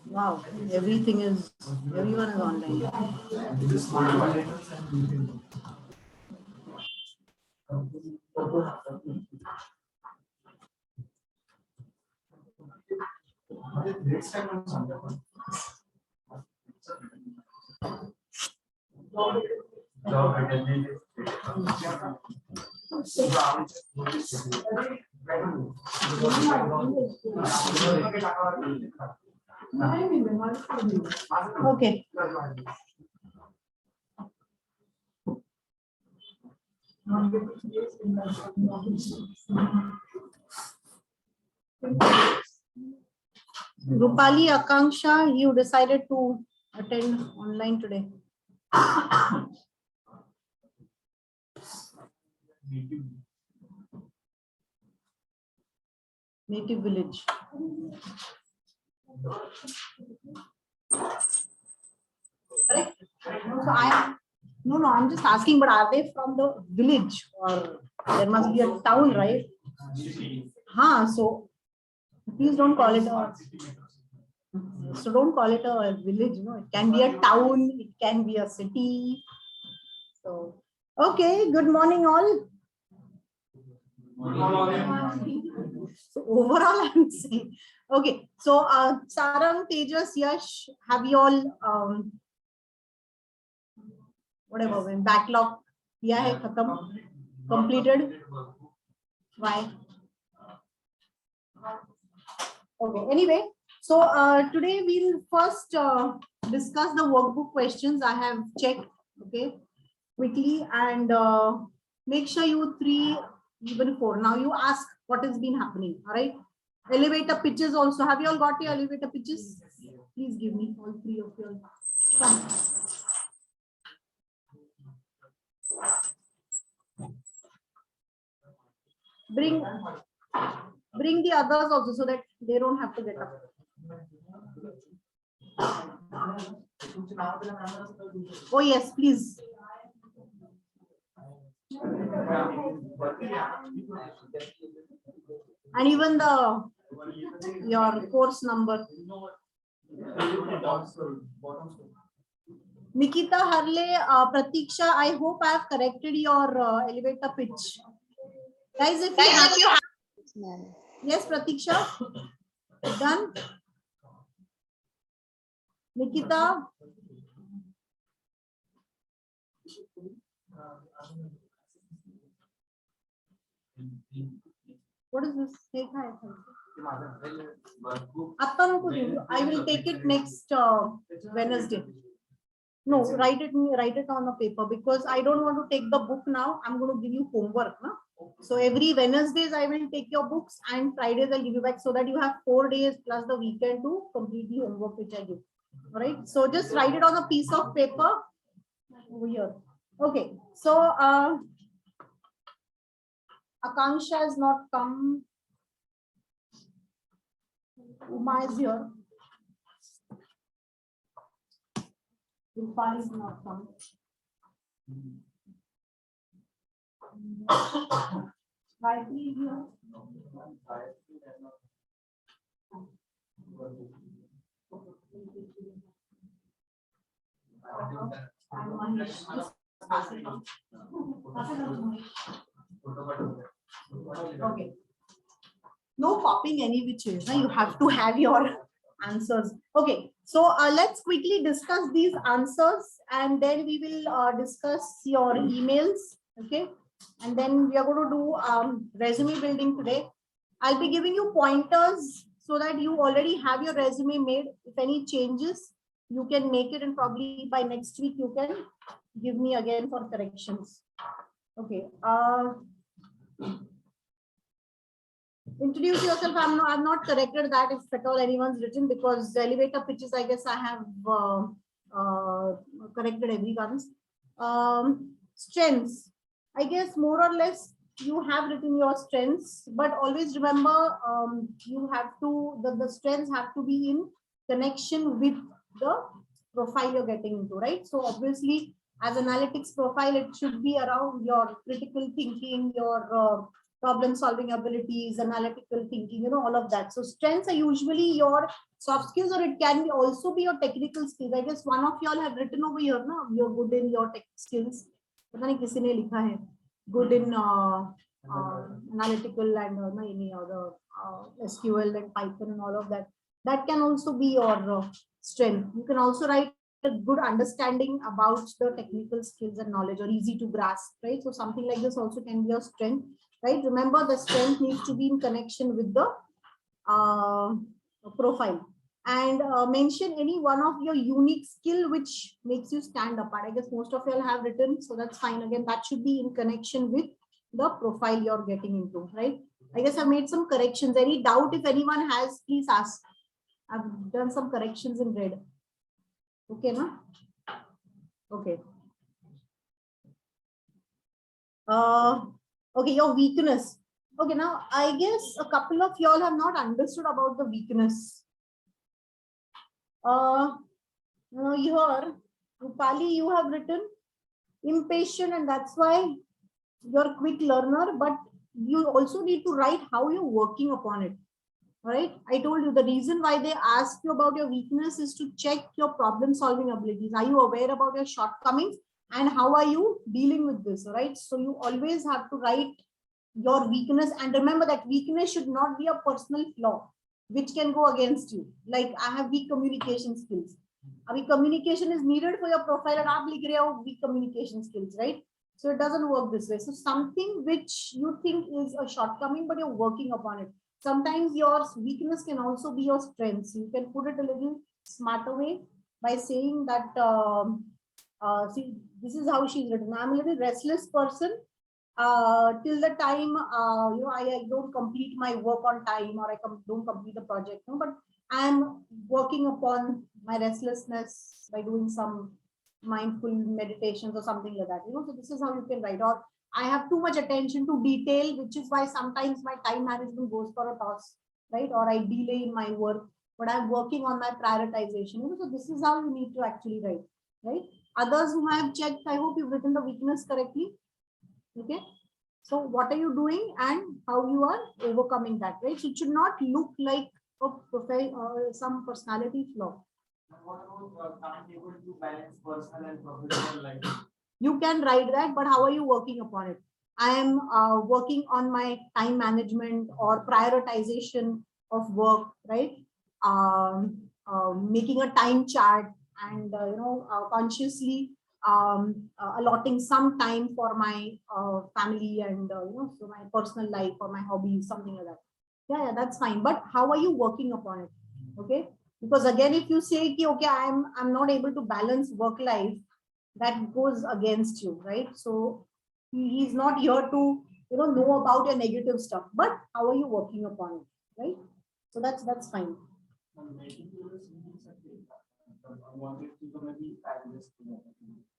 Wow, everyone is online. Okay. Rupali, Akanksha, you decided to attend online today. Native village. Correct. So I'm just asking, but are they from the village or there must be a town, right? So please don't call it a village, no, it can be a town, it can be a city. So, okay, good morning all. So overall, I'm saying, okay. So Sarang, Tejas, Yash, have you all whatever when backlog kiya hai, khatam, completed? Why? Okay. Anyway, so today we'll first discuss the workbook questions I have checked. Okay, quickly and make sure you 3, even 4. Now you ask what has been happening. All right. Elevator pitches also. Have you all got your elevator pitches? Please give me all 3 of you. Come. Bring the others also so that they don't have to get up. Oh yes, please. And even your course number. Nikita, Harley, Pratiksha, I hope I have corrected your elevator pitch. Guys, if you have... Yes, Pratiksha. Done. Nikita. What is this? I will take it next Wednesday. No, write it on a paper because I don't want to take the book now. I'm going to give you homework. No? So every Wednesdays I will take your books and Fridays I'll give you back so that you have 4 days plus the weekend to complete the homework which I give. All right. So just write it on a piece of paper over here. Okay. So Akanksha has not come. Uma is here. Rupali is not come. Gayatri is here. Okay. No copying any which is. You have to have your answers. Okay. So let's quickly discuss these answers and then we will discuss your emails. Okay. And then we are going to do resume building today. I'll be giving you pointers so that you already have your resume made. If any changes, you can make it and probably by next week you can give me again for corrections. Okay. Introduce yourself. I've not corrected that if at all anyone's written because the elevator pitches, I guess I have corrected everyone's. Strengths. I guess more or less you have written your strengths, but always remember you have to, the strengths have to be in connection with the profile you're getting into, right? So obviously as analytics profile, it should be around your critical thinking, your problem solving abilities, analytical thinking, you know, all of that. So strengths are usually your soft skills, or it can be also be your technical skills. I guess one of y'all have written over here, no? You're good in your tech skills. पता नहीं किसी ने लिखा है good in analytical and any other SQL and Python and all of that. That can also be your strength. You can also write a good understanding about the technical skills and knowledge, or easy to grasp, right? So something like this also can be your strength, right? Remember, the strength needs to be in connection with the profile. And mention any one of your unique skill which makes you stand apart. I guess most of you all have written, so that's fine. Again, that should be in connection with the profile you're getting into, right? I guess I've made some corrections. Any doubt, if anyone has, please ask. I've done some corrections in red. Okay, no? Okay. Okay, your weakness. Okay, now I guess a couple of y'all have not understood about the weakness. Here, Rupali, you have written impatient, and that's why you're a quick learner, but you also need to write how you're working upon it. All right, I told you the reason why they ask you about your weakness is to check your problem solving abilities. Are you aware about your shortcomings and how are you dealing with this? All right, so you always have to write your weakness, and remember that weakness should not be a personal flaw which can go against you. Like, I have weak communication skills. Abhi communication is needed for your profile and aap likh rahe ho weak communication skills, right? So it doesn't work this way. So something which you think is a shortcoming, but you're working upon it. Sometimes your weakness can also be your strength. So you can put it a little smarter way by saying that, see, this is how she's written. I'm a little restless person till the time I don't complete my work on time, or I don't complete the project. No, but I'm working upon my restlessness by doing some mindful meditations or something like that. So this is how you can write. Or I have too much attention to detail, which is why sometimes my time management goes for a toss, right? Or I delay in my work, but I'm working on my prioritization. So this is how you need to actually write, right? Others whom I have checked, I hope you've written the weakness correctly. Okay, so what are you doing and how you are overcoming that, right? So it should not look like a profile or some personality flaw. What about can't able to balance personal and professional life? You can write that, but how are you working upon it? I am working on my time management or prioritization of work, right? Making a time chart and consciously allotting some time for my family and so my personal life or my hobbies, something like that. Yeah, that's fine. But how are you working upon it? Okay, because again, if you say ki, okay, I'm not able to balance work life, that goes against you, right? So he's not here to know about your negative stuff, but how are you working upon it, right? So that's fine.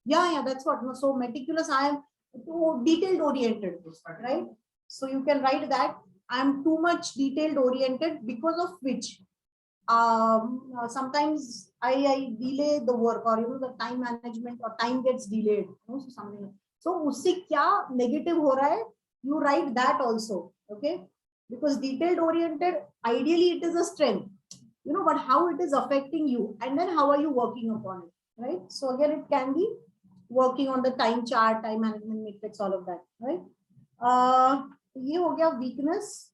Yeah, that's what. So meticulous, I am too detailed oriented, right? So you can write that I am too much detailed oriented, because of which sometimes I delay the work, or the time management or time gets delayed, so something. So usse kya negative ho raha hai, you write that also, okay? Because detailed oriented, ideally it is a strength, but how it is affecting you, and then how are you working upon it, right? So again, it can be working on the time chart, time management matrix, all of that, right? Ye ho gaya weakness.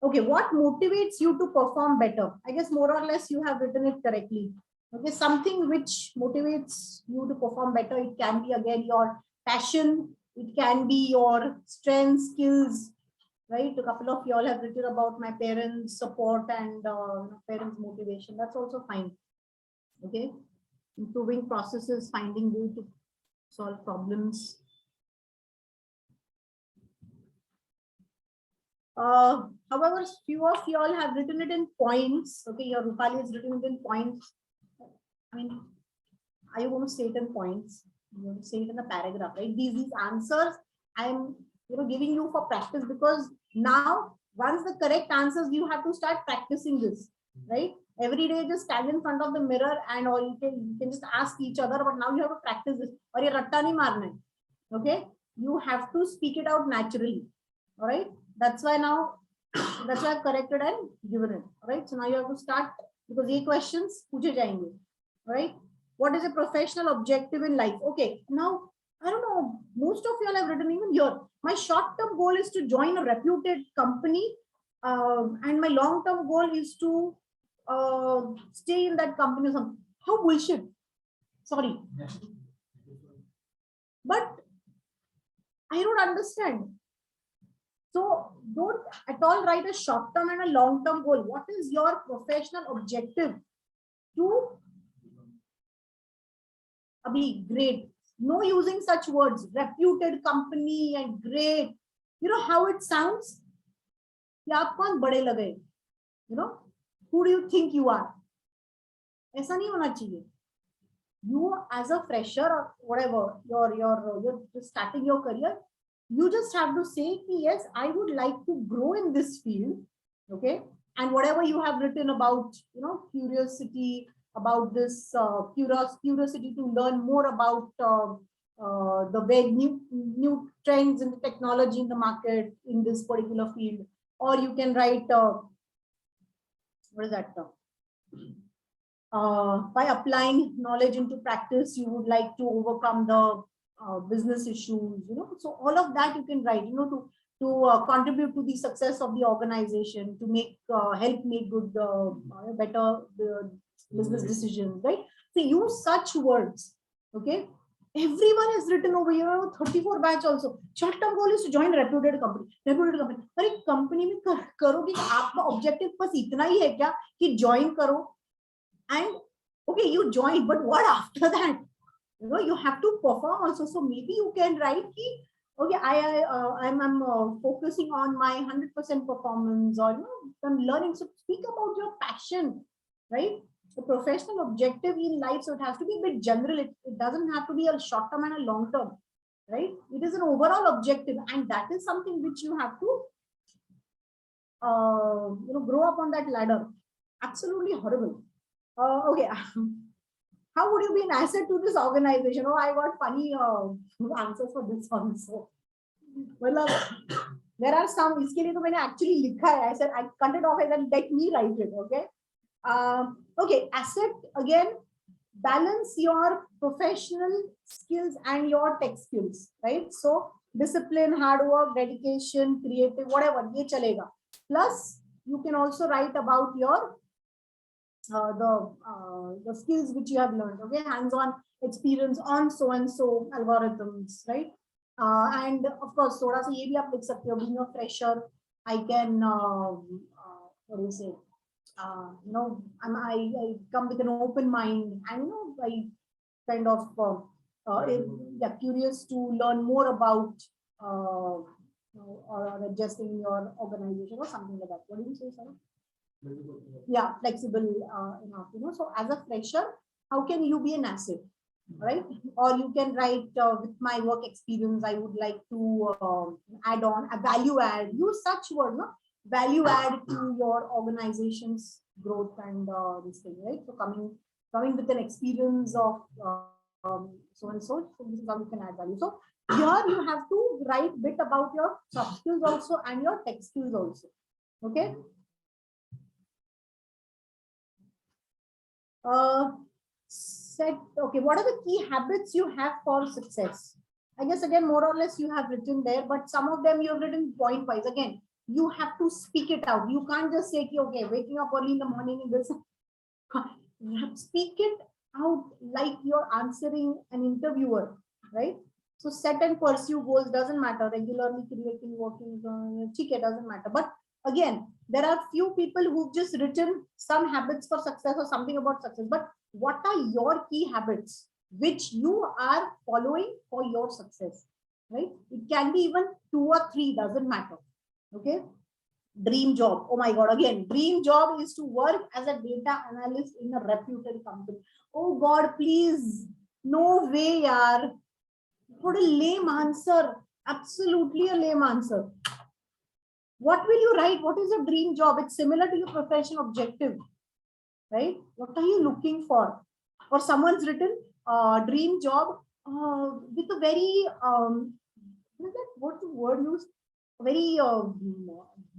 Okay, what motivates you to perform better? I guess more or less you have written it correctly. Okay, something which motivates you to perform better. It can be again your passion. It can be your strengths, skills, right? A couple of y'all have written about my parents' support and parents' motivation. That's also fine. Okay, improving processes, finding way to solve problems. However, few of y'all have written it in points. Okay, your Rupali has written it in points. I mean, are you going to say it in points? You're going to say it in a paragraph, right? These answers I'm giving you for practice, because now once the correct answers, you have to start practicing this, right? Every day, just stand in front of the mirror, and or you can just ask each other. But now you have to practice this. Or ye ratta nahi marna hai. Okay, you have to speak it out naturally. All right. That's why I've corrected and given it. All right. So now you have to start because these questions पूछे जाएंगे. All right. What is a professional objective in life? Okay. Now, I don't know. Most of you all have written even here. My short-term goal is to join a reputed company. And my long-term goal is to stay in that company or something. How bullshit. Sorry. But I don't understand. So don't at all write a short-term and a long-term goal. What is your professional objective? To be great. No using such words. Reputed company and great. You know how it sounds? कि आप कौन बड़े लगे? You know, who do you think you are? ऐसा नहीं होना चाहिए. You as a fresher or whatever, you're just starting your career, you just have to say, yes, I would like to grow in this field. Okay. And whatever you have written about, you know, curiosity about this curiosity to learn more about the way new trends in the technology in the market in this particular field, or you can write what is that by applying knowledge into practice, you would like to overcome the business issues, you know. So all of that you can write, you know, to contribute to the success of the organization, to make help make good better business decisions, right? So use such words. Okay. Everyone has written over here 34 batch also. Short term goal is to join a reputed company. Reputed company. अरे company में करोगे आपका objective बस इतना ही है क्या कि join करो. And okay, you join, but what after that? You know, you have to perform also. So maybe you can write, okay, I'm focusing on my 100% performance, or you know, I'm learning. So speak about your passion, right? The professional objective in life, so it has to be a bit general. It doesn't have to be a short term and a long term, right? It is an overall objective, and that is something which you have to, you know, grow up on that ladder. Absolutely horrible. Okay. How would you be an asset to this organization? Oh, I got funny answers for this also. Well, there are some. इसके लिए तो मैंने actually लिखा है. I said I cut it off and then let me write it. Okay. Okay. Asset again. Balance your professional skills and your tech skills, right? So discipline, hard work, dedication, creative, whatever. ये चलेगा. Plus, you can also write about your the skills which you have learned. Okay, hands-on experience on so and so algorithms, right? And of course, थोड़ा सा ये भी आप लिख सकते हो. Being a fresher, I can what do you say? You know, I come with an open mind, and you know, I kind of yeah, curious to learn more about or adjusting your organization or something like that. What do you say, sir? Yeah, flexible enough, you know. So as a fresher, how can you be an asset, right? Or you can write with my work experience, I would like to add on a value add. Use such word, no? Value add to your organization's growth and this thing, right? So coming with an experience of so and so, so this is how you can add value. So here you have to write bit about your soft skills also and your tech skills also. Okay. Okay, what are the key habits you have for success? I guess again, more or less you have written there, but some of them you have written point wise. Again, you have to speak it out. You can't just say, okay, waking up early in the morning in this. You have to speak it out like you're answering an interviewer, right? So set and pursue goals, doesn't matter. Regularly creating, working, it doesn't matter. But again, there are few people who've just written some habits for success or something about success. But what are your key habits which you are following for your success, right? It can be even 2 or 3, doesn't matter. Okay. Dream job. Oh my God. Again, dream job is to work as a data analyst in a reputed company. Oh God, please. No way, yaar. What a lame answer. Absolutely a lame answer. What will you write? What is your dream job? It's similar to your professional objective, right? What are you looking for? Or someone's written dream job with a very, what's the word used? very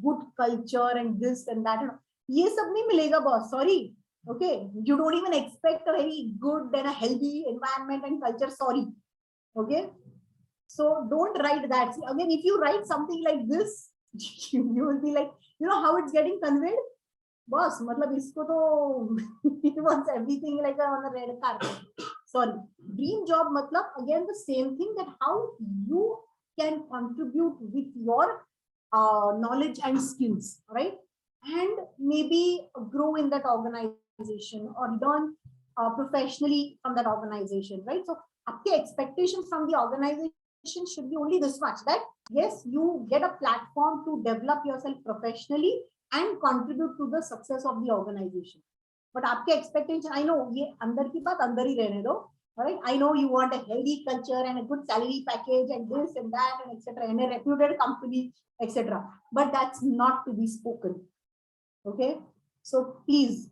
good culture and this and that. ये सब नहीं मिलेगा boss. Sorry. Okay, you don't even expect a very good and a healthy environment and culture. Sorry. Okay, so don't write that. See, again, if you write something like this, you will be like, you know how it's getting conveyed, boss. मतलब इसको तो he wants everything like on a red carpet. Sorry, dream job matlab again the same thing, that how you can contribute with your knowledge and skills, right? And maybe grow in that organization or learn professionally from that organization, right? So आपके expectations from the organization should be only this much, that yes, you get a platform to develop yourself professionally and contribute to the success of the organization. But आपके expectation, I know ये अंदर की बात अंदर ही रहने दो, right? I know you want a healthy culture and a good salary package and this and that and etc. and a reputed company, etc. But that's not to be spoken. Okay, so please,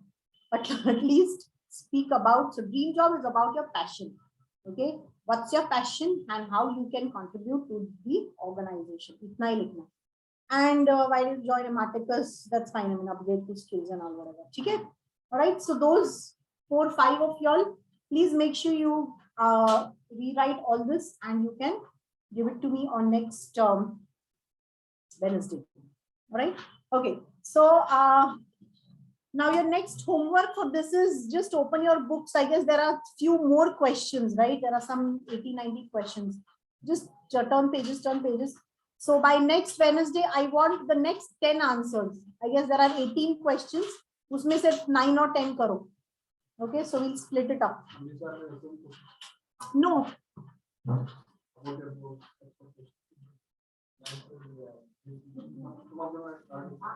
at least speak about. So dream job is about your passion. Okay, what's your passion and how you can contribute to the organization. Itna hi likhna. And while you join a Maticus, that's fine. I mean, upgrade to skills and all whatever. Okay. All right. So those 4-5 of y'all, please make sure you rewrite all this and you can give it to me on next Wednesday. All right. Okay. So now your next homework for this is just open your books. I guess there are few more questions, right? There are some 80-90 questions. Just turn pages, turn pages. So by next Wednesday, I want the next 10 answers. I guess there are 18 questions. Usme se 9 or 10 karo. Okay, so we'll split it up. No.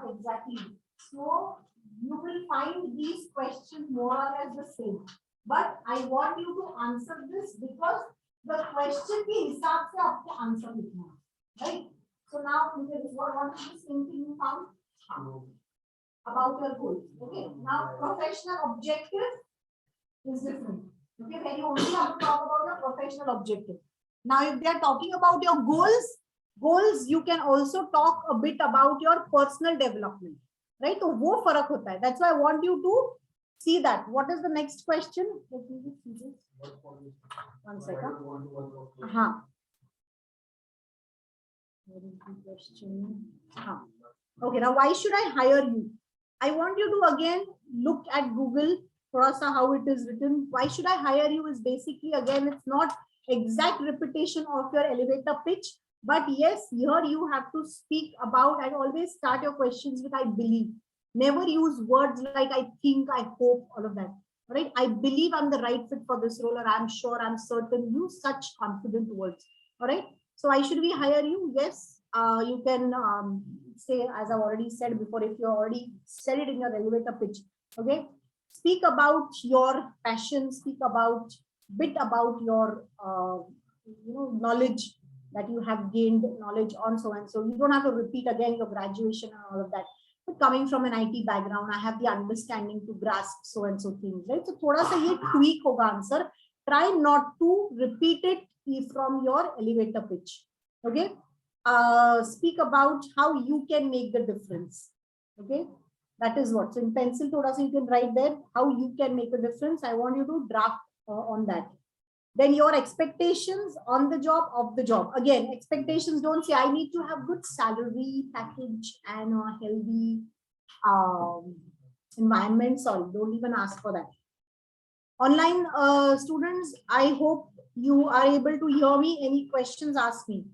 Exactly. So you will find these questions more or less the same. But I want you to answer this because the question ke hisab se aapko answer likhna hai, right? So now what is the same thing you found about your goals? Okay. Now professional objective is different. Okay, when you only have to talk about your professional objective. Now, if they are talking about your goals, you can also talk a bit about your personal development, right? So, wo farak hota hai. That's why I want you to see that. What is the next question? Let me just see this. 1 second. What is the question? Okay, now why should I hire you? I want you to again look at Google. How it is written. Why should I hire you is basically, again, it's not exact repetition of your elevator pitch, but yes, here you have to speak about, and always start your questions with I believe. Never use words like I think, I hope, all of that. Right? I believe I'm the right fit for this role, or I'm sure, I'm certain. Use such confident words. All right. So why should we hire you? Yes, you can say, as I've already said before, if you already said it in your elevator pitch. Okay. Speak about your passion, speak about bit about your knowledge that you have gained knowledge on so and so. You don't have to repeat again your graduation and all of that. But coming from an IT background, I have the understanding to grasp so and so things, right? So thoda sa ye tweak hoga answer. Try not to repeat it from your elevator pitch. Okay. Speak about how you can make the difference. Okay. That is what. So in pencil, thoda sa you can write there how you can make a difference. I want you to draft on that. Then your expectations on the job, of the job. Again, expectations, don't say I need to have good salary package and a healthy environment. Sorry, don't even ask for that. Online students, I hope you are able to hear me. Any questions, ask me.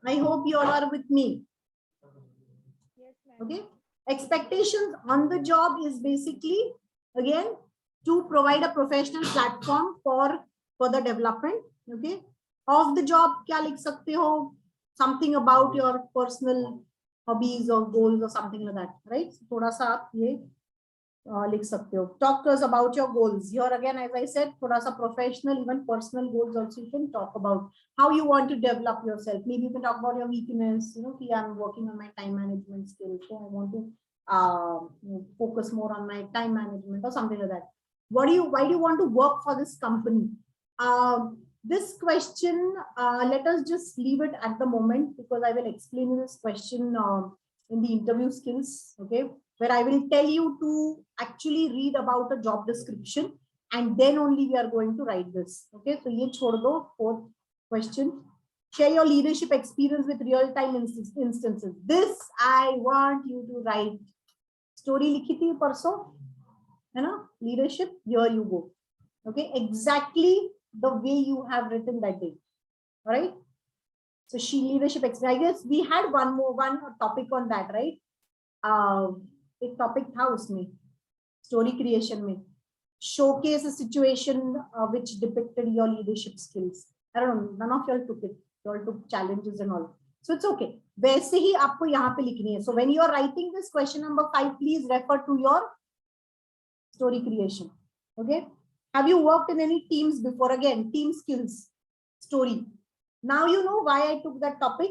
I hope you all are with me. Yes, okay. Expectations on the job is basically, again, to provide a professional platform for further development. Okay. Of the job, kya likh sakte ho? Something about your personal hobbies or goals or something like that, right? So, thoda sa aap ye likh sakte ho. Talk to us about your goals. Here again, as I said, thoda sa professional, even personal goals also you can talk about. How you want to develop yourself. Maybe you can talk about your weakness. You know, I'm working on my time management skills, so I want to focus more on my time management or something like that. Why do you want to work for this company? This question, let us just leave it at the moment because I will explain this question in the interview skills, okay, where I will tell you to actually read about a job description and then only we are going to write this. Okay, so ye chhod do. Fourth question. Share your leadership experience with real-time instances. This I want you to write. Story likhi thi parso, है ना? Leadership. Here you go. Okay, exactly the way you have written that day. All right. So she leadership experience. I guess we had one topic on that, right? एक topic था उसमें story creation में showcase a situation which depicted your leadership skills. I don't know, none of y'all took it. Y'all took challenges and all. So it's okay. वैसे ही आपको यहाँ पे लिखनी है. So when you are writing this question number 5, please refer to your story creation. Okay. Have you worked in any teams before? Again, team skills, story. Now you know why I took that topic.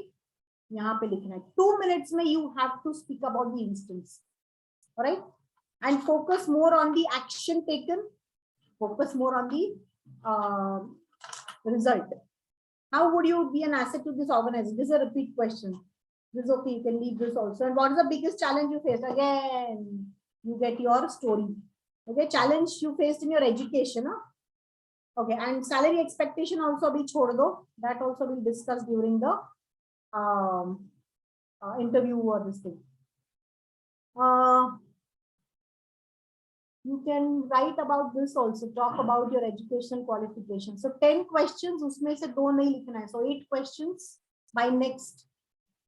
यहाँ पे लिखना है. 2 minutes में you have to speak about the instance. All right. And focus more on the action taken. Focus more on the result. How would you be an asset to this organization? This is a repeat question. This is okay. You can leave this also. And what is the biggest challenge you faced? Again, you get your story. Okay, challenge you faced in your education. Huh? Okay, and salary expectation also be chhod do. That also we'll discuss during the interview or this thing. You can write about this also, talk about your educational qualification. So 10 questions, उसमें से 2 नहीं लिखना है. So 8 questions by next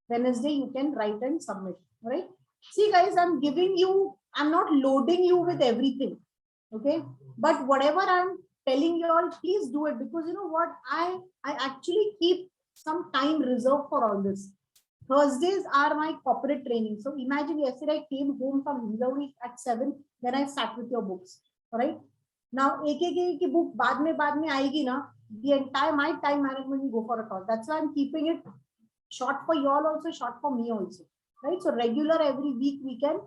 Wednesday you can write and submit. All right. See guys, I'm giving you, I'm not loading you with everything. Okay. But whatever I'm telling you all, please do it because you know what, I actually keep some time reserved for all this. Thursdays are my corporate training. So imagine yesterday I came home from Hillary at 7. Then I sat with your books. All right. Now, एक book बाद में आएगी ना. The entire my time management will go for a toss. That's why I'm keeping it short for you all also, short for me also. Right. So regular every week we can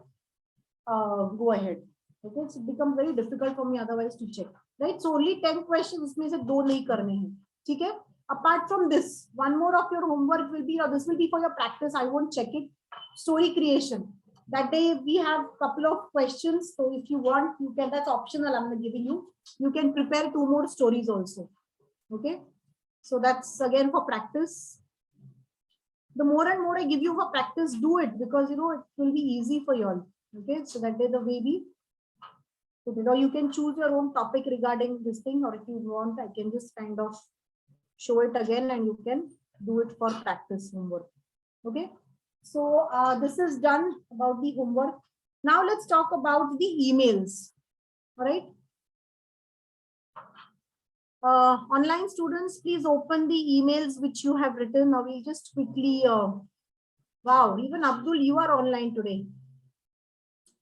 go ahead. Okay. So it becomes very difficult for me otherwise to check. Right. So only 10 questions. उसमें से 2 नहीं करने हैं. ठीक है. Apart from this, one more of your homework will be, or this will be for your practice. I won't check it. Story creation. That day we have a couple of questions. So if you want, you can, that's optional. I'm giving you. You can prepare 2 more stories also. Okay. So that's again for practice. The more and more I give you for practice, do it because you know it will be easy for you all. Okay. So that day the way we put it, or you can choose your own topic regarding this thing, or if you want, I can just kind of show it again and you can do it for practice homework. Okay. So this is done about the homework. Now let's talk about the emails. All right. Online students, please open the emails which you have written. Now we'll just quickly, wow, even Abdul, you are online today.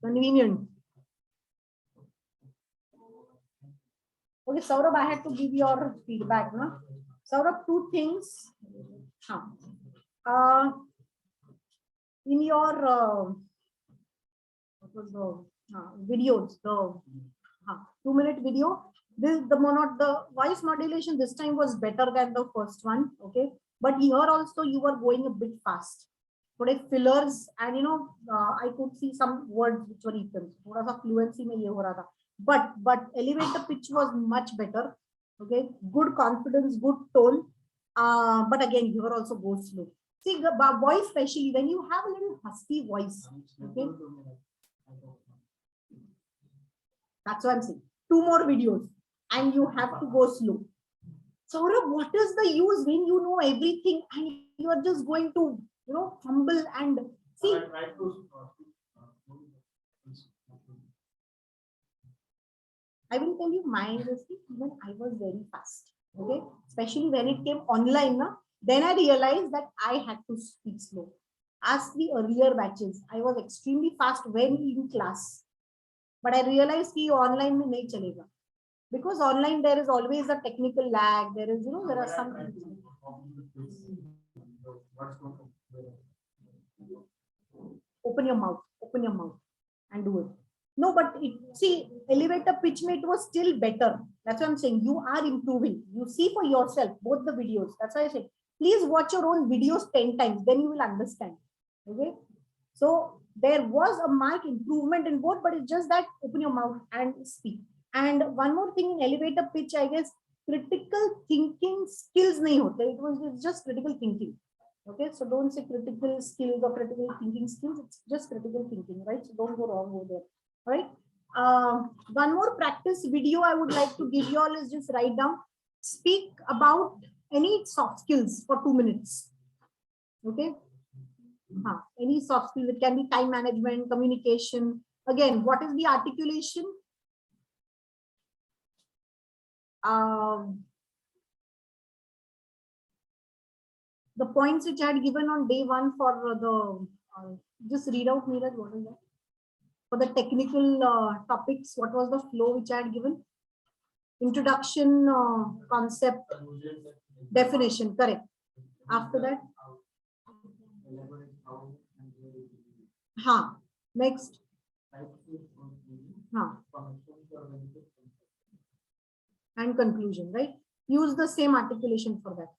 Convenient. Okay, Saurabh, I had to give your feedback. No? Saurabh, 2 things. In your what was the videos, the 2-minute video, this the voice modulation this time was better than the first one. Okay, but here also you were going a bit fast. Today fillers and you know I could see some words which were eaten. थोड़ा सा fluency में ये हो रहा था. But elevator pitch was much better. Okay, good confidence, good tone. But again, here also goes slow. See, the voice, especially when you have a little husky voice. Okay, that's what I'm saying. 2 more videos, and you have to go slow. Saurabh, what is the use when you know everything and you are just going to, you know, fumble and see? I will tell you my industry, even I was very fast. Okay, especially when it came online. Then I realized that I had to speak slow. Ask the earlier batches. I was extremely fast when in class. But I realized that online mein nahi chalega. Because online there is always a technical lag. There is, you know, there are some. Open your mouth and do it. No, but see, elevator pitch me, it was still better. That's what I'm saying. You are improving. You see for yourself, both the videos. That's why I say, please watch your own videos 10 times, then you will understand. Okay. So there was a marked improvement in both, but it's just that open your mouth and speak. And one more thing in elevator pitch, I guess, critical thinking skills nahi hote. It's just critical thinking. Okay, so don't say critical skills or critical thinking skills. It's just critical thinking, right? So don't go wrong over there. Right. One more practice video I would like to give you all is just write down, speak about any soft skills for 2 minutes. Okay. Any soft skills, it can be time management, communication. Again, what is the articulation? The points which I had given on day one for the, just read out, Neeraj, what is that? For the technical topics, what was the flow which I had given? Introduction, concept, definition, correct. After that, next, and conclusion, right? Use the same articulation for that,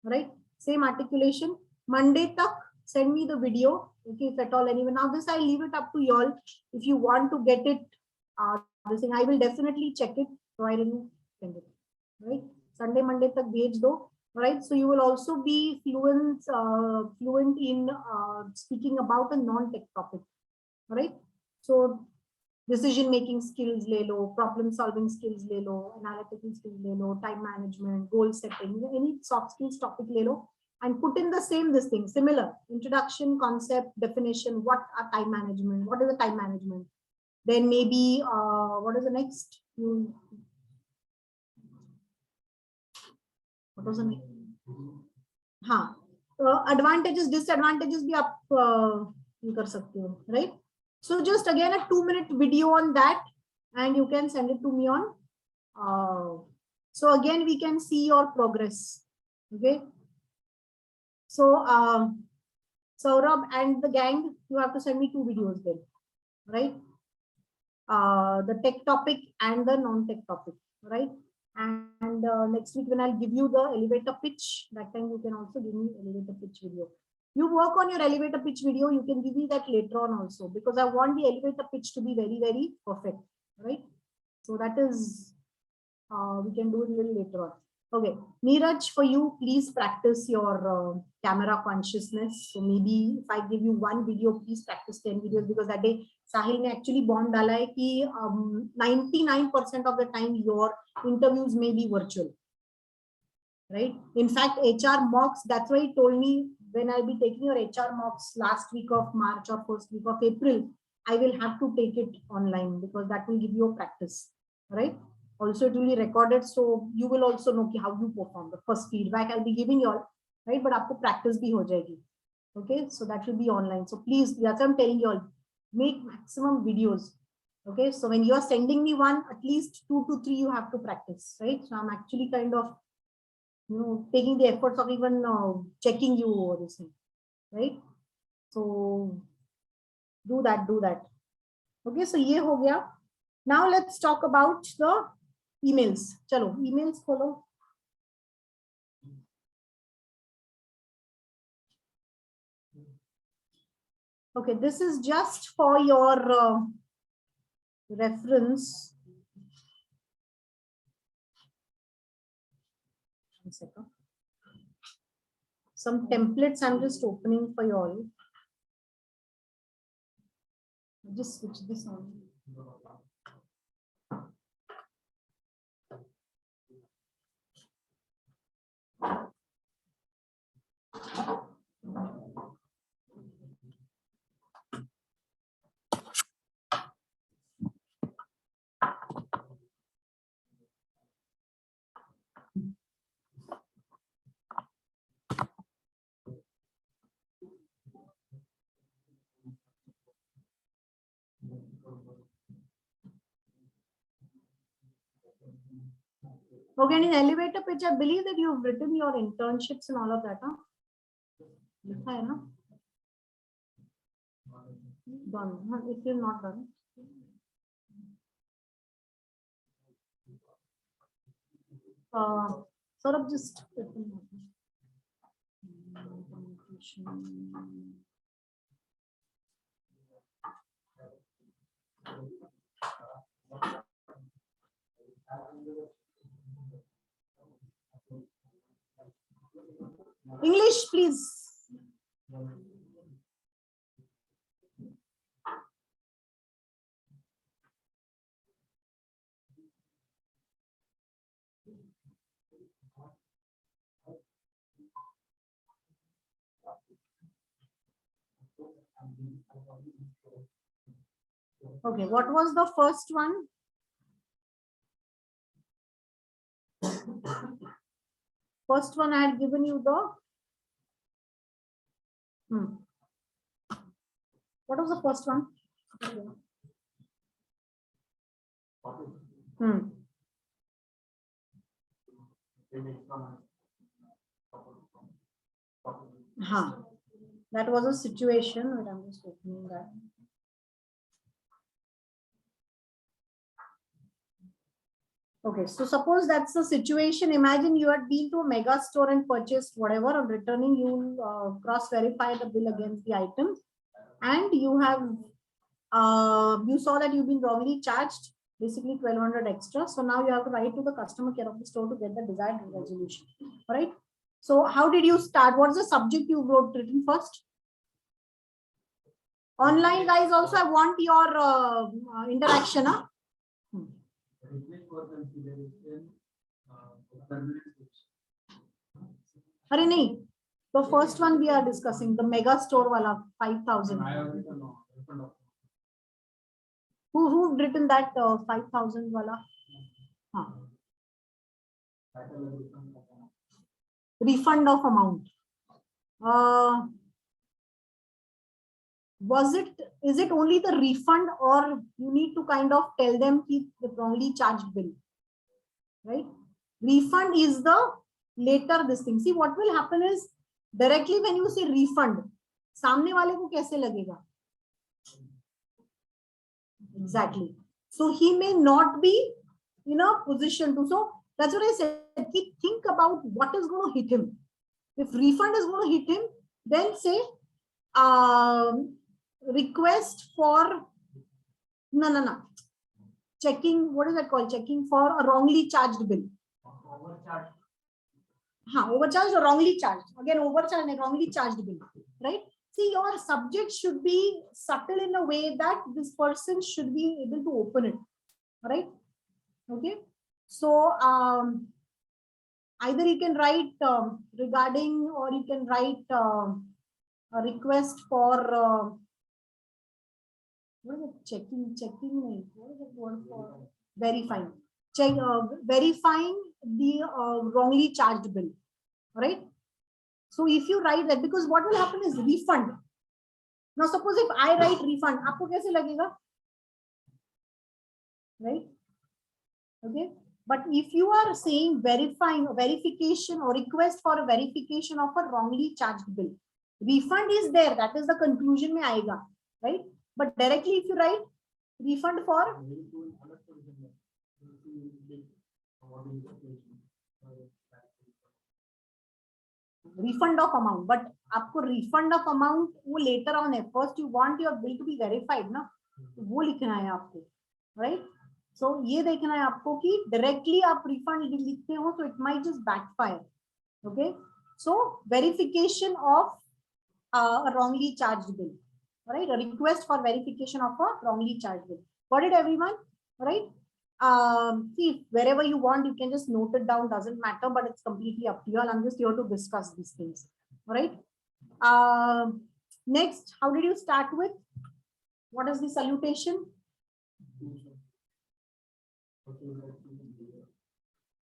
right? Same articulation. Monday tak, send me the video, okay, if at all anyone. Now this I leave it up to y'all. If you want to get it, this thing I will definitely check it. So I didn't send it, right? Sunday, Monday tak bhej do, right? So you will also be fluent in speaking about a non-tech topic, right? So decision making skills le lo, problem solving skills le lo, analytical skills le lo, time management, goal setting, any soft skills topic le lo, and put in the same this thing, similar introduction, concept, definition, what are time management, what is the time management, then maybe what is the next, what was the next? Advantages, disadvantages bhi aap you kar sakte ho, right? So just again a 2-minute video on that, and you can send it to me on. So again we can see your progress. Okay. So Saurabh and the gang, you have to send me 2 videos then, right? The tech topic and the non-tech topic, right? And next week when I'll give you the elevator pitch, that time you can also give me elevator pitch video. You work on your elevator pitch video, you can give me that later on also, because I want the elevator pitch to be very, very perfect, right? So that is, we can do it a little later on. Okay, Neeraj, for you, please practice your camera consciousness. So maybe if I give you 1 video, please practice 10 videos, because that day Sahil ne actually bomb dala hai ki 99% of the time your interviews may be virtual, right? In fact, HR mocks, that's why he told me when I'll be taking your HR mocks last week of March or first week of April, I will have to take it online, because that will give you a practice, right? Also, it will be recorded, so you will also know how you perform. The first feedback I'll be giving you all, right? But aapko practice bhi ho jayegi. Okay, so that will be online. So please, that's what I'm telling you all, make maximum videos. Okay, so when you are sending me one, at least 2 to 3 you have to practice, right? So I'm actually kind of, taking the efforts of even checking you over this thing, right? So do that. Okay, so ye ho gaya. Now let's talk about the emails. Chalo, emails kholo. Okay, this is just for your reference. One second. Some templates I'm just opening for you all. Just switch this on. Okay, in elevator pitch, I believe that you've written your internships and all of that, huh? Done. If you're not done. sort of just English, please. Okay, what was the first one? First one I had given you the what was the first one? That was a situation where I'm just opening that. Okay, so suppose that's the situation. Imagine you had been to a mega store and purchased whatever. On returning, you cross-verify the bill against the items, and you have you saw that you've been wrongly charged, basically 1200 extra. So now you have to write to the customer care of the store to get the desired resolution. All right. So how did you start? What's the subject you written first? Online guys, also I want your interaction. Huh? Arey nahi. The first one we are discussing, the mega store wala 5,000. Who written that 5,000 wala? Refund of amount. Is it only the refund, or you need to kind of tell them keep the wrongly charged bill, right? Refund is the later this thing. See, what will happen is directly when you say refund, सामने वाले को कैसे लगेगा? Exactly. So he may not be in a position to. So that's what I said. Think about what is going to hit him. If refund is going to hit him, then say request for no. Checking, what is that called? Checking for a wrongly charged bill. Overcharged. Overcharged or wrongly charged. Again, overcharged and wrongly charged bill, right? See, your subject should be subtle in a way that this person should be able to open it, right? Okay. So either you can write regarding, or you can write a request for what is it? Checking, what is the word for verifying? Verifying the wrongly charged bill, right? So if you write that, because what will happen is refund. Now suppose if I write refund, आपको कैसे लगेगा? Right? Okay. But if you are saying verifying, verification or request for a verification of a wrongly charged bill, refund is there. That is the conclusion में आएगा, right? But directly if you write refund for refund of amount, but आपको refund of amount वो later on है. First you want your bill to be verified, ना? वो लिखना है आपको, right? So ये देखना है आपको कि directly आप refund लिखते हो, so it might just backfire. Okay, so verification of a wrongly charged bill, right? A request for verification of a wrongly charged bill. Got it, everyone? Right? See, wherever you want, you can just note it down. Doesn't matter, but it's completely up to you all. I'm just here to discuss these things. All right. Next, how did you start with? What is the salutation?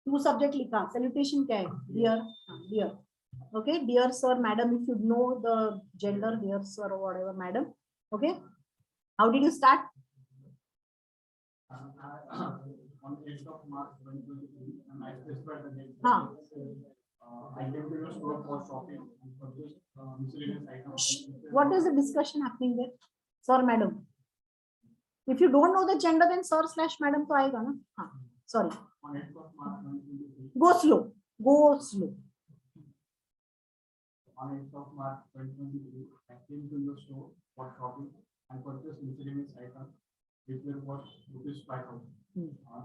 Two subject लिखा. Salutation क्या है? Dear, dear. Okay, dear sir, madam. If you know the gender, dear sir or whatever, madam. Okay. How did you start? On 8th of March 2023, and I specified the date. I came to your store for shopping and purchased miscellaneous items. What is the discussion happening there, sir, madam? If you don't know the gender, then sir/madam तो आएगा ना? Sorry. On 8th of March 2023. Go slow. Go slow. On 8th of March 2023, I came to your store for shopping and purchased miscellaneous items which were worth ₹5,000.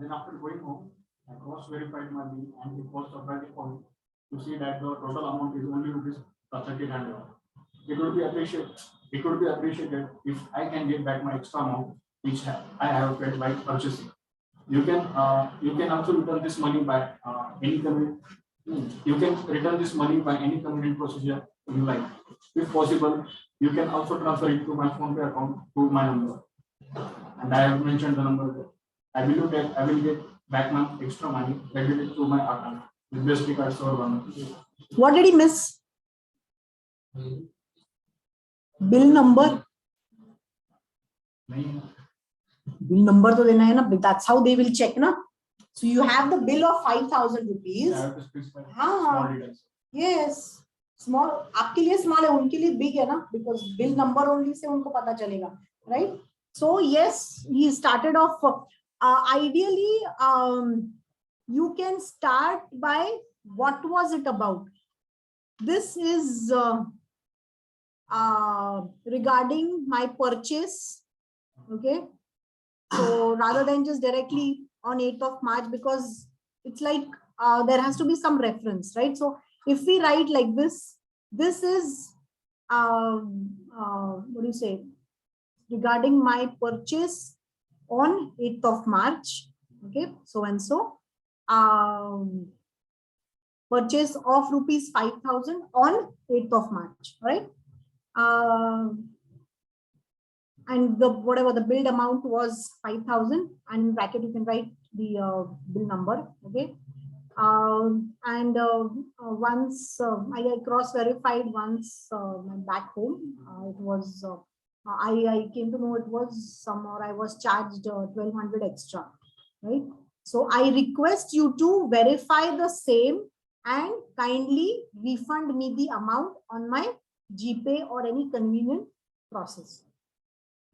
Then after going home, I cross-verified my bill and it was surprising for me to see that the total amount is only ₹3,900. It would be appreciated if I can get back my extra amount which I have paid by purchasing. You can also return this money by any convenient. You can return this money by any convenient procedure you like. If possible, you can also transfer it to my PhonePe account to my number. And I have mentioned the number there. I believe that I will get back my extra money credited to my account. With best regards, Sir Varma. What did he miss? Bill number. Bill number to dena hai na. That's how they will check na. So you have the bill of 5,000 rupees. I have to specify small details. Yes. Small. आपके लिए small है, उनके लिए big है ना, because bill number only से उनको पता चलेगा, right? So yes, he started off. Ideally, you can start by what was it about. This is regarding my purchase. Okay. So rather than just directly on 8th of March, because it's like there has to be some reference, right? So if we write like this, this is what do you say? Regarding my purchase on 8th of March. Okay, so and so purchase of ₹5,000 on 8th of March, right? And the whatever the billed amount was 5,000, and in bracket you can write the bill number. Okay. And once I cross-verified once back home, it was I came to know it was somehow I was charged 1,200 extra, right? So I request you to verify the same and kindly refund me the amount on my GPay or any convenient process.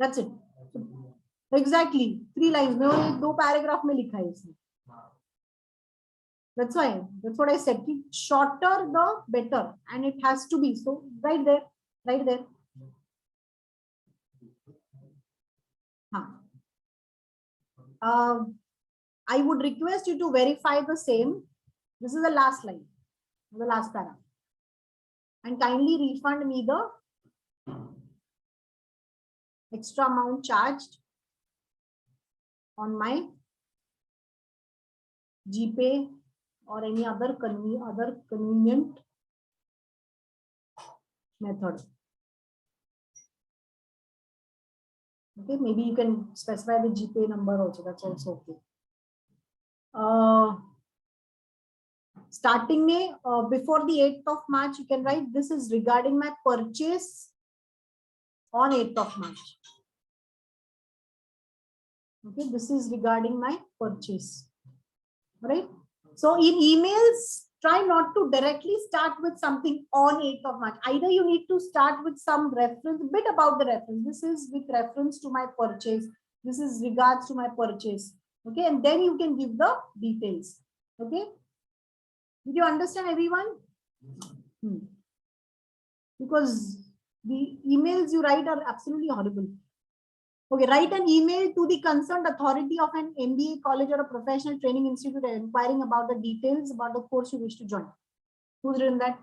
That's it. Exactly. 3 lines. मैंने 2 paragraph में लिखा है इसमें. That's why. That's what I said. Shorter the better, and it has to be so. Right there. Right there. I would request you to verify the same. This is the last line, the last para, and kindly refund me the extra amount charged on my GPay or any other convenient method. Okay, maybe you can specify the GPay number also. That's also okay. Starting May, before the 8th of March, you can write this is regarding my purchase on 8th of March. Okay, this is regarding my purchase. Right? So in emails, try not to directly start with something on 8th of March. Either you need to start with some reference, bit about the reference. This is with reference to my purchase. This is regards to my purchase. Okay, and then you can give the details. Okay. Did you understand, everyone? Because the emails you write are absolutely horrible. Okay, write an email to the concerned authority of an MBA college or a professional training institute inquiring about the details about the course you wish to join. Who's written that?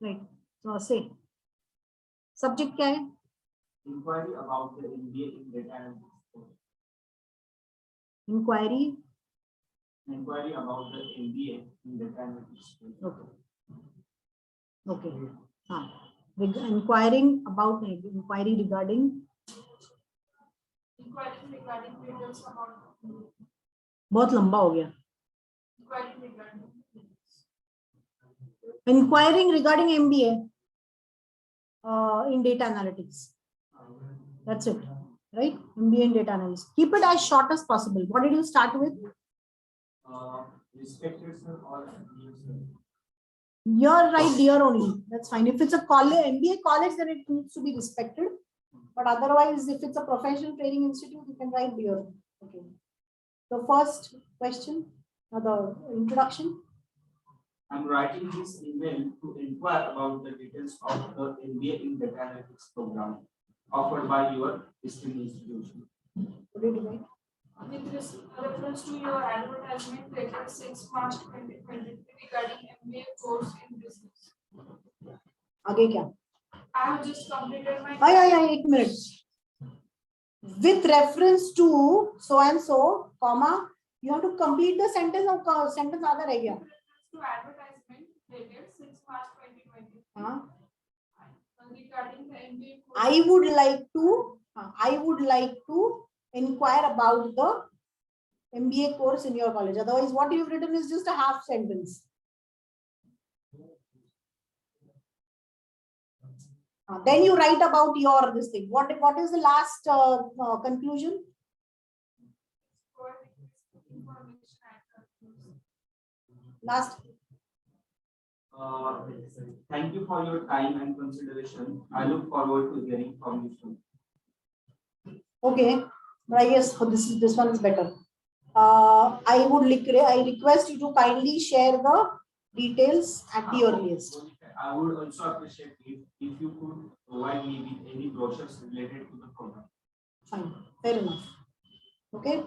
Right. So say. Subject क्या है? Inquiry about the MBA in data analytics. Inquiry. Inquiry about the MBA in data analytics. Okay. Okay. Inquiring about inquiry regarding. Inquiry regarding details about. बहुत लंबा हो गया. Inquiring regarding MBA in data analytics. That's it, right? MBA in data analytics. Keep it as short as possible. What did you start with? Respected sir or You're right, dear only. That's fine. If it's a college, MBA college, then it needs to be respected. But otherwise, if it's a professional training institute, you can write dear. Okay. The first question. The introduction. I'm writing this email to inquire about the details of the MBA in Data Analytics program offered by your esteemed institution. What did you write? With reference to your advertisement dated 6 March 2023 regarding MBA course in business. आगे क्या? I have just completed my Yeah, 1 minute. With reference to so and so, comma, you have to complete the sentence or sentence आधा रह गया. to advertisement dated 6 March 2023 हाँ. regarding the MBA course. I would like to inquire about the MBA course in your college. Otherwise, what you've written is just a half sentence. Then you write about your this thing. What is the last conclusion? Last. Thank you for your time and consideration. I look forward to hearing from you soon. Okay, but I guess this one is better. I request you to kindly share the details at the earliest. I would also appreciate if you could provide me with any brochures related to the program. Fine, fair enough. Okay.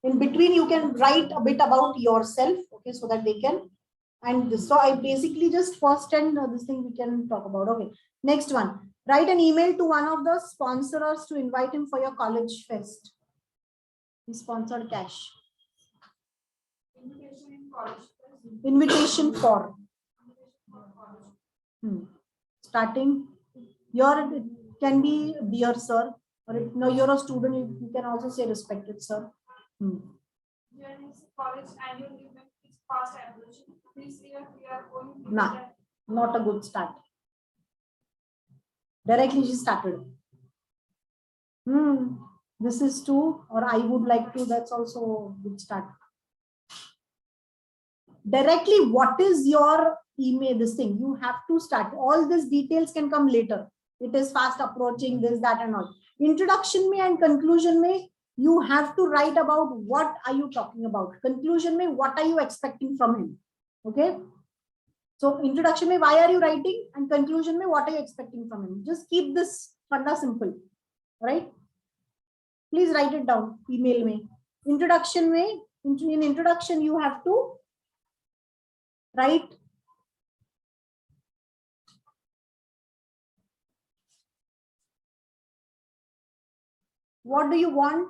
In between, you can write a bit about yourself. Okay, so that they can. And this, so I basically just first and this thing we can talk about. Okay. Next one. Write an email to one of the sponsors to invite him for your college fest. He sponsored cash. Invitation in college. Invitation for. Starting. Your it can be dear sir, or if no, you're a student, you can also say respected sir. Here is college annual event is fast approaching. This year we are going to Nah, not a good start. Directly she started. This is to, or I would like to, that's also a good start. Directly, what is your email, this thing? You have to start. All these details can come later. It is fast approaching, this, that, and all. Introduction mein and conclusion mein, you have to write about what are you talking about. Conclusion mein, what are you expecting from him? Okay. So introduction mein, why are you writing? And conclusion mein, what are you expecting from him? Just keep this funda simple. Right? Please write it down. Email me. Introduction mein, in introduction, you have to write what do you want?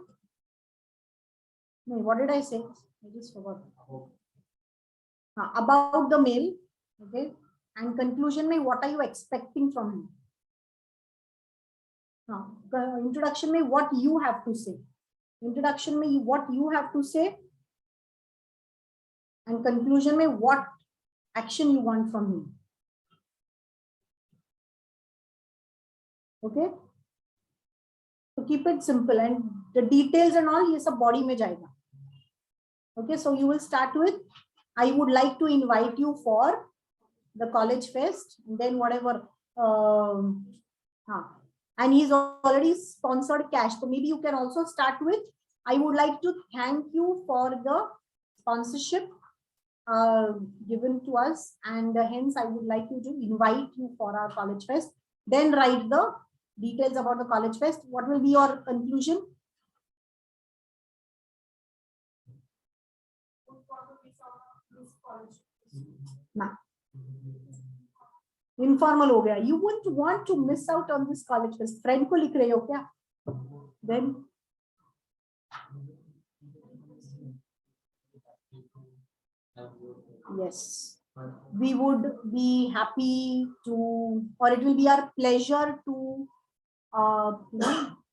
No, what did I say? I just forgot. About the mail, okay, and conclusion mein, what are you expecting from him? Introduction mein, what you have to say. Introduction mein, what you have to say, and conclusion mein, what action you want from him. Okay. So keep it simple, and the details and all, yes, a body mein jayega. Okay, so you will start with, I would like to invite you for the college fest, and then whatever. And he's already sponsored cash. So maybe you can also start with, I would like to thank you for the sponsorship given to us, and hence I would like you to invite you for our college fest. Then write the details about the college fest. What will be your conclusion? Nah. Informal हो गया. You wouldn't want to miss out on this college fest. Friend को लिख रहे हो क्या? Then yes, we would be happy to, or it will be our pleasure to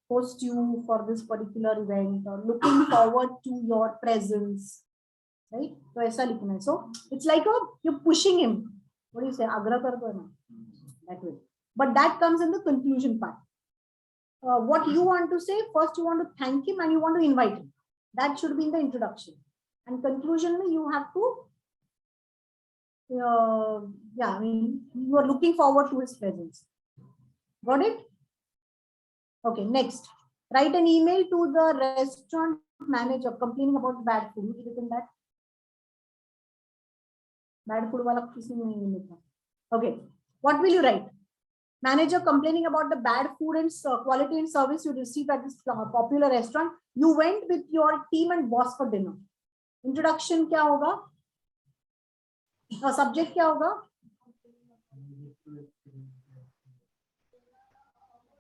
host you for this particular event, or looking forward to your presence, right? So ऐसा लिखना है. So it's like you're pushing him. What do you say? आग्रह कर दो ना. That way. But that comes in the conclusion part. What you want to say, first you want to thank him and you want to invite him. That should be in the introduction. And conclusion, you have to, I mean, you are looking forward to his presence. Got it? Okay, next. Write an email to the restaurant manager complaining about bad food. Written that. Bad food वाला किसी में नहीं मिलता. Okay. What will you write? Manager complaining about the bad food and quality and service you received at this popular restaurant. You went with your team and boss for dinner. Introduction क्या होगा? Subject क्या होगा?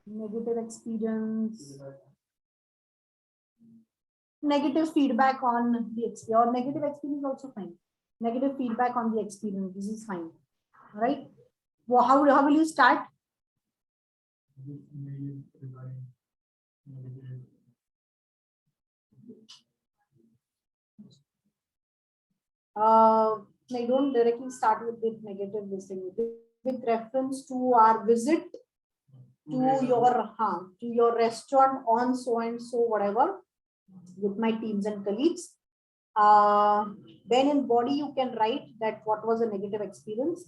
Negative experience. Negative feedback on the experience. Or negative experience also fine. Negative feedback on the experience. This is fine. All right. Well, how will you start? I don't directly start with negative this thing. With reference to our visit to your restaurant on so and so whatever with my teams and colleagues. Then in body you can write that what was a negative experience.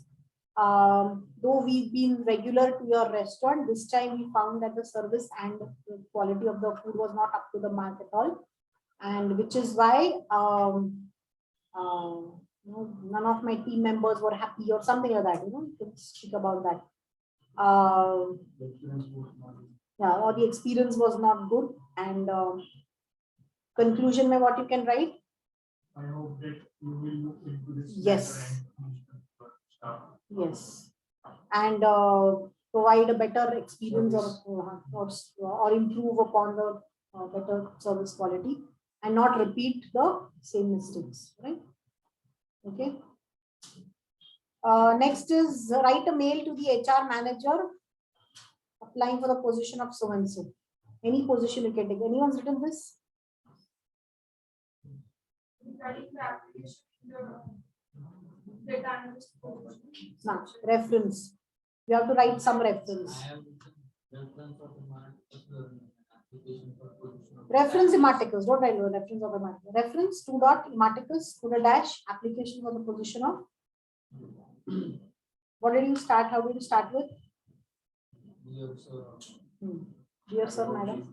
Though we've been regular to your restaurant, this time we found that the service and the quality of the food was not up to the mark at all, and which is why none of my team members were happy or something like that. You can speak about that. Yeah, or the experience was not good, and conclusion में what you can write? I hope that you will look into this. Yes. Stuff. Yes, and provide a better experience or improve upon the better service quality and not repeat the same mistakes, right? Okay. Next is write a mail to the HR manager applying for the position of so and so. Any position you can take. Anyone's written this? Regarding the application, the data analyst position. No, reference. You have to write some reference. Reference Ematicus. Don't write reference of Ematicus. Reference 2 dot Ematicus, put a dash, application for the position of. What did you start? How did you start with? Dear sir, madam.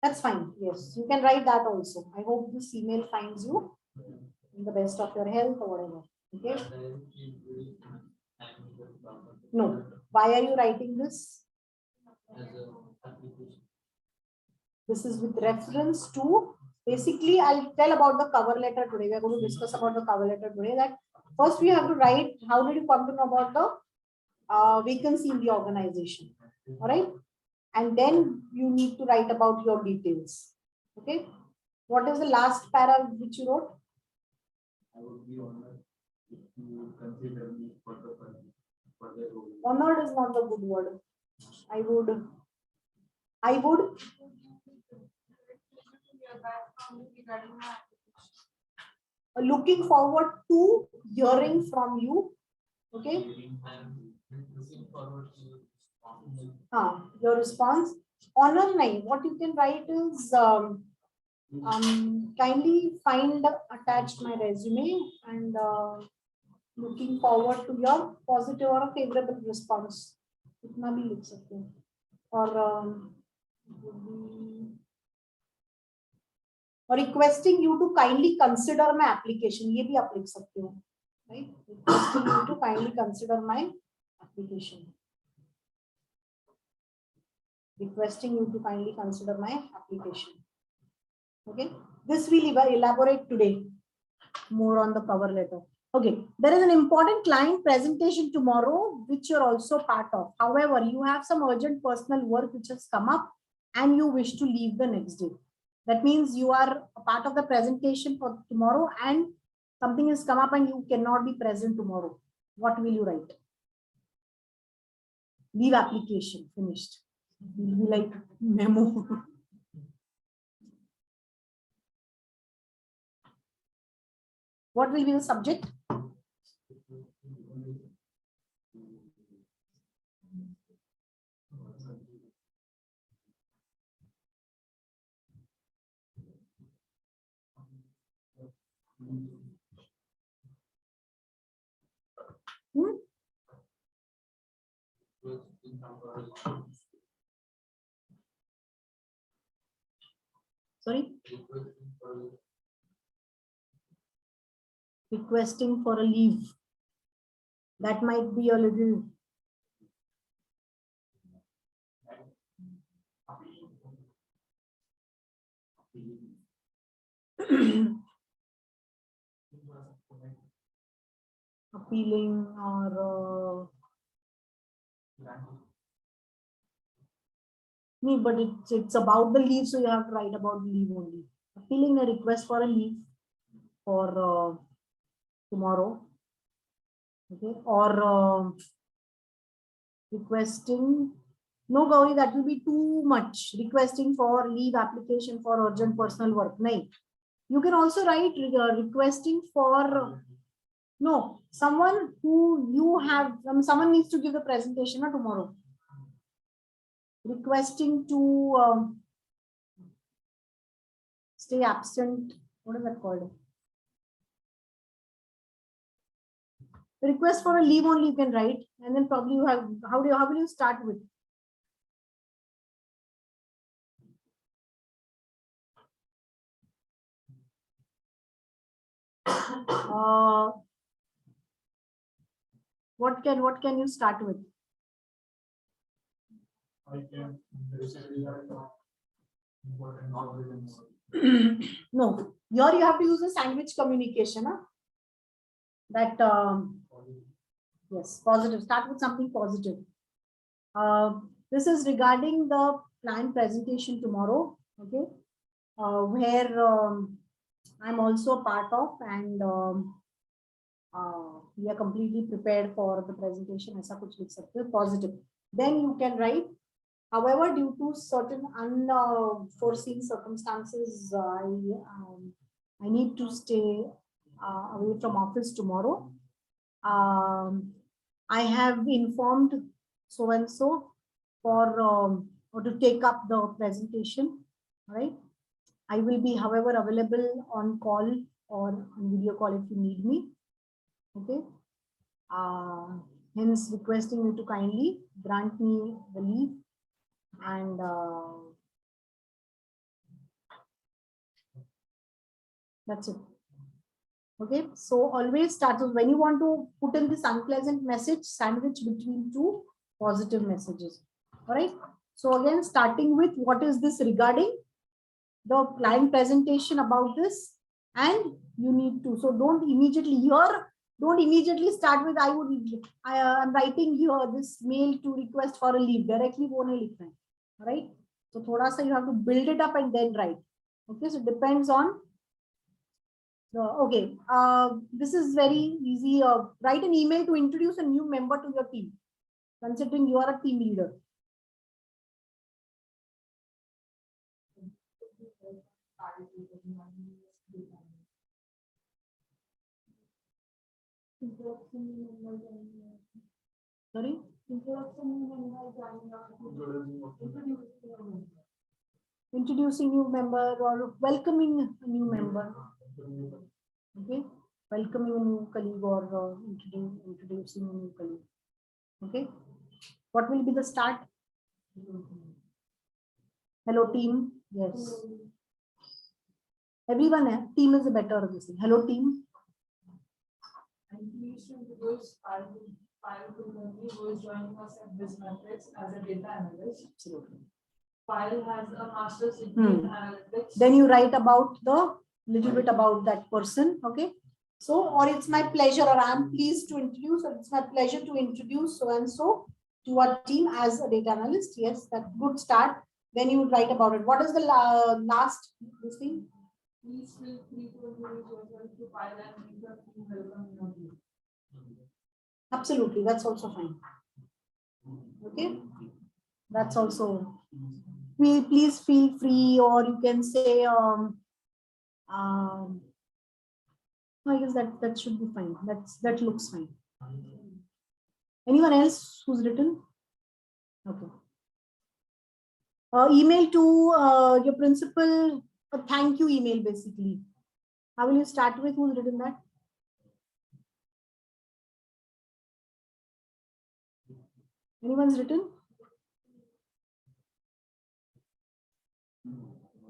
That's fine. Yes, you can write that also. I hope this email finds you in the best of your health or whatever. Okay. No. Why are you writing this? This is with reference to, basically, I'll tell about the cover letter today. We are going to discuss about the cover letter today. That first we have to write, how did you come to know about the vacancy in the organization? All right. And then you need to write about your details. Okay. What is the last para which you wrote? I would be honored if you consider me for the role. Honored is not the good word. I would Regarding my looking forward to hearing from you. Okay. Your response. Honor nahi. What you can write is kindly find attached my resume and looking forward to your positive or a favorable response. Itna bhi likh sakte hain. Or requesting you to kindly consider my application. ये भी आप लिख सकते हो, right? Requesting you to kindly consider my application. Requesting you to kindly consider my application. Okay, this we'll elaborate today more on the cover letter. Okay, there is an important client presentation tomorrow, which you're also part of. However, you have some urgent personal work which has come up and you wish to leave the next day. That means you are a part of the presentation for tomorrow and something has come up and you cannot be present tomorrow. What will you write? Leave application, finished. It will be like memo. What will be the subject? Sorry? requesting for a leave. That might be a little appealing or no, but it's about the leave, so you have to write about the leave only. Appealing a request for a leave for tomorrow, okay, or requesting. No, Gauri, that will be too much. Requesting for leave application for urgent personal work. No, you can also write requesting for no someone who you have. Someone needs to give the presentation tomorrow. Requesting to stay absent. What is that called? Request for a leave only you can write, and then probably you have how will you start with? What can you start with? I can important knowledge. No, here you have to use a sandwich communication. Huh? That yes, positive. Start with something positive. This is regarding the planned presentation tomorrow. Okay, where I'm also a part of, and we are completely prepared for the presentation. ऐसा कुछ लिख सकते हो positive. Then you can write. However, due to certain unforeseen circumstances, I need to stay away from office tomorrow. I have informed so and so for or to take up the presentation. Right. I will be, however, available on call or on video call if you need me. Okay. Hence, requesting you to kindly grant me the leave. And that's it. Okay, so always start with when you want to put in this unpleasant message, sandwich between two positive messages. All right. So again, starting with what is this regarding the client presentation about this, and you need to. So don't immediately start with I am writing here this mail to request for a leave. Directly वो नहीं लिखना है. All right. So थोड़ा सा you have to build it up and then write. Okay. So it depends on. Okay. This is very easy. Write an email to introduce a new member to your team, considering you are a team leader. Sorry? Introducing new member or welcoming a new member. Okay, welcoming a new colleague or introducing a new colleague. Okay, what will be the start? Hello team. Yes. Everyone, team is a better thing. Hello team. I'm pleased to introduce Payal Kulkarni, who is joining us at BizMetrics as a data analyst. Absolutely. Payal has a master's degree in analytics. Then you write about the little bit about that person. Okay. So, or it's my pleasure, or I'm pleased to introduce, or it's my pleasure to introduce so and so to our team as a data analyst. Yes, that's good start. Then you write about it. What is the last this thing? Please feel free to introduce yourself to Payal and make your team welcome in your team. Absolutely, that's also fine. Okay, that's also. Please feel free, or you can say I guess that should be fine. That looks fine. Anyone else who's written? Okay. Email to your principal, a thank you email basically. How will you start with? Who's written that? Anyone's written?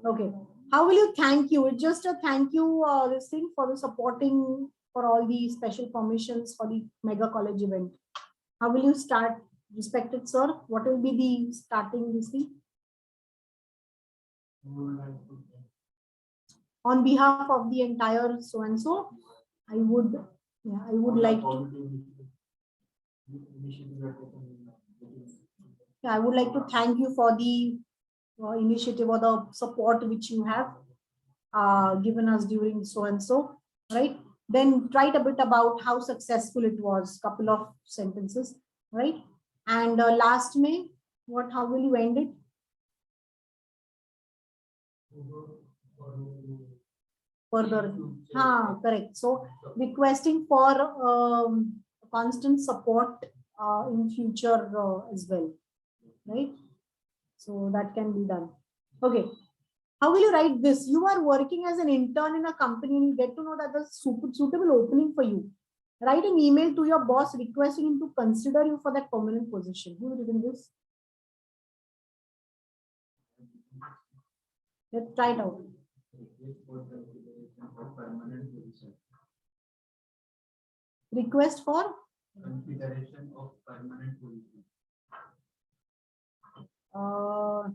Okay. How will you thank you? It's just a thank you this thing for the supporting for all the special permissions for the mega college event. How will you start, respected sir? What will be the starting this thing? On behalf of the entire so and so, I would like to. Yeah, I would like to thank you for the initiative or the support which you have given us during so and so, right? Then write a bit about how successful it was, couple of sentences, right? And last May, how will you end it? Further, correct. So requesting for constant support in future as well, right? So that can be done. Okay. How will you write this? You are working as an intern in a company and you get to know that there's a suitable opening for you. Write an email to your boss requesting him to consider you for that permanent position. Who written this? Let's try it out. Request for consideration of permanent position.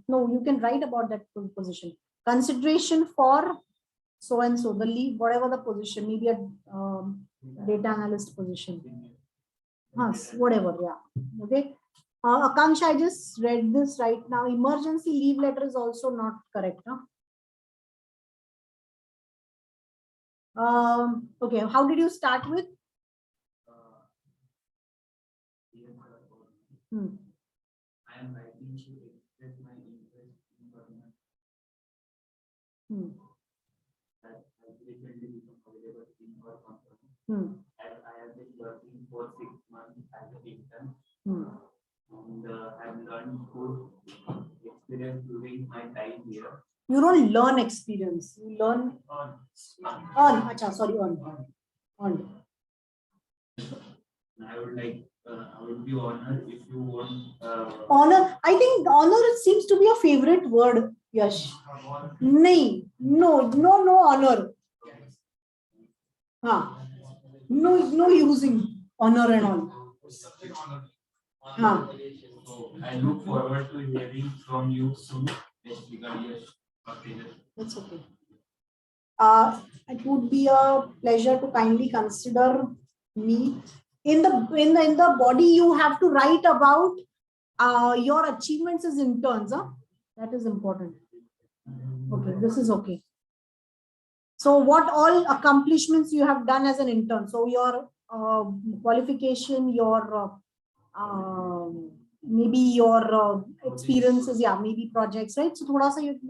No, you can write about that position. Consideration for so and so, the lead, whatever the position, maybe a data analyst position. Whatever, yeah. Okay. Akanksha, I just read this right now. Emergency leave letter is also not correct. Okay, how did you start with? I am writing to express my interest in permanent that has recently become available in our company. As I have been working for 6 months as an intern and have learned good experience during my time here. You don't learn experience, you learn earn. Sorry, earn. I would like, I would be honored if you want. Honor, I think honor seems to be a favorite word, Yash. No honor. No using honor and all. I look forward to hearing from you soon. That's okay. It would be a pleasure to kindly consider me. In the body, you have to write about your achievements as interns. That is important. Okay, this is okay. So what all accomplishments you have done as an intern? So your qualification, your maybe your experiences, yeah, maybe projects, right? So thoda sa you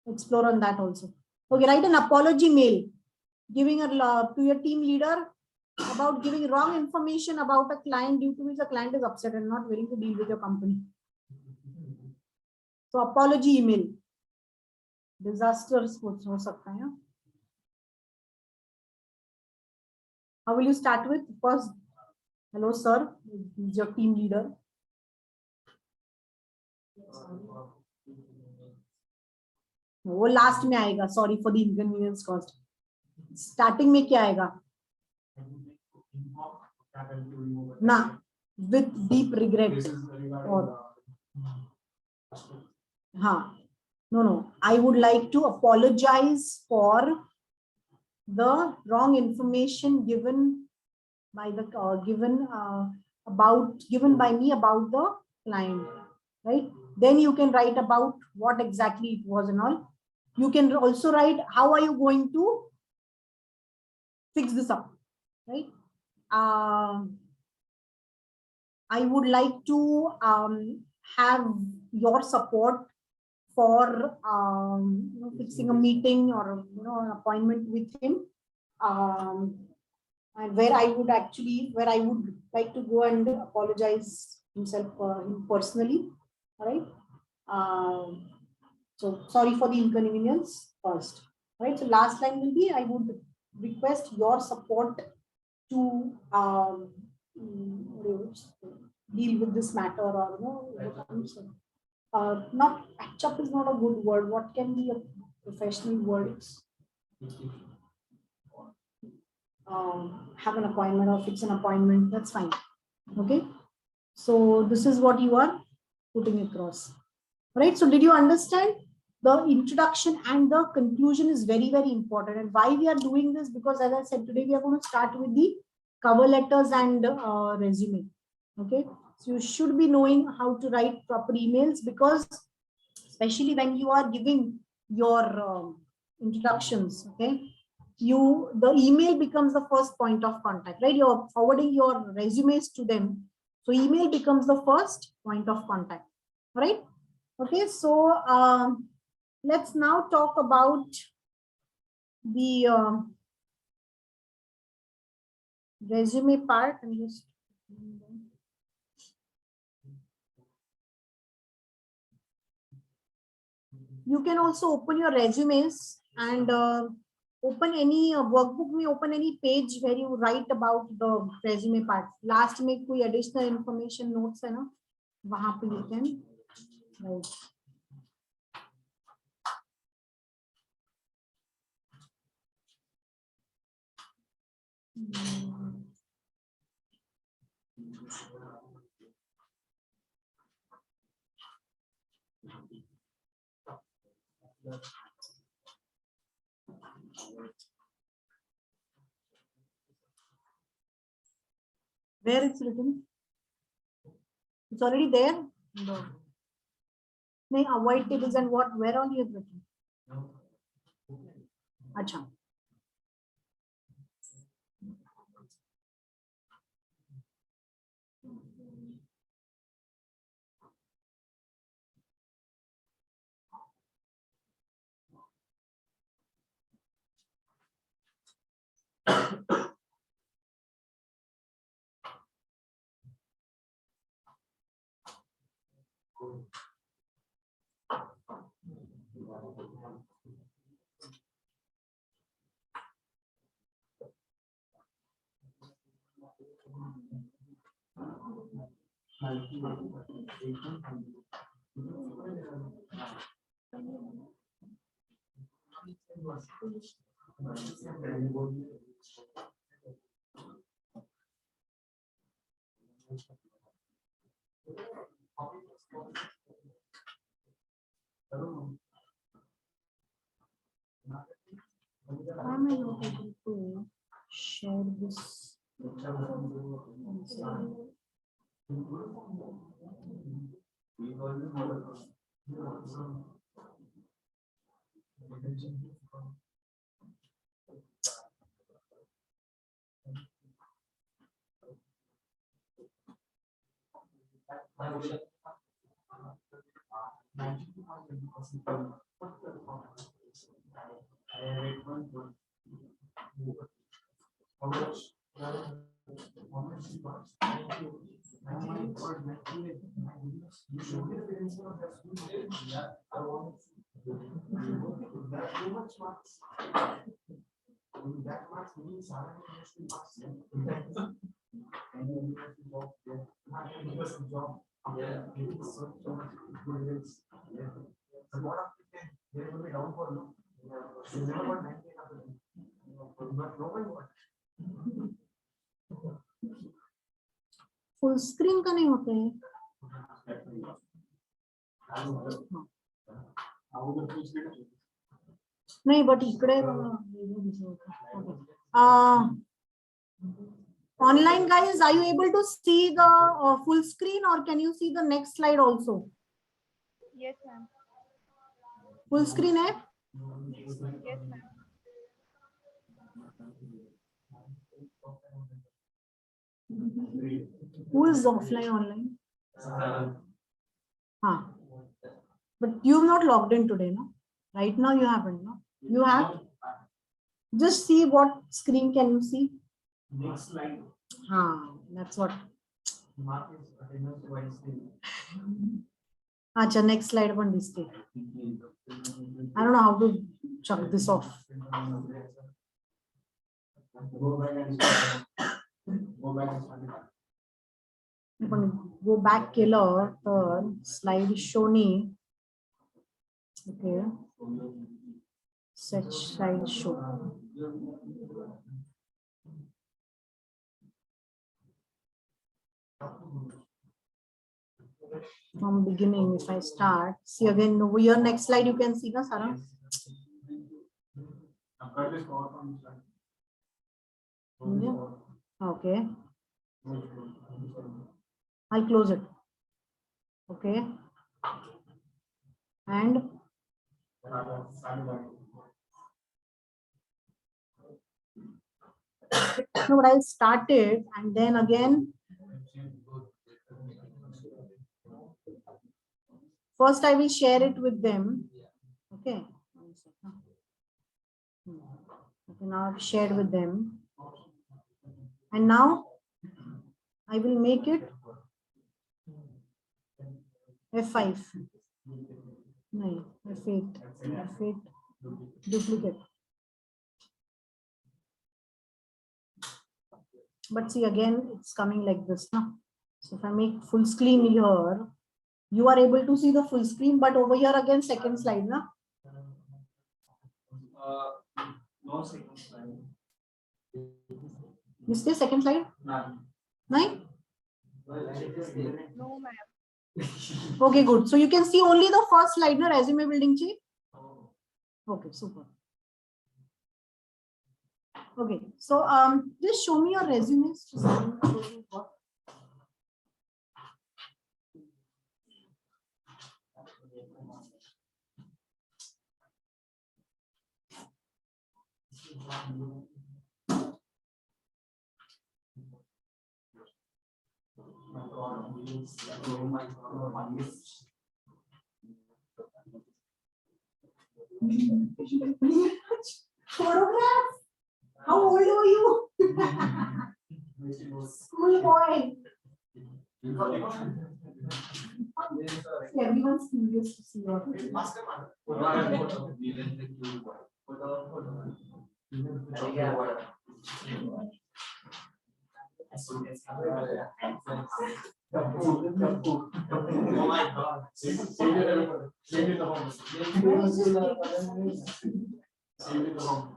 explore on that also. Okay, write an apology mail giving to your team leader about giving wrong information about a client due to which the client is upset and not willing to deal with your company. So apology email. Disasters ho sakta hai. How will you start with? First, hello sir, he's your team leader. वो last में आएगा, sorry for the inconvenience cost. Starting में क्या आएगा? ना, with deep regret. Or no, I would like to apologize for the wrong information given by the given by me about the client, right? Then you can write about what exactly it was and all. You can also write how are you going to fix this up, right? I would like to have your support for fixing a meeting or an appointment with him, and where I would like to go and apologize himself him personally. All right. So sorry for the inconvenience first. Right. So last line will be I would request your support to deal with this matter, or not patch up is not a good word. What can be a professional word? have an appointment or fix an appointment, that's fine. Okay, so this is what you are putting across, right? So did you understand? The introduction and the conclusion is very, very important. And why we are doing this? Because as I said, today we are going to start with the cover letters and resume. Okay, so you should be knowing how to write proper emails, because especially when you are giving your introductions, okay, the email becomes the first point of contact, right? You're forwarding your resumes to them, so email becomes the first point of contact, right? Okay, so let's now talk about the resume part. I'm just you can also open your resumes and open any workbook, may open any page where you write about the resume part. Last में कोई additional information notes है ना, वहाँ पे you can write. Where it's written? It's already there. No. नहीं, avoid tables and what? Where all you have written? अच्छा. Why am I not able to share this? Full screen का नहीं होते हैं नहीं बट इकडे online guys, are you able to see the full screen or can you see the next slide also? Yes, ma'am. Full screen है? Yes, ma'am. Who is offline online? Huh. But you've not logged in today, no? Right now you haven't, no? You have? Just see what screen can you see? Next slide. That's what. Mark is attendance wise. Acha, next slide one display. I don't know how to chuck this off. Go back and start. Go back and start. Go back killer slide show me. Okay. Set slide show. from beginning. If I start, see again over your next slide, you can see na Sarah. I've got this power from this side. Okay, I'll close it. Okay, and no, but I'll start it and then again. First, I will share it with them. Okay. Okay, now I've shared with them. And now I will make it F5. No, F8. F8 duplicate. But see again, it's coming like this now. So if I make full screen here, you are able to see the full screen, but over here again, second slide, na? No second slide. Is this second slide? None. Nine? No, ma'am. Okay, good. So you can see only the first slide, na, resume building chief. Okay, super. Okay, so just show me your resumes. Photograph. How old are you? School boy. Everyone's curious to see your. Oh my God. Save it at home. Save it at home.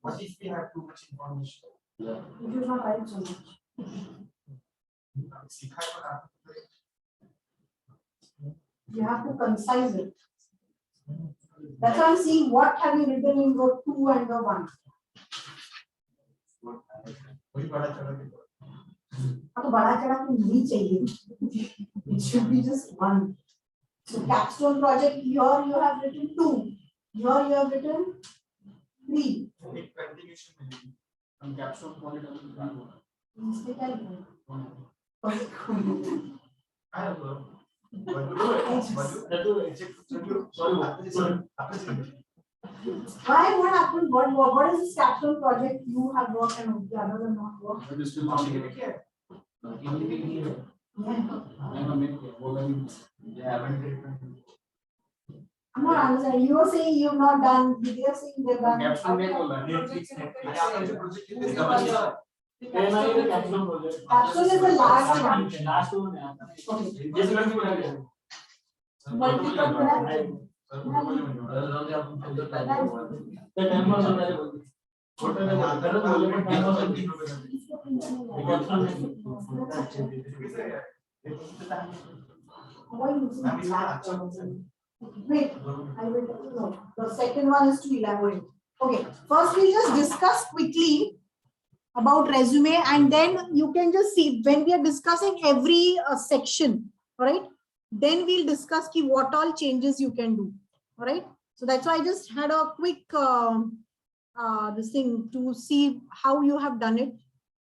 What if we have too much information? If you not write so much. You have to concise it. That's why I'm seeing what have you written in row 2 and the 1. तो बड़ा चढ़ा तो नहीं चाहिए. It should be just one. So capstone project here you have written 2. Here you have written 3. And capstone project Mistake I made. Why? What happened? What is this capstone project you have worked and the other than not worked? It is still not here. Yeah. They haven't written. I'm not understanding. You were saying you've not done. They are saying they've done. Capstone नहीं बोला. Capstone is the last one. Multiple projects. Avoid using black. Wait, I will tell you. No. The second one is to elaborate. Okay, first we'll just discuss quickly about resume, and then you can just see when we are discussing every section, all right? Then we'll discuss what all changes you can do, all right? So that's why I just had a quick this thing to see how you have done it,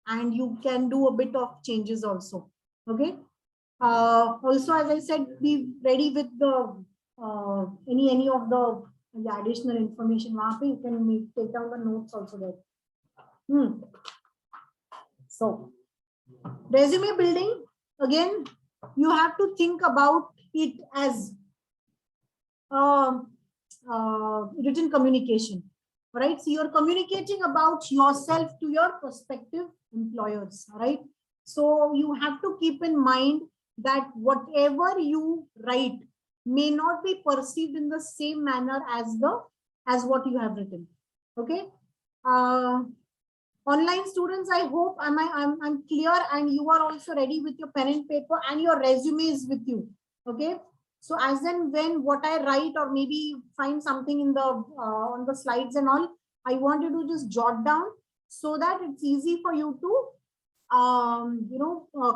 and you can do a bit of changes also, okay? Also, as I said, be ready with the any of the additional information. You can take down the notes also there. So, resume building, again, you have to think about it as written communication, right? So, you're communicating about yourself to your prospective employers, right? So, you have to keep in mind that whatever you write may not be perceived in the same manner as what you have written, okay? Online students, I hope I'm clear, and you are also ready with your pen and paper and your resume is with you. Okay. So as and when what I write, or maybe find something in the on the slides and all, I want you to just jot down so that it's easy for you to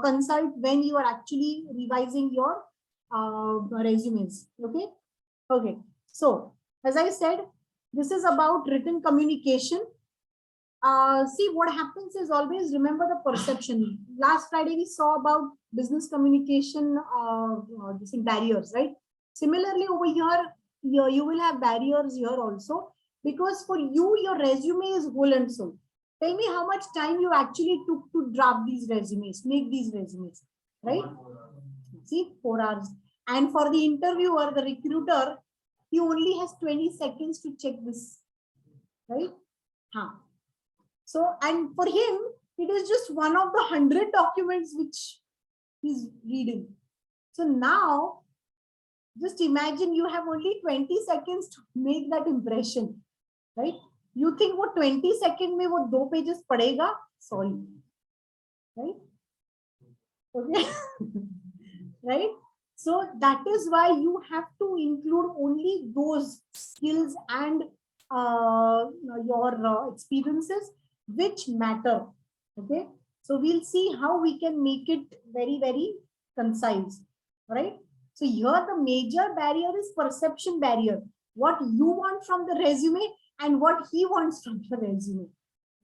consult when you are actually revising your resumes. Okay. Okay. So as I said, this is about written communication. See, what happens is, always remember the perception. Last Friday we saw about business communication barriers, right? Similarly, over here you will have barriers here also, because for you your resume is whole and soul. Tell me how much time you actually took to draft these resumes, make these resumes, right? See, 4 hours. And for the interviewer, the recruiter, he only has 20 seconds to check this, right? So, and for him, it is just one of the 100 documents which he's reading. So now, just imagine you have only 20 seconds to make that impression, right? You think what 20 seconds mein wo 2 pages padega? Sorry, right? Okay, right? So that is why you have to include only those skills and your experiences which matter. Okay, so we'll see how we can make it very, very concise, right? So here the major barrier is perception barrier, what you want from the resume and what he wants from the resume.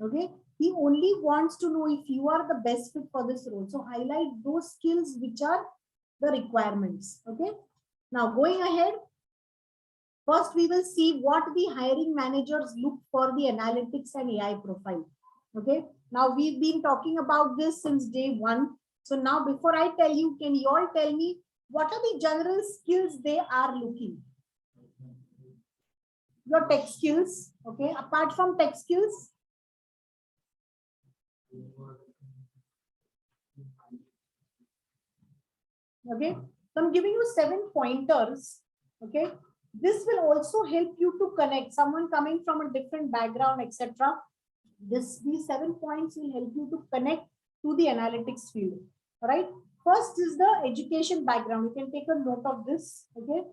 Okay, he only wants to know if you are the best fit for this role. So highlight those skills which are the requirements. Okay, now going ahead, first, we will see what the hiring managers look for the analytics and AI profile. Okay. Now we've been talking about this since day one. So now before I tell you, can you all tell me what are the general skills they are looking? Your tech skills. Okay. Apart from tech skills. Okay. So I'm giving you 7 pointers. Okay. This will also help you to connect someone coming from a different background, etc. These 7 points will help you to connect to the analytics field. All right. First is the education background. You can take a note of this. Okay.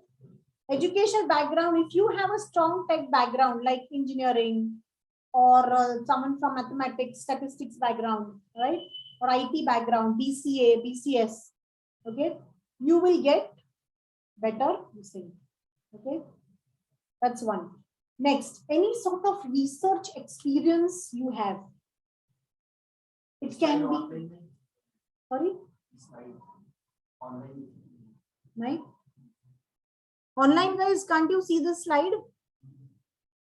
Education background. If you have a strong tech background like engineering or someone from mathematics, statistics background, right? Or IT background, BCA, BCS. Okay. You will get better listening. Okay, that's one. Next, any sort of research experience you have. It can be. Sorry? Right? Online, guys, can't you see the slide?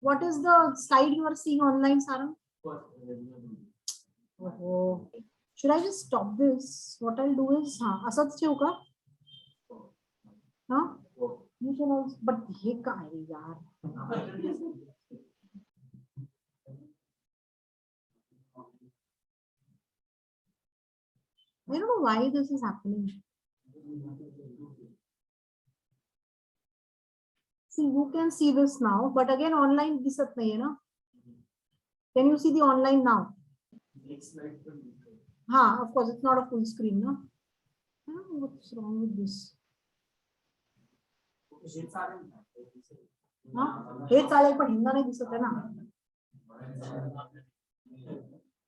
What is the slide you are seeing online, Sarah? Oh, should I just stop this? What I'll do is, Asad se hoga? Huh? You can also, but ye kahan hai yaar? I don't know why this is happening. See, you can see this now, but again, online disat nahi hai na? Can you see the online now? Of course, it's not a full screen, no? I don't know what's wrong with this. हा हे चालेल पण हिंदा नाही दिसत आहे ना.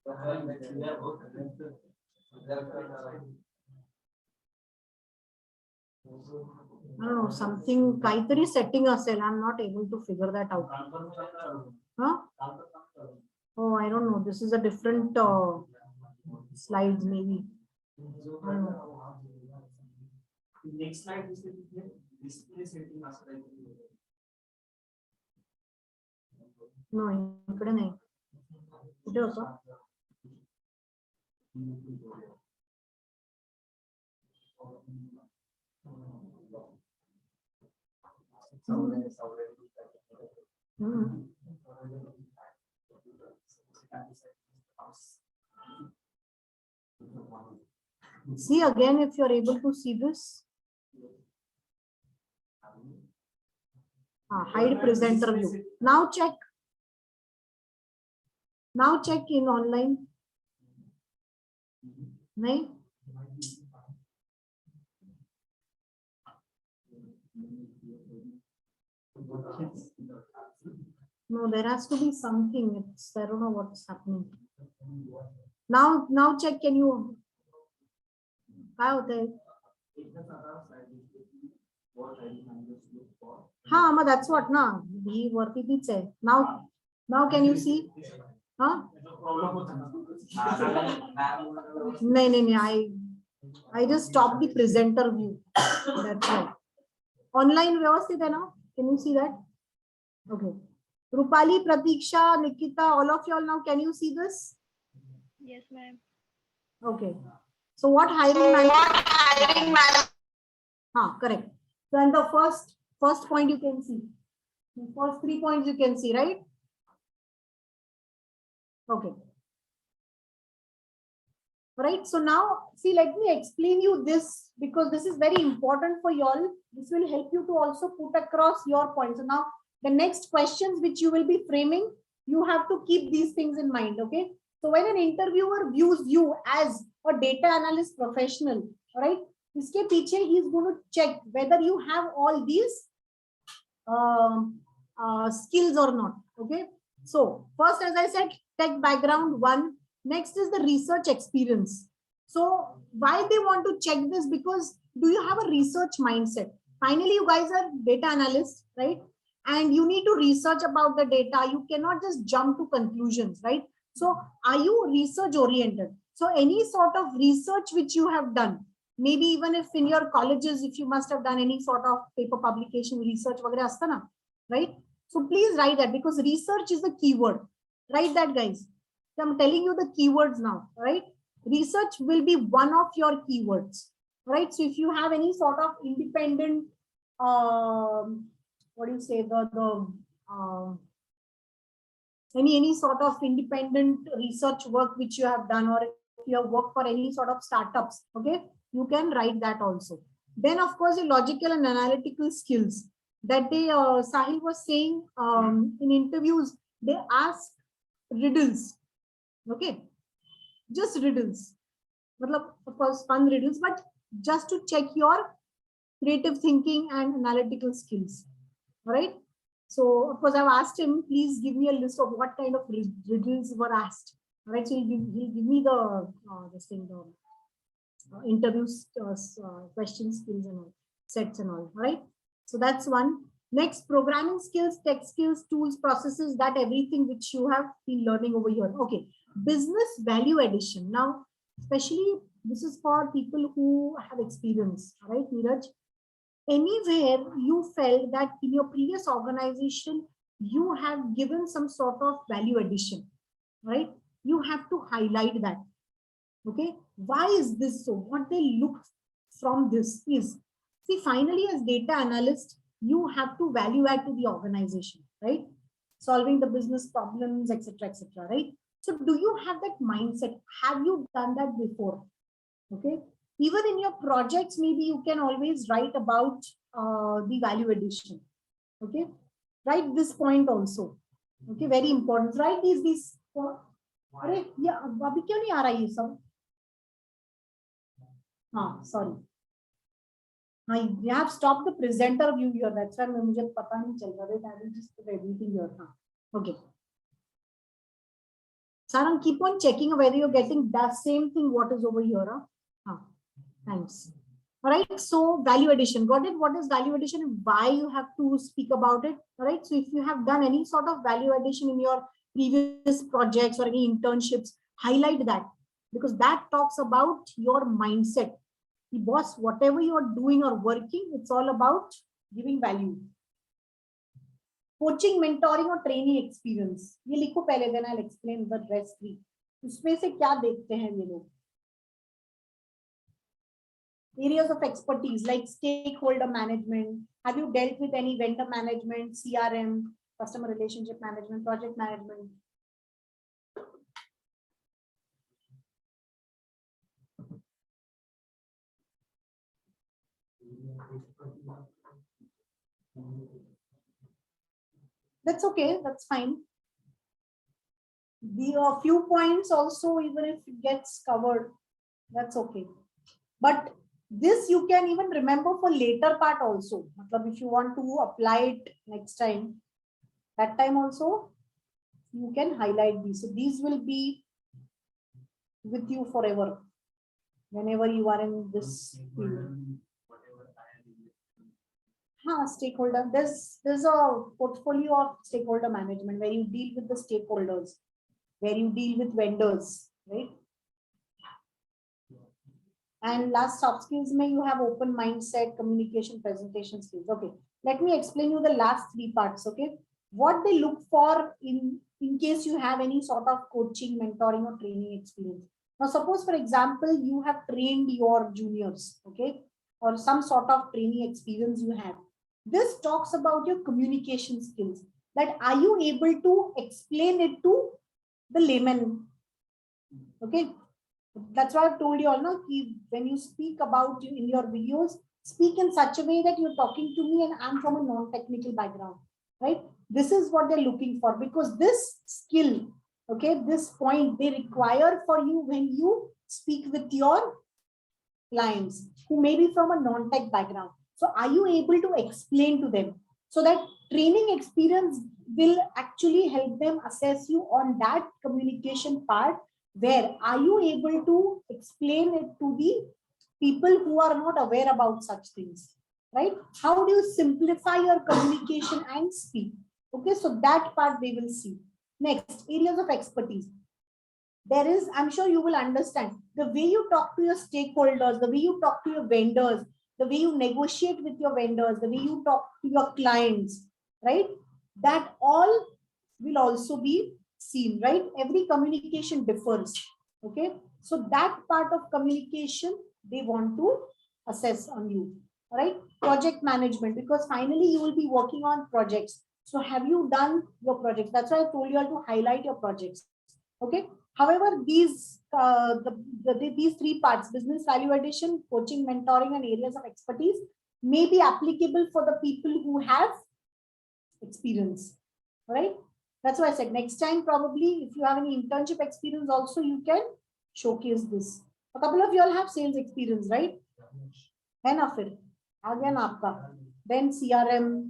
I don't know, something काहीतरी setting असेल. I'm not able to figure that out. Huh? Oh, I don't know. This is a different slides maybe. I don't know. Next slide is display setting असं. No, इकडे नाही. कुठे होतं? See again if you're able to see this. Hide presenter view. Now check. Now check in online. नहीं? No, there has to be something. It's, I don't know what's happening. Now check. Can you? काय होतंय? हाँ, मग that's what ना. ही वरती तीच आहे. Now can you see? हाँ? नहीं. I just stopped the presenter view. That's right. Online व्यवस्थित है ना? Can you see that? Okay. Rupali, Pratiksha, Nikita, all of you all now, can you see this? Yes, ma'am. Okay. So what hiring manager? Correct. So and the first point you can see. The first 3 points you can see, right? Okay. Right. So now, see, let me explain you this because this is very important for you all. This will help you to also put across your points. So now, the next questions which you will be framing, you have to keep these things in mind. Okay. So when an interviewer views you as a data analyst professional, right? Iske piche he is going to check whether you have all these skills or not. Okay. So first, as I said, tech background 1. Next is the research experience. So why they want to check this? Because do you have a research mindset? Finally, you guys are data analysts, right? And you need to research about the data. You cannot just jump to conclusions, right? So are you research oriented? So any sort of research which you have done, maybe even if in your colleges, if you must have done any sort of paper publication research, right? So please write that because research is the keyword. Write that, guys. I'm telling you the keywords now, right? Research will be one of your keywords, right? So if you have any sort of independent, what do you say, any sort of independent research work which you have done, or if you have worked for any sort of startups, okay, you can write that also. Then of course the logical and analytical skills that they Sahil was saying in interviews, they ask riddles. Okay, just riddles. Of course, fun riddles, but just to check your creative thinking and analytical skills. All right. So, of course, I've asked him, please give me a list of what kind of riddles were asked. All right. So, he'll give me the interviews, question skills and all, sets and all. All right. So, that's one. Next, programming skills, tech skills, tools, processes, that everything which you have been learning over here. Okay. Business value addition. Now, especially this is for people who have experience, right, Neeraj? Anywhere you felt that in your previous organization, you have given some sort of value addition, right? You have to highlight that. Okay. Why is this so? What they look from this is, see, finally, as data analyst, you have to value add to the organization, right? Solving the business problems, etc., right? So do you have that mindset? Have you done that before? Okay. Even in your projects, maybe you can always write about the value addition. Okay. Write this point also. Okay. Very important. Write these. Yeah. अभी क्यों नहीं आ रहा ये सब? हाँ. Sorry. You have stopped the presenter view here. That's why मुझे पता नहीं चल रहा है. I will just put everything here. Okay. Sarang, keep on checking whether you're getting that same thing what is over here. Thanks. All right. So value addition. Got it? What is value addition and why you have to speak about it? All right. So if you have done any sort of value addition in your previous projects or any internships, highlight that, because that talks about your mindset. The boss, whatever you are doing or working, it's all about giving value. Coaching, mentoring और training experience. ये लिखो पहले, then I'll explain the rest three. उसमें से क्या देखते हैं ये लोग? Areas of expertise like stakeholder management. Have you dealt with any vendor management, CRM, customer relationship management, project management? That's okay, that's fine. The few points also, even if it gets covered, that's okay. But this you can even remember for later part also. If you want to apply it next time, that time also, you can highlight these. So these will be with you forever, whenever you are in this field. Stakeholder. There's a portfolio of stakeholder management where you deal with the stakeholders, where you deal with vendors, right? And last soft skills may you have open mindset, communication, presentation skills. Okay, let me explain you the last three parts. Okay, what they look for in case you have any sort of coaching, mentoring, or training experience. Now, suppose for example you have trained your juniors, okay, or some sort of training experience you have. This talks about your communication skills. That are you able to explain it to the layman? Okay, that's why I've told you all now. When you speak about you in your videos, speak in such a way that you're talking to me and I'm from a non-technical background, right? This is what they're looking for, because this skill, okay, this point they require for you when you speak with your clients who may be from a non-tech background. So are you able to explain to them? So that training experience will actually help them assess you on that communication part, where are you able to explain it to the people who are not aware about such things, right? How do you simplify your communication and speak? Okay, so that part they will see. Next, areas of expertise. There is, I'm sure you will understand, the way you talk to your stakeholders, the way you talk to your vendors, the way you negotiate with your vendors, the way you talk to your clients, right? That all will also be seen, right? Every communication differs, okay? So that part of communication, they want to assess on you, right? Project management, because finally you will be working on projects. So have you done your projects? That's why I told you all to highlight your projects, okay? However, these these three parts, business value addition, coaching, mentoring, and areas of expertise, may be applicable for the people who have experience, right? That's why I said next time, probably if you have any internship experience also, you can showcase this. A couple of you all have sales experience, right? Then CRM,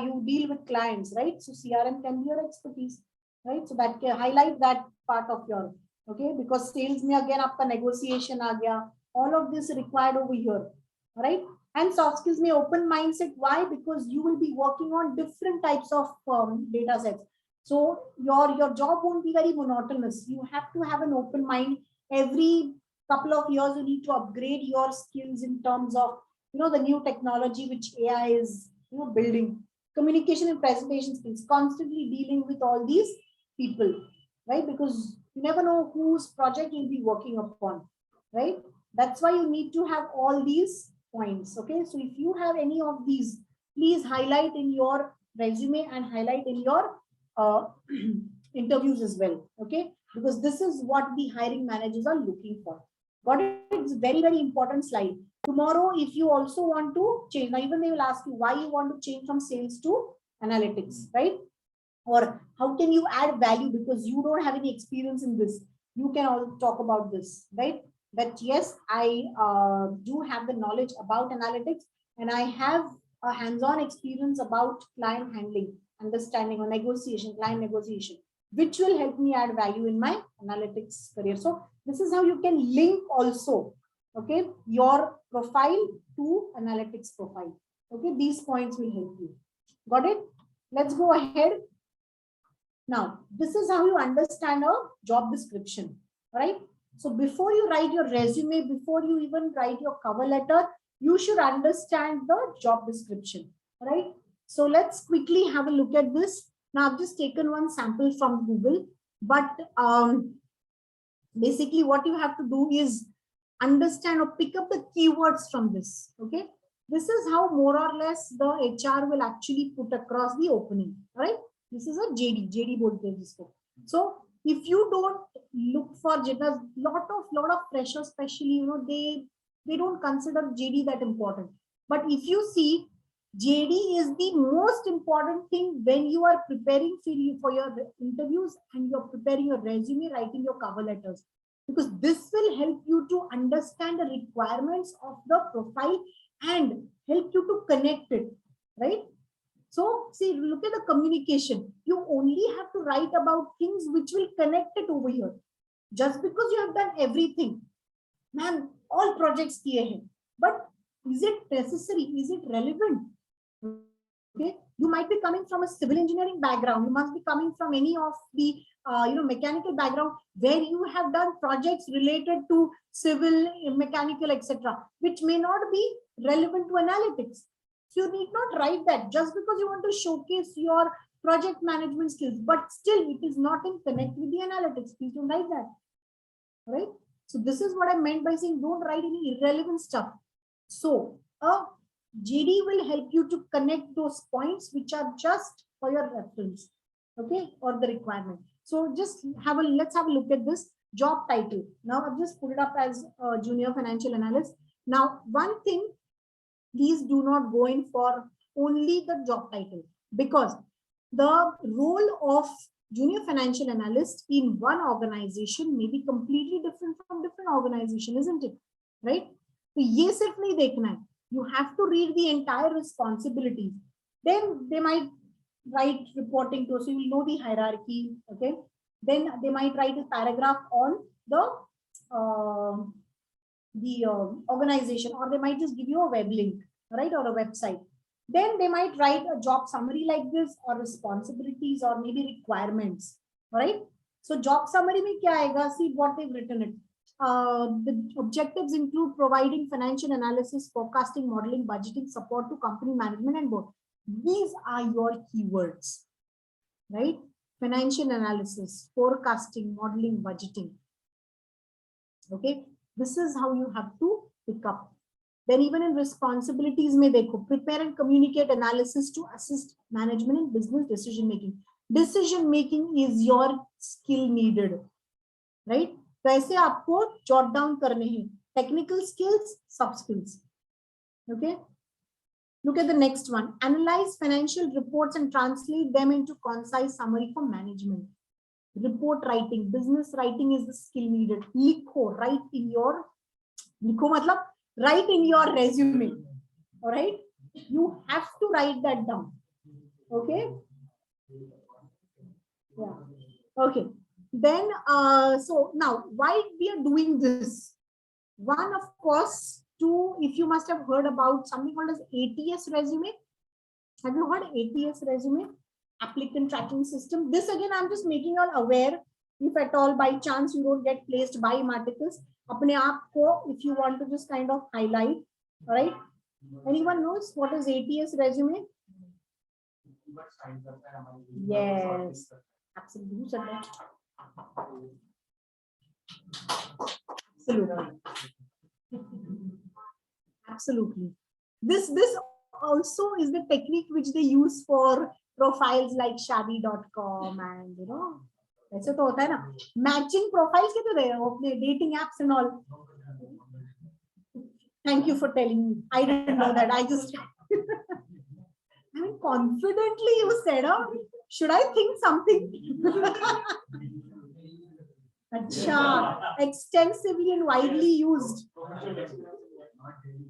you deal with clients, right? So CRM can be your expertise, right? So that can highlight that part of your, okay, because sales mein again aapka negotiation aa gaya, all of this required over here, right? And soft skills may open mindset. Why? Because you will be working on different types of data sets. So your job won't be very monotonous. You have to have an open mind. Every couple of years you need to upgrade your skills in terms of, you know, the new technology which AI is, you know, building. Communication and presentation skills, constantly dealing with all these people, right? Because you never know whose project you'll be working upon, right? That's why you need to have all these points, okay? So if you have any of these, please highlight in your resume and highlight in your interviews as well, okay? Because this is what the hiring managers are looking for. But it's very, very important slide. Tomorrow, if you also want to change, now even they will ask you why you want to change from sales to analytics, right? Or how can you add value because you don't have any experience in this? You can all talk about this, right? that yes, I do have the knowledge about analytics and I have a hands-on experience about client handling, understanding or negotiation, client negotiation, which will help me add value in my analytics career. So this is how you can link also, okay, your profile to analytics profile. Okay, these points will help you. Got it? Let's go ahead. Now, this is how you understand a job description, right? So before you write your resume, before you even write your cover letter, you should understand the job description, right? So let's quickly have a look at this. Now, I've just taken one sample from Google, but basically what you have to do is understand or pick up the keywords from this, okay? This is how more or less the HR will actually put across the opening, right? This is a JD bolte hain jisko. So if you don't look for JD, lot of freshers, especially, they don't consider JD that important. But if you see, JD is the most important thing when you are preparing for your interviews and you're preparing your resume, writing your cover letters, because this will help you to understand the requirements of the profile and help you to connect it, right? So see, look at the communication. You only have to write about things which will connect it over here. Just because you have done everything, man, all projects kiye hain, but is it necessary? Is it relevant? Okay, you might be coming from a civil engineering background. You must be coming from any of the mechanical background where you have done projects related to civil, mechanical, etc., which may not be relevant to analytics. So you need not write that just because you want to showcase your project management skills, but still it is not in connect with the analytics. Please don't write that, right? So this is what I meant by saying don't write any irrelevant stuff. So JD will help you to connect those points which are just for your reference, okay, or the requirement. So just let's have a look at this job title. Now I've just put it up as a junior financial analyst. Now, one thing, please do not go in for only the job title, because the role of junior financial analyst in one organization may be completely different from different organization, isn't it? Right? So ye sirf nahi dekhna hai. You have to read the entire responsibilities. Then they might write reporting to, so you will know the hierarchy, okay? Then they might write a paragraph on the organization, or they might just give you a web link, right, or a website. Then they might write a job summary like this, or responsibilities, or maybe requirements, right? So job summary mein kya aayega? See what they've written it. The objectives include providing financial analysis, forecasting, modeling, budgeting, support to company management and board. These are your keywords, right? Financial analysis, forecasting, modeling, budgeting. Okay, this is how you have to pick up. Then even in responsibilities, may dekho, prepare and communicate analysis to assist management in business decision making. Decision making is your skill needed, right? वैसे आपको jot down करने हैं technical skills, soft skills. Okay. Look at the next one. Analyze financial reports and translate them into concise summary for management. Report writing, business writing is the skill needed. Likho, write in your, likho matlab, write in your resume. All right. You have to write that down. Okay. Yeah. Okay. Then, so now why we are doing this? One, of course, two, if you must have heard about something called as ATS resume. Have you heard ATS resume? Applicant tracking system. This again, I'm just making you all aware. If at all by chance you don't get placed by Marticus, apne aap ko, if you want to just kind of highlight, all right? Anyone knows what is ATS resume? Yes, absolutely. Absolutely. Absolutely. This also is the technique which they use for profiles like Shaadi.com and ऐसे तो होता है ना, matching profiles के तो अपने dating apps and all. Thank you for telling me. I didn't know that. I just I mean, confidently you said, should I think something? Acha, extensively and widely used. Professional experience, not daily.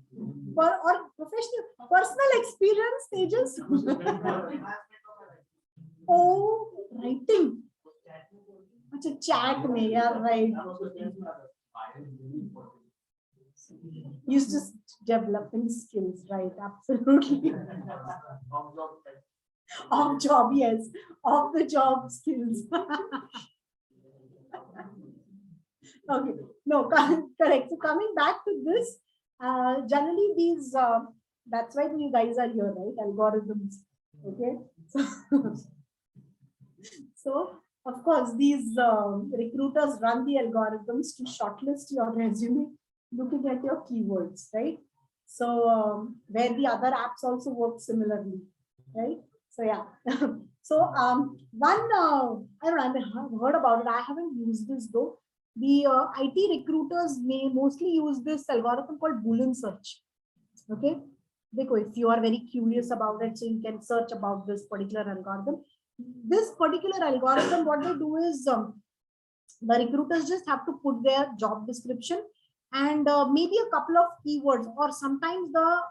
Or professional, personal experience stages. Oh, writing. Acha, chat mein, yeah, right. Used to developing skills, right? Absolutely. Off job, yes. Off the job skills. Okay, no, correct. So coming back to this, generally these, that's why you guys are here, right? Algorithms. Okay. So of course, these recruiters run the algorithms to shortlist your resume looking at your keywords, right? So where the other apps also work similarly, right? So yeah. So one, I don't know, I've heard about it. I haven't used this though. The IT recruiters may mostly use this algorithm called Boolean search. Okay. Because if you are very curious about it, so you can search about this particular algorithm. This particular algorithm, what they do is the recruiters just have to put their job description and maybe a couple of keywords, or sometimes the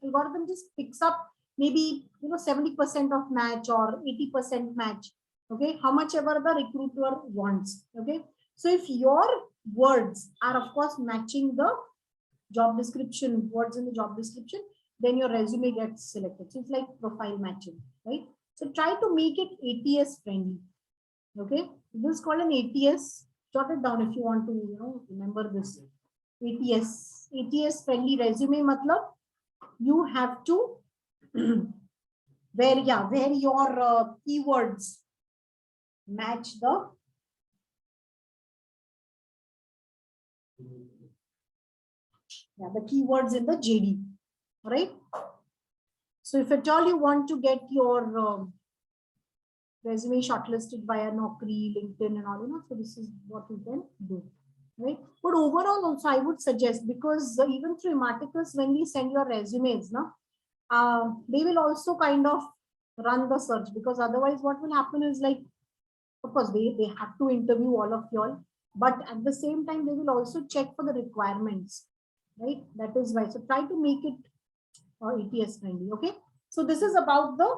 algorithm just picks up maybe 70% of match or 80% match. Okay, how much ever the recruiter wants. Okay, so if your words are of course matching the job description, words in the job description, then your resume gets selected. So it's like profile matching, right? So try to make it ATS friendly. Okay, this is called an ATS. Jot it down if you want to, remember this. ATS friendly resume. Matlab, you have to where your keywords match the the keywords in the JD, right? So if at all you want to get your resume shortlisted via Naukri, LinkedIn, and all, so this is what you can do, right? But overall, also I would suggest, because even through Ematicus, when we send your resumes, they will also kind of run the search, because otherwise, what will happen is, like, of course, they have to interview all of y'all, but at the same time, they will also check for the requirements, right? That is why. So try to make it ATS friendly. Okay. So this is about the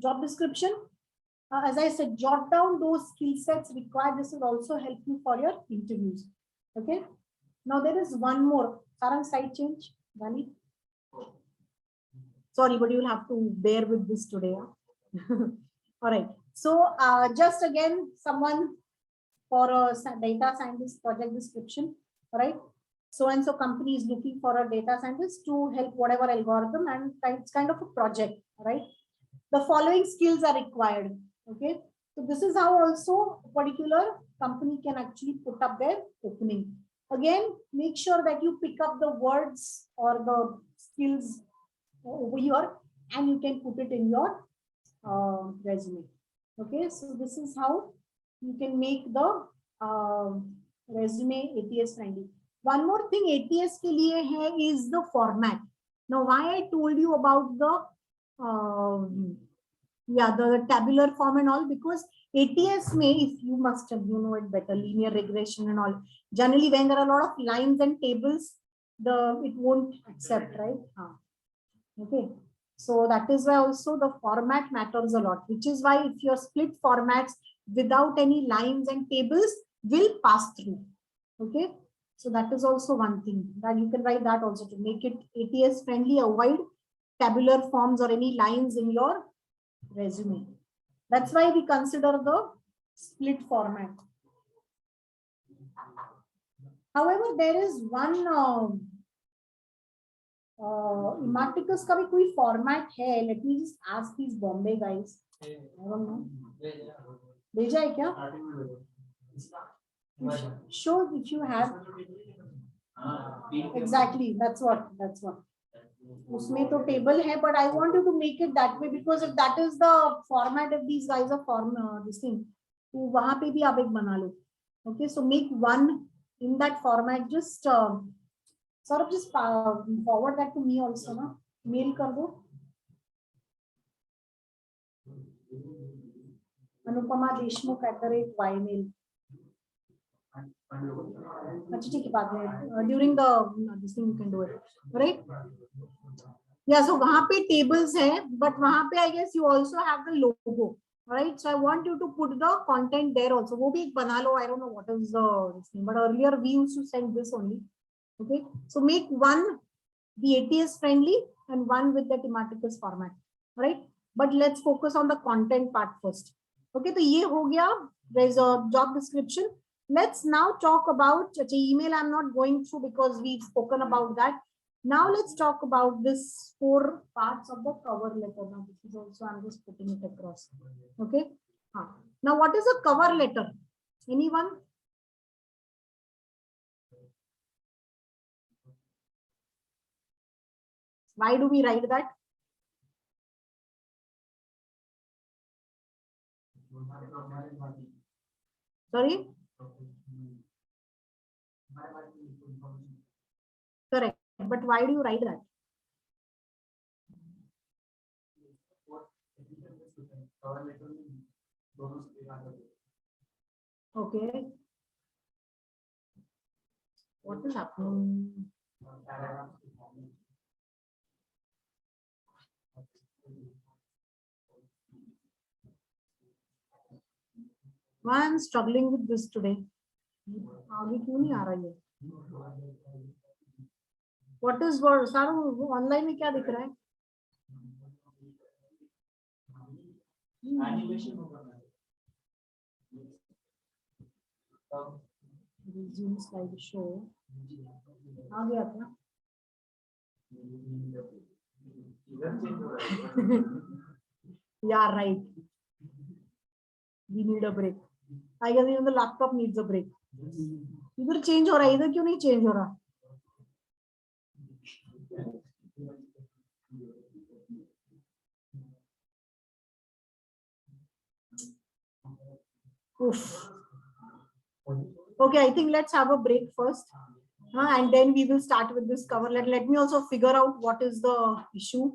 job description. As I said, jot down those skill sets required. This will also help you for your interviews. Okay. Now there is one more. Sarang, side change. Gali. Sorry, but you will have to bear with this today. All right. So just again, someone for a data scientist project description. All right. So and so company is looking for a data scientist to help whatever algorithm, and it's kind of a project, right? The following skills are required. Okay, so this is how also a particular company can actually put up their opening. Again, make sure that you pick up the words or the skills over here, and you can put it in your resume. Okay, so this is how you can make the resume ATS friendly. One more thing ATS के लिए है is the format. Now, why I told you about the the tabular form and all, because ATS may, if you must have, it better, linear regression and all. Generally, when there are a lot of lines and tables, it won't accept, right? Okay. So that is why also the format matters a lot, which is why if your split formats without any lines and tables will pass through. Okay. So that is also one thing that you can write that also to make it ATS friendly. Avoid tabular forms or any lines in your resume. That's why we consider the split format. However, there is one Ematicus का भी कोई format है. Let me just ask these Bombay guys. I don't know. भेजा है क्या? Show if you have. Exactly, that's what. उसमें तो table है, but I want you to make it that way, because if that is the format, if these guys are this thing, तो वहाँ पे भी आप एक बना लो. Okay, so make one in that format. Just sort of just forward that to me also, ना? Mail कर दो. Anupama Deshmukh @ ymail. अच्छा ठीक है बाद में during the this thing you can do it, right? Yeah, so वहाँ पे tables है, but वहाँ पे I guess you also have the logo, right? So I want you to put the content there also. वो भी एक बना लो. I don't know what is the this thing, but earlier we used to send this only. Okay, so make one the ATS friendly and one with the thematicus format, right? But let's focus on the content part first. Okay, तो ये हो गया. There's a job description. Let's now talk about email. I'm not going through because we've spoken about that. Now let's talk about this 4 parts of the cover letter. Now this is also, I'm just putting it across. Okay. Now what is a cover letter? Anyone? Why do we write that? Sorry? Correct. But why do you write that? Okay. What is happening? Why I'm struggling with this today? आगे क्यों नहीं आ रहा ये? What is word? सारा online में क्या दिख रहा है? Resume slide show. आ गया था? Yeah, right. We need a break. I guess even the laptop needs a break. इधर change हो रहा है, इधर क्यों नहीं change हो रहा? Oof. Okay, I think let's have a break first, and then we will start with this cover letter. Let me also figure out what is the issue.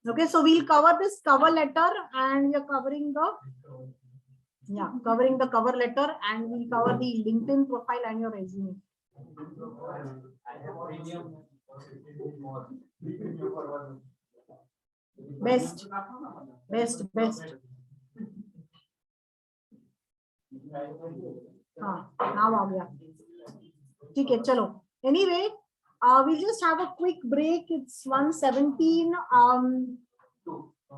Okay, so we'll cover this cover letter, and we are covering the covering the cover letter, and we'll cover the LinkedIn profile and your resume. Best. हाँ, now आ गया. ठीक है, चलो. Anyway, we'll just have a quick break. It's 1:17.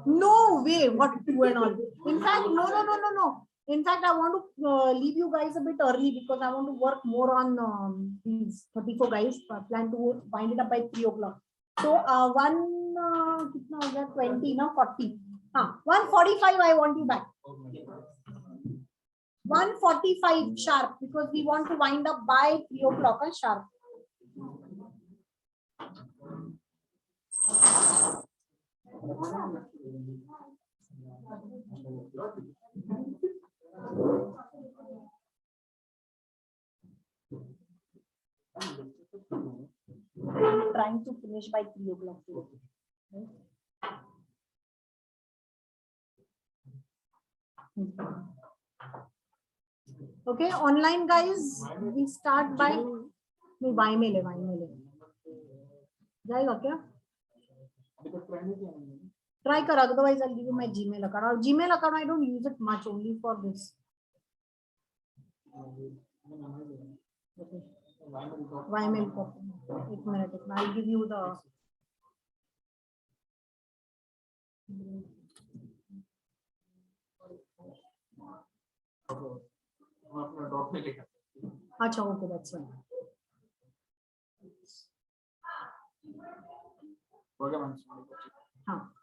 No way. What 2 and all? In fact, no. In fact, I want to leave you guys a bit early because I want to work more on these 34 guys. I plan to wind it up by 3 o'clock. So 20 now 40. 1:45. I want you back. 1:45 sharp because we want to wind up by 3 o'clock sharp. I'm trying to finish by 3 o'clock. Okay, online guys, we start by by mail जाएगा क्या? Try कर, otherwise I'll give you my Gmail account. Or Gmail account I don't use it much, only for this. Okay. Ymail copy. 1 minute. I'll give you the. अच्छा, okay, that's fine. हाँ.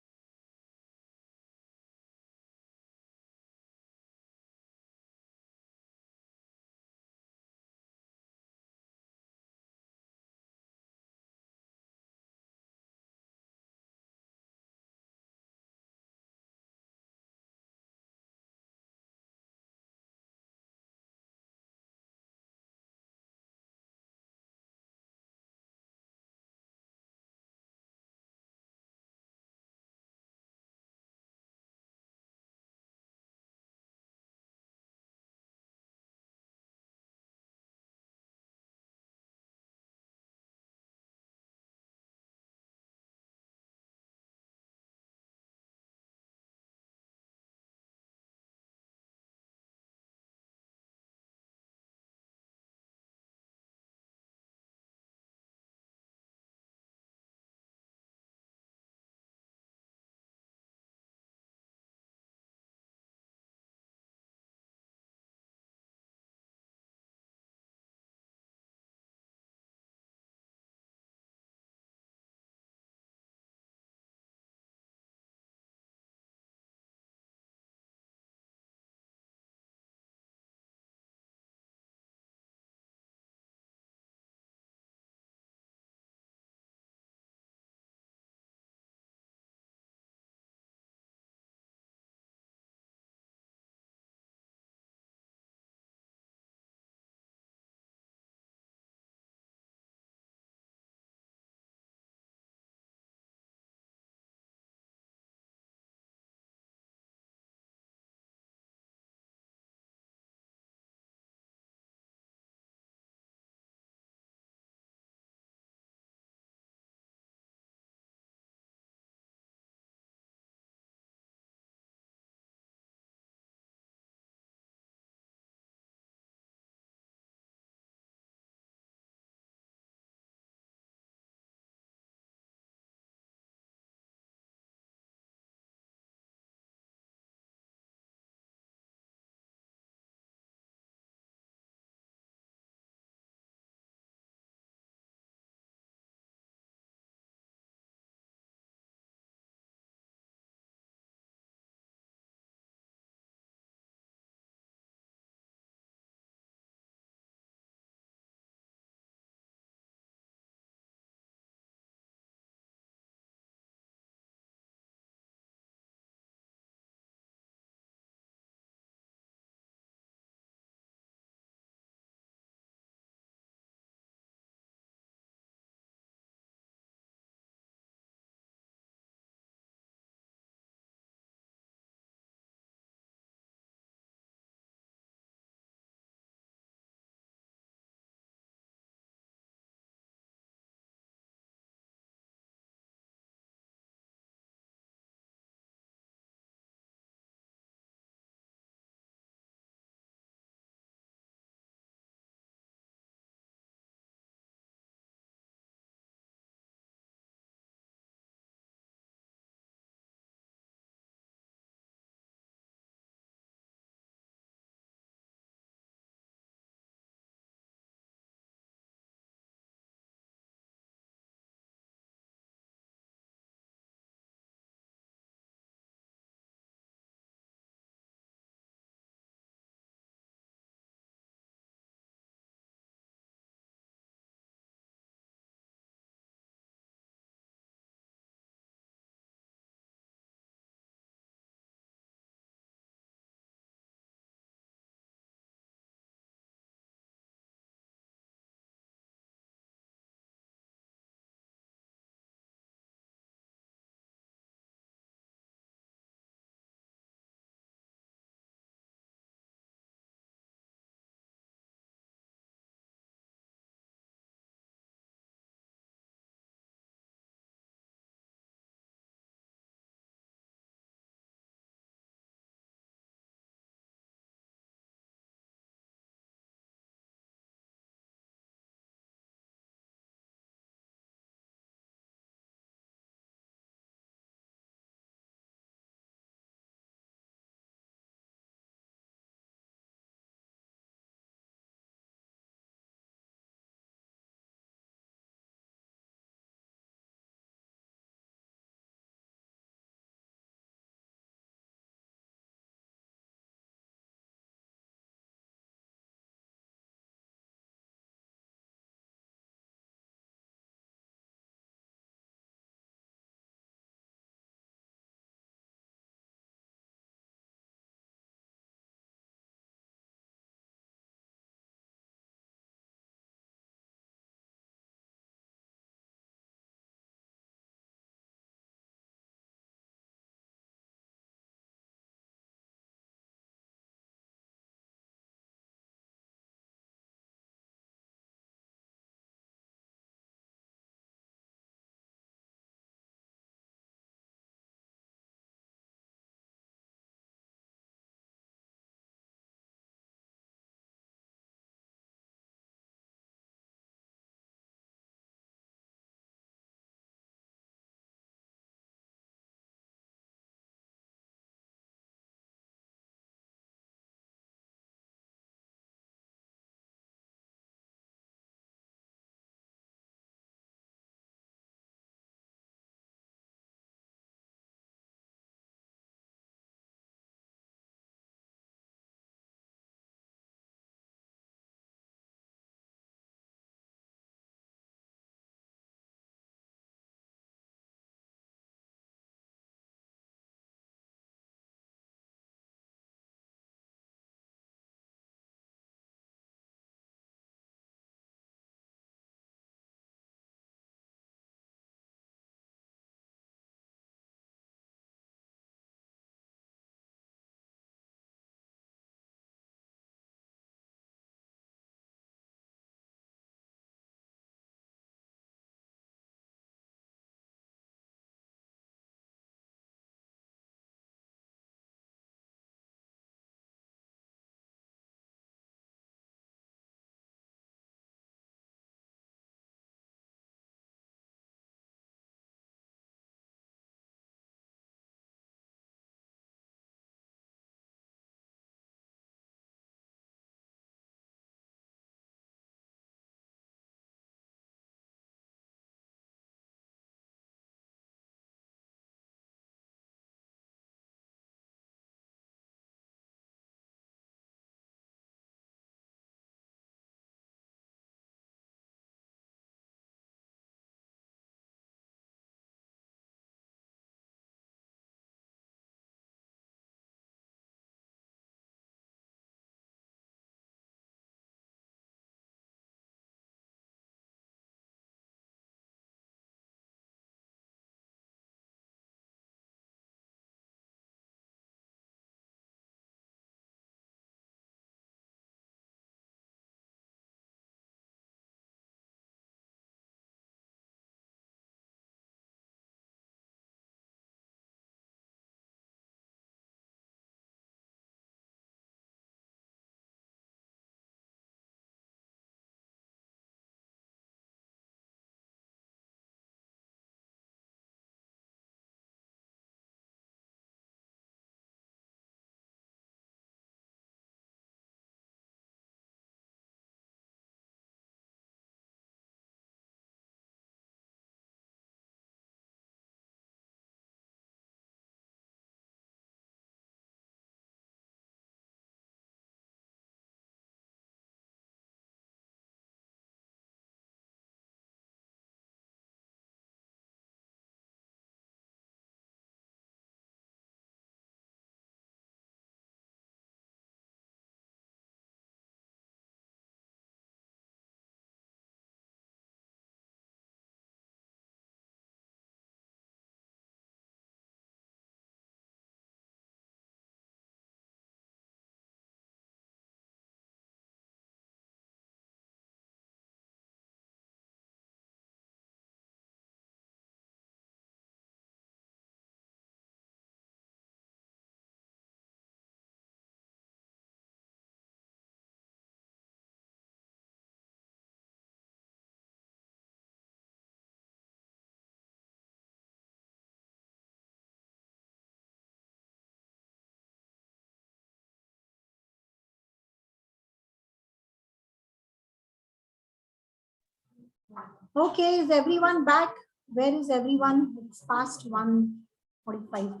Okay, is everyone back? Where is everyone? It's past 1:45.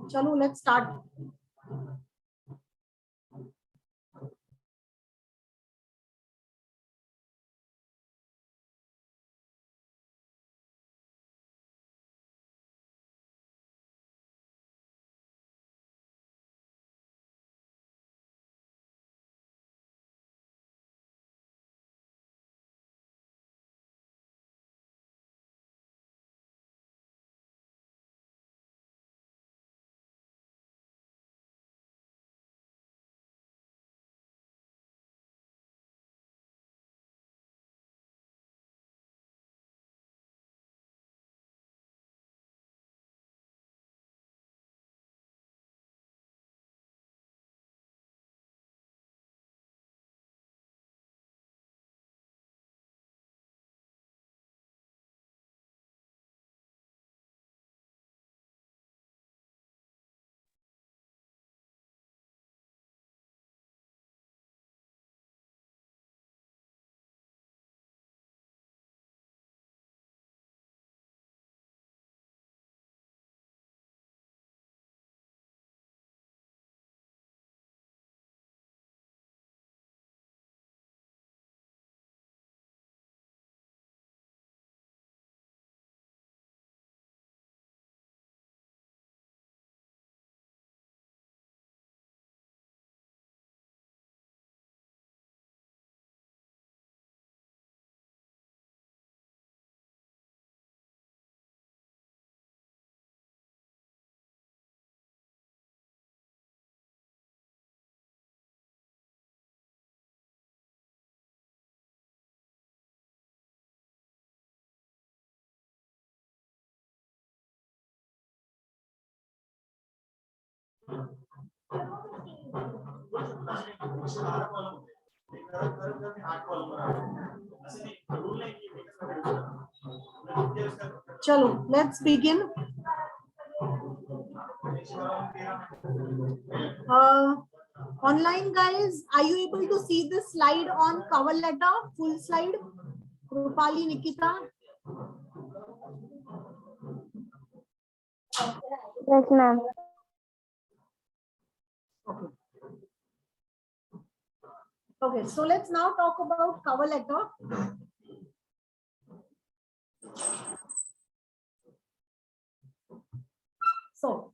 Chalo, let's start. Chalo, let's begin. Online guys, are you able to see this slide on cover letter, full slide? Rupali, Nikita? Yes, ma'am. Okay. Okay, so let's now talk about cover letter. So,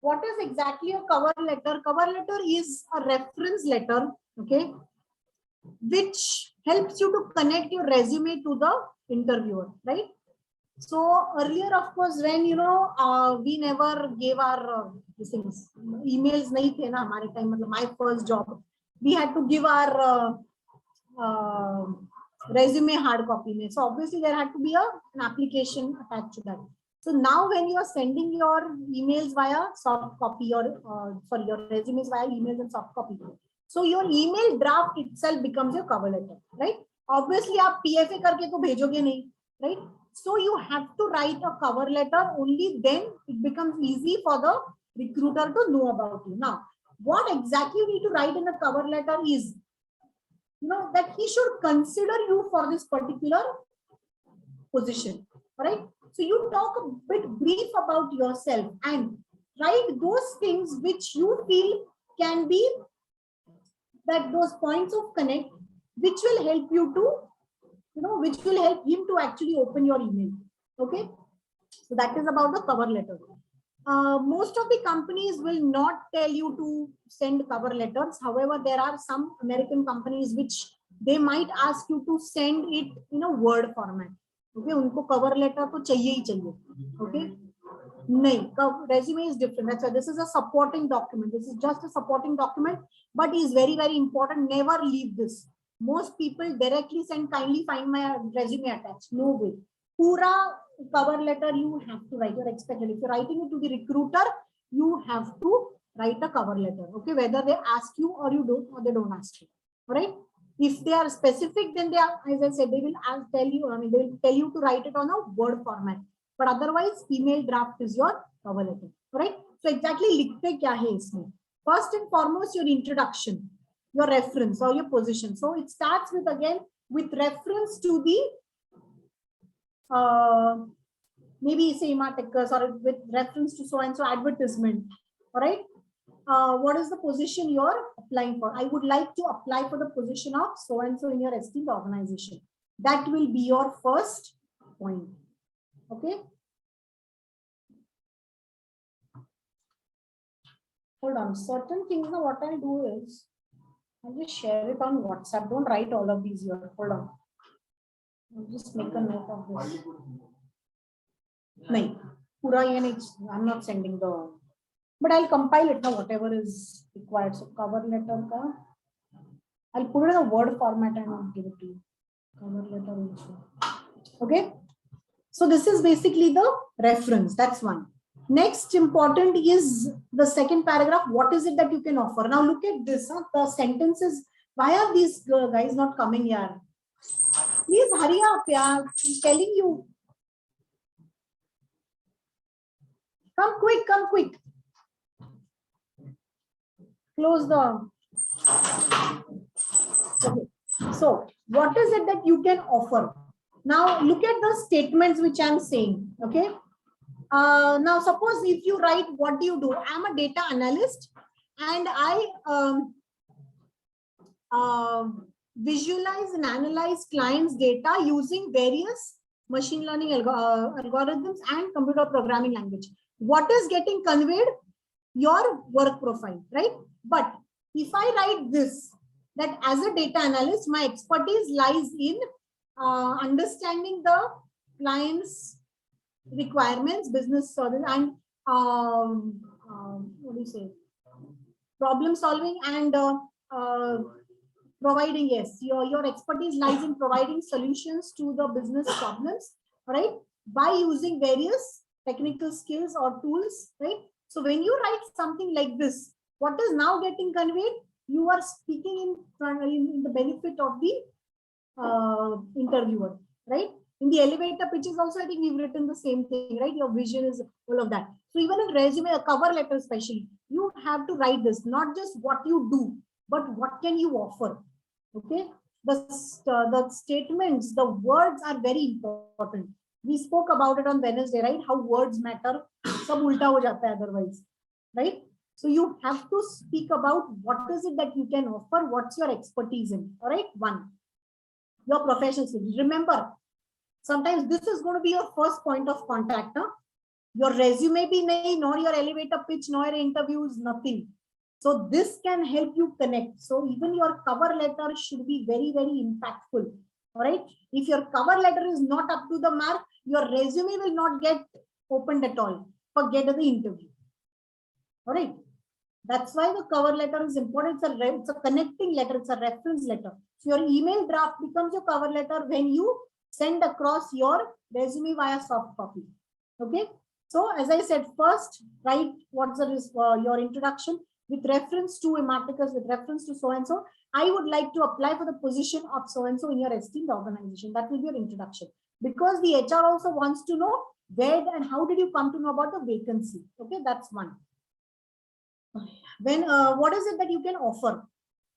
what is exactly a cover letter? Cover letter is a reference letter, okay, which helps you to connect your resume to the interviewer, right? So earlier, of course, when we never gave our these things, emails nahi the na hamare time. My first job, we had to give our resume hard copy mein. So obviously there had to be an application attached to that. So now when you are sending your emails via soft copy or sorry, your resumes via emails and soft copy, so your email draft itself becomes your cover letter, right? Obviously आप PFA करके तो भेजोगे नहीं, right? So you have to write a cover letter, only then it becomes easy for the recruiter to know about you. Now, what exactly you need to write in a cover letter is, that he should consider you for this particular position, right? So you talk a bit brief about yourself and write those things which you feel can be those points of connect, which will help you to, which will help him to actually open your email. Okay. So that is about the cover letter. Most of the companies will not tell you to send cover letters. However, there are some American companies which they might ask you to send it in a Word format. Okay, उनको cover letter तो चाहिए ही चाहिए. Okay, नहीं, resume is different. That's why this is a supporting document. This is just a supporting document, but is very, very important. Never leave this. Most people directly send kindly find my resume attached. No way. Pura cover letter you have to write. You're expected. If you're writing it to the recruiter, you have to write a cover letter. Okay, whether they ask you or you don't, or they don't ask you. All right. If they are specific, then they are, as I said, they will tell you. I mean, they will tell you to write it on a Word format. But otherwise, email draft is your cover letter. All right. So exactly, लिखते क्या है इसमें? First and foremost, your introduction, your reference or your position. So it starts with again with reference to the maybe say Martechers or with reference to so and so advertisement. All right. What is the position you're applying for? I would like to apply for the position of so and so in your esteemed organization. That will be your first point. Okay. Hold on. Certain things now what I'll do is I'll just share it on WhatsApp. Don't write all of these here. Hold on. I'll just make a note of this. No, pura ye nahi, I'm not sending the, but I'll compile it now, whatever is required. So cover letter ka, I'll put it in a Word format and I'll give it to you. Cover letter also. Okay. So this is basically the reference. That's one. Next important is the second paragraph. What is it that you can offer? Now look at this. The sentences. Why are these guys not coming here? Please hurry up, yeah. I'm telling you. Come quick, come quick. Close the. Okay. So, what is it that you can offer? Now, look at the statements which I'm saying. Okay. Now, suppose if you write, what do you do? I'm a data analyst and I visualize and analyze clients' data using various machine learning algorithms and computer programming language. What is getting conveyed? Your work profile, right? But if I write this, that as a data analyst, my expertise lies in understanding the client's requirements, business service, and what do you say? Problem solving and providing, yes, your expertise lies in providing solutions to the business problems, right? By using various technical skills or tools, right? So when you write something like this, what is now getting conveyed? You are speaking in the benefit of the interviewer, right? In the elevator pitches also, I think we've written the same thing, right? Your vision is all of that. So even in resume, a cover letter especially, you have to write this, not just what you do, but what can you offer, okay? The statements, the words are very important. We spoke about it on Wednesday, right? How words matter. Sab ulta ho jata hai otherwise, right? So you have to speak about what is it that you can offer, what's your expertise in, all right? One, your professional skills. Remember, sometimes this is going to be your first point of contact. Huh? Your resume bhi nahi, nor your elevator pitch, nor your interviews, nothing. So this can help you connect. So even your cover letter should be very, very impactful. All right. If your cover letter is not up to the mark, your resume will not get opened at all. Forget the interview. All right. That's why the cover letter is important. It's a connecting letter. It's a reference letter. So your email draft becomes your cover letter when you send across your resume via soft copy. Okay. So as I said, first write what's your introduction with reference to Martechers, with reference to so-and-so. I would like to apply for the position of so-and-so in your esteemed organization. That will be your introduction. Because the HR also wants to know where and how did you come to know about the vacancy. Okay, that's one. When what is it that you can offer?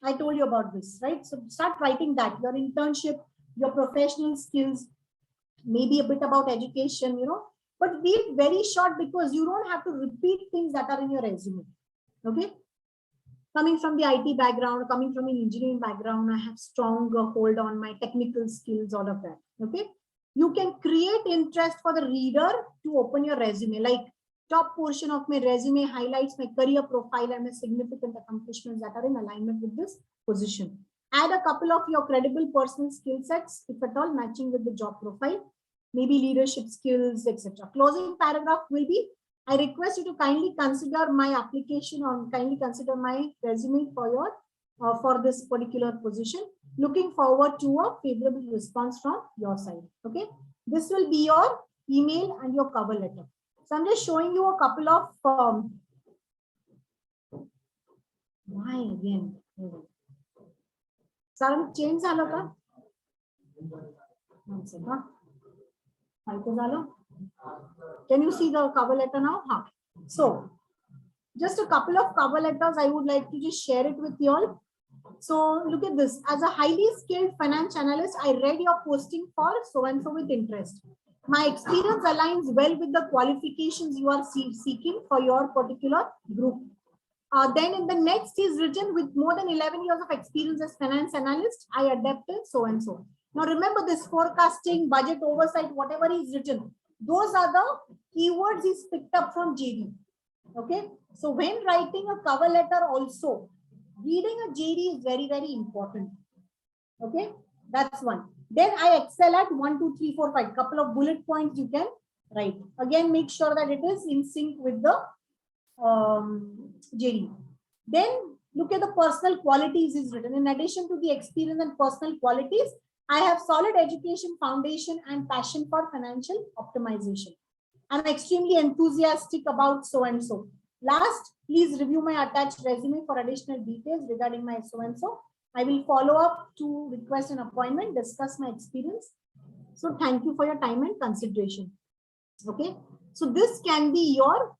I told you about this, right? So start writing that, your internship, your professional skills, maybe a bit about education, you know, but be it very short because you don't have to repeat things that are in your resume. Okay. Coming from the IT background, coming from an engineering background, I have strong hold on my technical skills, all of that. Okay. You can create interest for the reader to open your resume. Like top portion of my resume highlights my career profile and my significant accomplishments that are in alignment with this position. Add a couple of your credible personal skill sets, if at all matching with the job profile, maybe leadership skills, etc. Closing paragraph will be, I request you to kindly consider my application or kindly consider my resume for your for this particular position. Looking forward to a favorable response from your side. Okay, this will be your email and your cover letter. So I'm just showing you a couple of why again? Sir, change झालं का? One second, huh? माहिती झालं? Can you see the cover letter now? Ha. So, just a couple of cover letters I would like to just share it with you all. So, look at this. As a highly skilled finance analyst, I read your posting for so and so with interest. My experience aligns well with the qualifications you are seeking for your particular group. Then in the next is written, with more than 11 years of experience as finance analyst, I adapted so and so. Now remember this forecasting, budget oversight, whatever is written, those are the keywords is picked up from JD. Okay. So when writing a cover letter also, reading a JD is very, very important. Okay. That's one. Then I excel at 1, 2, 3, 4, 5. Couple of bullet points you can write. Again, make sure that it is in sync with the JD. Then look at the personal qualities is written. In addition to the experience and personal qualities, I have solid education foundation and passion for financial optimization. I'm extremely enthusiastic about so and so. Last, please review my attached resume for additional details regarding my so and so. I will follow up to request an appointment, discuss my experience. So thank you for your time and consideration. Okay. So this can be your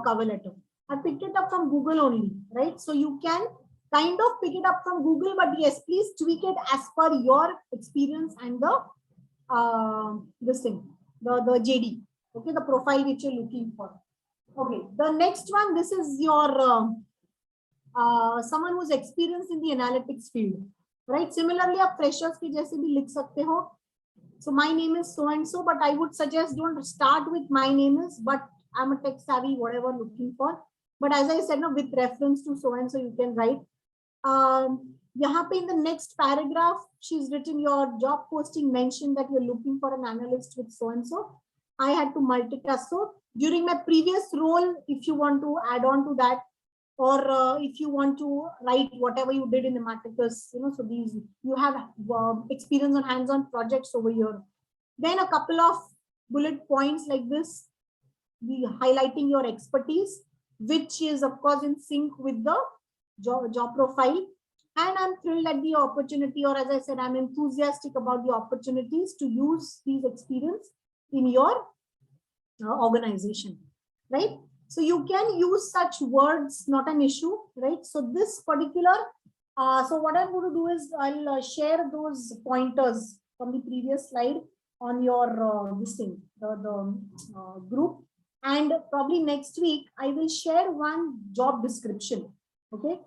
cover letter. I picked it up from Google only, right? So you can kind of pick it up from Google, but yes, please tweak it as per your experience and the this thing, the JD. Okay, the profile which you're looking for. Okay, the next one, this is your someone who's experienced in the analytics field, right? Similarly, आप freshers के जैसे भी लिख सकते हो. So my name is so and so, but I would suggest don't start with my name is, but I'm a tech savvy, whatever looking for. But as I said, no, with reference to so and so, you can write. यहाँ पे in the next paragraph, she's written your job posting mentioned that you're looking for an analyst with so and so. I had to multitask. So during my previous role, if you want to add on to that, or if you want to write whatever you did in the Maticus, you know, so these you have experience on hands-on projects over here. Then a couple of bullet points like this, be highlighting your expertise, which is of course in sync with the job profile. And I'm thrilled at the opportunity, or as I said, I'm enthusiastic about the opportunities to use these experience in your organization, right? So you can use such words, not an issue, right? So this particular, so what I'm going to do is I'll share those pointers from the previous slide on your this thing, the group. And probably next week, I will share one job description, okay?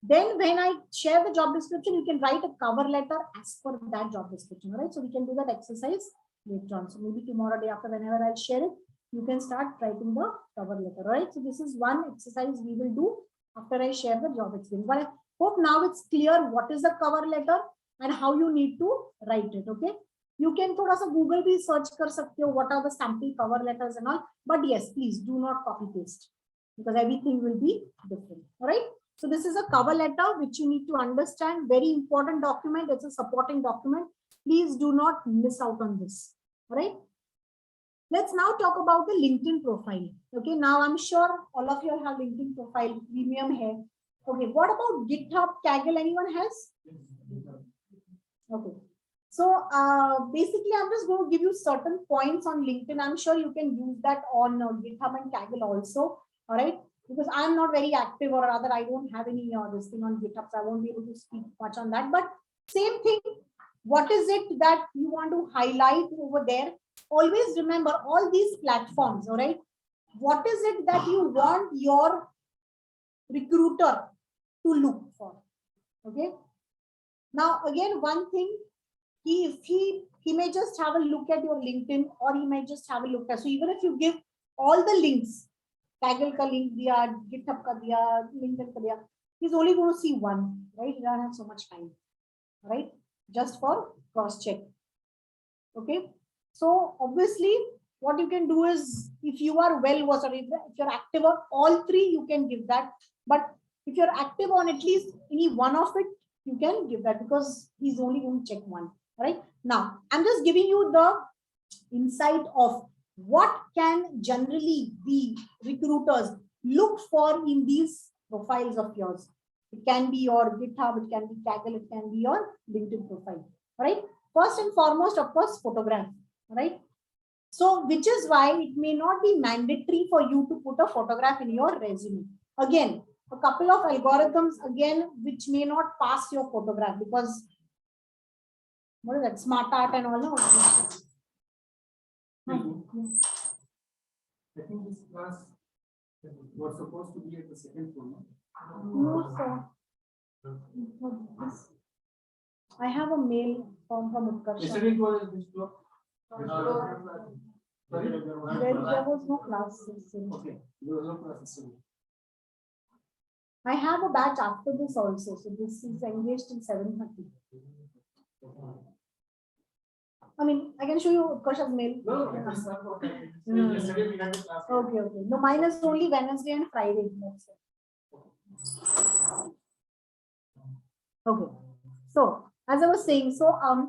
Then when I share the job description, you can write a cover letter as per that job description, right? So we can do that exercise later on. So maybe tomorrow, day after, whenever I'll share it, you can start writing the cover letter, right? So this is one exercise we will do after I share the job experience. But I hope now it's clear what is the cover letter and how you need to write it, okay? You can thoda sa Google bhi search kar sakte ho, what are the sample cover letters and all. But yes, please do not copy paste because everything will be different, all right? So this is a cover letter which you need to understand. Very important document. It's a supporting document. Please do not miss out on this, all right? Let's now talk about the LinkedIn profile. Okay, now I'm sure all of you have LinkedIn profile, premium here. Okay, what about GitHub, Kaggle? Anyone has? Okay. So basically, I'm just going to give you certain points on LinkedIn. I'm sure you can use that on GitHub and Kaggle also. All right, because I'm not very active, or rather, I don't have any this thing on GitHub, so I won't be able to speak much on that. But same thing. What is it that you want to highlight over there? Always remember all these platforms. All right. What is it that you want your recruiter to look for? Okay. Now, again, one thing, he may just have a look at your LinkedIn, or he may just have a look at. So even if you give all the links, Kaggle ka link diya, GitHub ka diya, LinkedIn ka diya, he's only going to see one, right? He doesn't have so much time, right? Just for cross check. Okay. So obviously, what you can do is, if you are well versed, or if you're active on all three, you can give that. But if you're active on at least any one of it, you can give that, because he's only going to check one. Right now, I'm just giving you the insight of what can generally the recruiters look for in these profiles of yours. It can be your GitHub, it can be Kaggle, it can be your LinkedIn profile. Right. First and foremost, of course, photograph. Right. So, which is why it may not be mandatory for you to put a photograph in your resume. Again, a couple of algorithms again, which may not pass your photograph, because what is that, smart art and all? No? I think this class was supposed to be at the second floor. No, sir. I have a mail from Utkarsha. Yesterday it was this floor. Sorry? There was no class. Okay, there was no class yesterday. I have a batch after this also. So this is engaged in 7:30. I mean, I can show you Utkarsha's mail. No, it's not okay. Hmm. Yesterday we had a class. Okay, okay. No, mine is only Wednesday and Friday. That's it. Okay. So as I was saying, so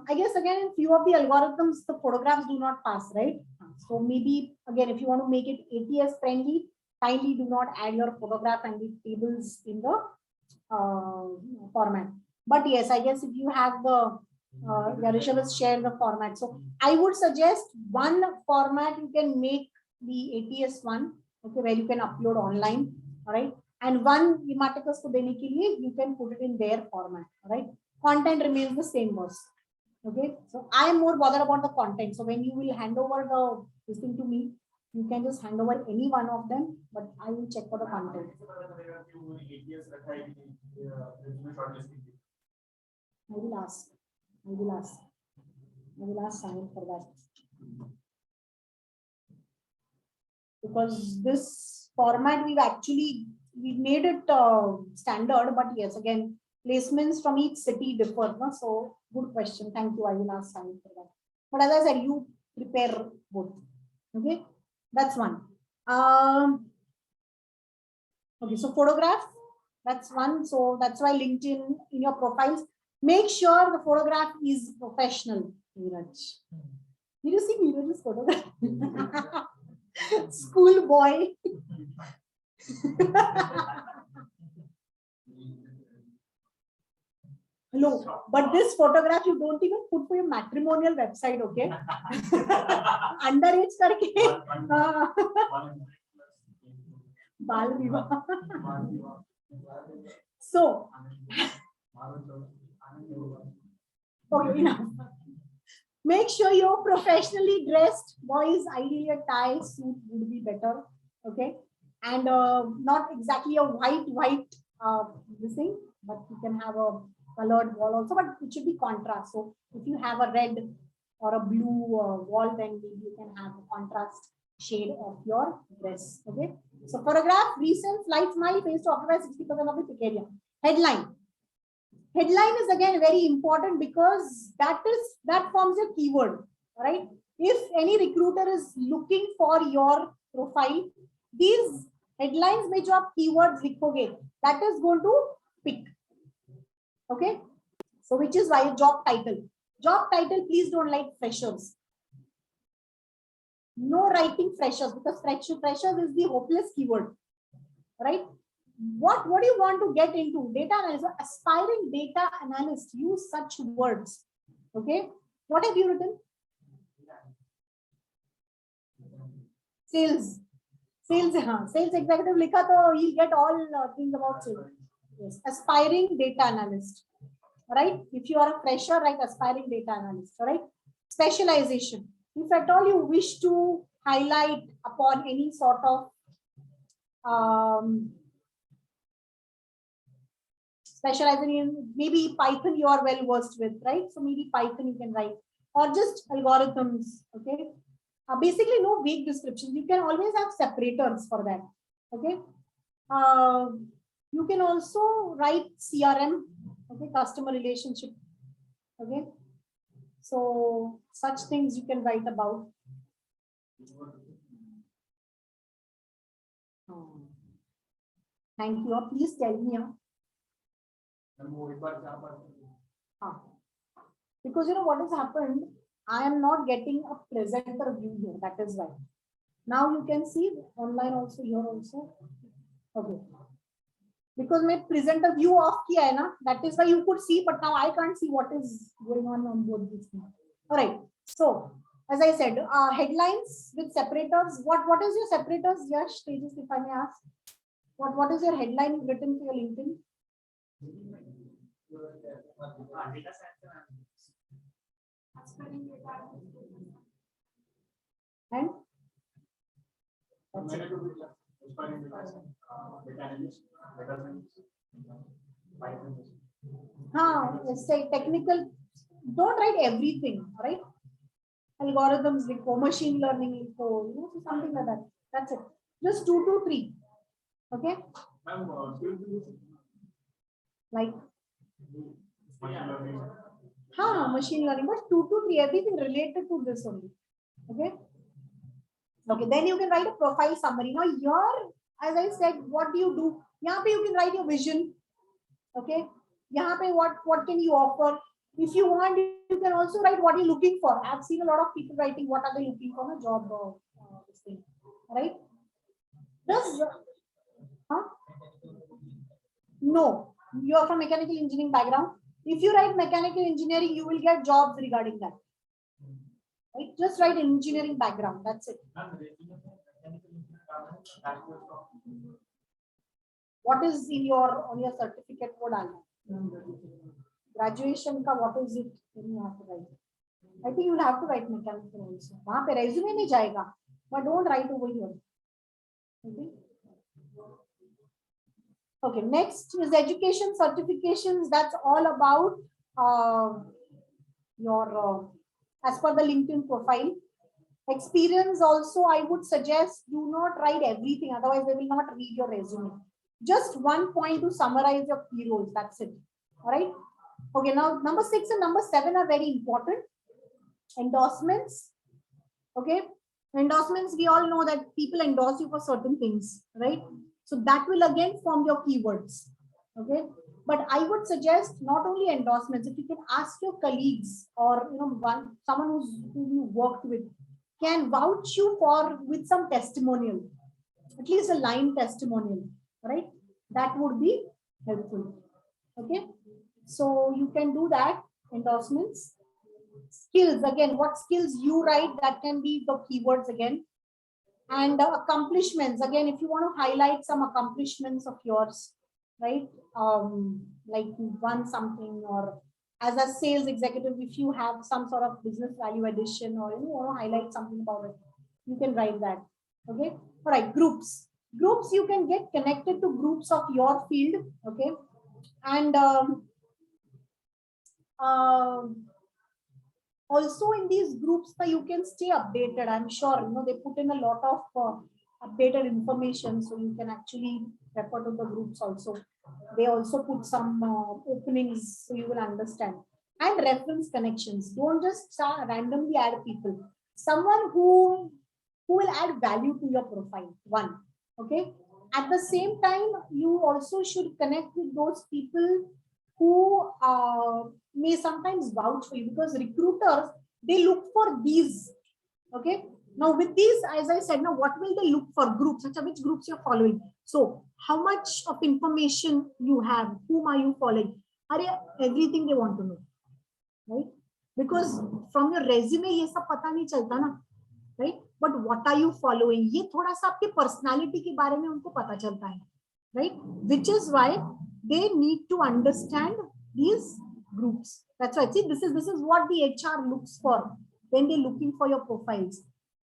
I guess again, in few of the algorithms, the photographs do not pass, right? So maybe again, if you want to make it ATS friendly, kindly do not add your photograph and the tables in the format. But yes, I guess if you have the Rishabh has shared the format. So I would suggest one format you can make the ATS one, okay, where you can upload online, all right, and one Ematicus ko dene ke liye, you can put it in their format, all right. Content remains the same was. Okay, so I am more bothered about the content. So when you will hand over the this thing to me, you can just hand over any one of them, but I will check for the content. I will ask. I will ask. I will ask Simon for that. Because this format we've made it standard, but yes, again, placements from each city differ. No? So good question. Thank you. I will ask Simon for that. But as I said, you prepare both. Okay, that's one. Okay, so photograph, that's one. So that's why LinkedIn in your profiles, make sure the photograph is professional. Neeraj. Did you see Neeraj's photograph? School boy. Hello, but this photograph you don't even put for your matrimonial website, okay? Underage karke. Bal Vivaah. So, okay, enough. Make sure you're professionally dressed. Boys, ideally a tie suit would be better, okay? And not exactly a white this thing, but you can have a colored wall also, but it should be contrast. So if you have a red or a blue wall, then maybe you can have a contrast shade of your dress. Okay. So photograph, recent flight smile, face to occupy 60% of the pick area. Headline. Headline is again very important because that forms a keyword, right? If any recruiter is looking for your profile, these headlines में जो आप keywords लिखोगे, that is going to pick. Okay, so which is why job title, please don't like freshers. No writing freshers, because freshers is the hopeless keyword, right? What do you want to get into? Data analyst, aspiring data analyst, use such words. Okay, what have you written? Sales executive likha to you'll get all things about sales. Yes, aspiring data analyst, right? If you are a fresher, write aspiring data analyst, right? Specialization. If at all you wish to highlight upon any sort of specializing in maybe Python, you are well versed with, right? So maybe Python you can write, or just algorithms. Okay. Basically, no vague descriptions. You can always have separators for that. Okay. You can also write CRM, okay, customer relationship. Okay. So such things you can write about. Thank you. Please tell me. Because you know what has happened, I am not getting a presenter view here. That is why. Now you can see online also, here also. Okay. Because my presenter view off kiya hai na, that is why you could see, but now I can't see what is going on both these things. All right. So as I said, headlines with separators. What is your separators? Yash, Tejas, if I may ask. What is your headline written for your LinkedIn? And let's say technical. Don't write everything, right? Algorithms, machine learning, something like that. That's it. Just 2 to 3. Okay. Like machine learning, but 2 to 3, everything related to this only. Okay. Okay, then you can write a profile summary. Now here, as I said, what do you do? Yahan pe you can write your vision. Okay. Yahan pe what can you offer? If you want, you can also write what you're looking for. I've seen a lot of people writing what are they looking for in a job. This thing, right? Just, no, you are from mechanical engineering background. If you write mechanical engineering, you will get jobs regarding that. Right? Just write engineering background. That's it. What is in on your certificate? Graduation ka what is it? Then you have to write. I think you will have to write mechanical also. वहाँ पे resume नहीं जाएगा, but don't write over here. Okay. Okay. Next is education certifications. That's all about your as per the LinkedIn profile. Experience also, I would suggest do not write everything. Otherwise, they will not read your resume. Just one point to summarize your key roles. That's it. All right. Okay. Now, number 6 and number 7 are very important. Endorsements. Okay. Endorsements, we all know that people endorse you for certain things, right? So that will again form your keywords. Okay. But I would suggest not only endorsements, if you can ask your colleagues or someone who you worked with can vouch you with some testimonial, at least a line testimonial, right? That would be helpful. Okay. So you can do that. Endorsements. Skills, again, what skills you write, that can be the keywords again. And accomplishments, again, if you want to highlight some accomplishments of yours, right? Like you won something, or as a sales executive, if you have some sort of business value addition, or you want to highlight something about it, you can write that. Okay. All right. Groups, you can get connected to groups of your field. Okay. And also in these groups, you can stay updated. I'm sure they put in a lot of updated information, so you can actually refer to the groups also. They also put some openings, so you will understand. And reference connections. Don't just randomly add people. Someone who will add value to your profile. One. Okay. At the same time, you also should connect with those people who may sometimes vouch for you, because recruiters, they look for these. Okay. Now with these, as I said, now what will they look for? Groups, such as which groups you're following. So how much of information you have, whom are you following? Everything they want to know, right? Because from your resume, ये सब पता नहीं चलता ना, right? But what are you following? ये थोड़ा सा आपके personality के बारे में उनको पता चलता है, right? Which is why they need to understand these groups. That's right. See, this is what the HR looks for when they're looking for your profiles.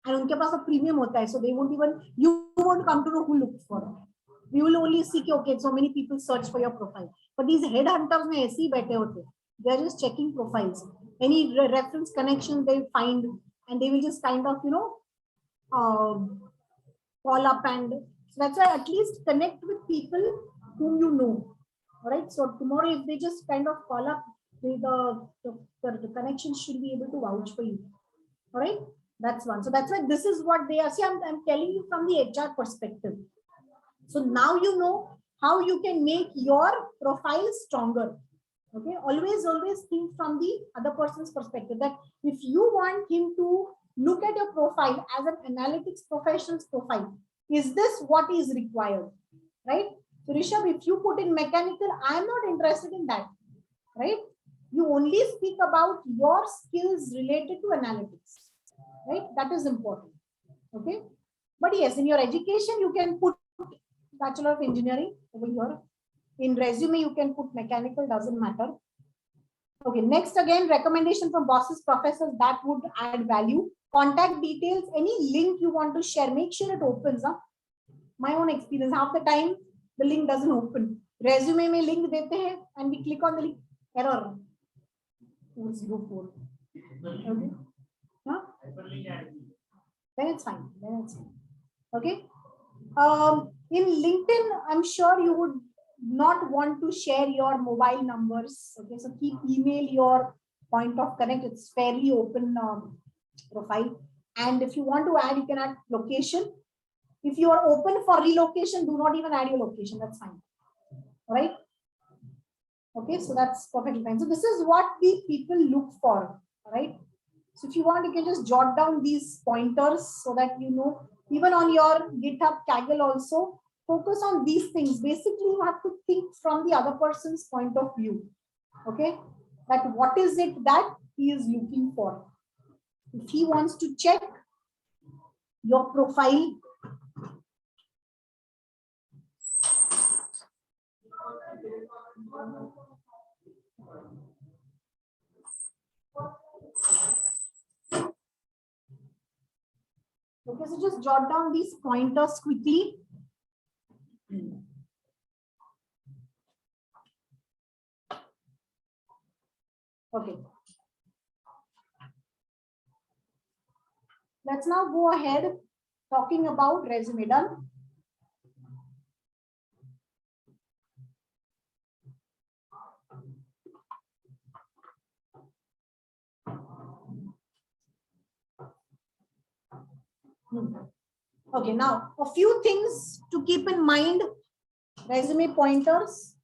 And उनके पास a premium होता है, so they won't even, you won't come to know who looked for. You will only see, okay, so many people search for your profile. But these headhunters में ऐसे ही बैठे होते, they are just checking profiles. any reference connection they find, and they will just kind of, call up. And so that's why at least connect with people whom you know. All right. So tomorrow, if they just kind of call up, the connection should be able to vouch for you. All right. That's one. So that's why this is what they are. See, I'm telling you from the HR perspective. So now you know how you can make your profile stronger. Okay. Always think from the other person's perspective, that if you want him to look at your profile as an analytics professional's profile, is this what is required? Right? So Rishabh, if you put in mechanical, I am not interested in that. Right? You only speak about your skills related to analytics. Right? That is important. Okay. But yes, in your education, you can put Bachelor of Engineering over here. In resume, you can put mechanical, doesn't matter. Okay, next again, recommendation from bosses, professors, that would add value. Contact details, any link you want to share, make sure it opens up. My own experience, half the time, the link doesn't open. Resume mein link dete hain, and we click on the link, error. 404. Okay. Huh? Then it's fine. Okay. In LinkedIn, I'm sure you would not want to share your mobile numbers. Okay, so keep email your point of connect. It's fairly open profile. And if you want to add, you can add location. If you are open for relocation, do not even add your location. That's fine. All right. Okay, so that's perfectly fine. So this is what the people look for. All right. So if you want, you can just jot down these pointers so that you know, even on your GitHub Kaggle also, focus on these things. Basically, you have to think from the other person's point of view. Okay, that what is it that he is looking for? If he wants to check your profile, okay, so just jot down these pointers quickly. Okay. Let's now go ahead talking about resume. Done? Okay, now a few things to keep in mind. Resume pointers.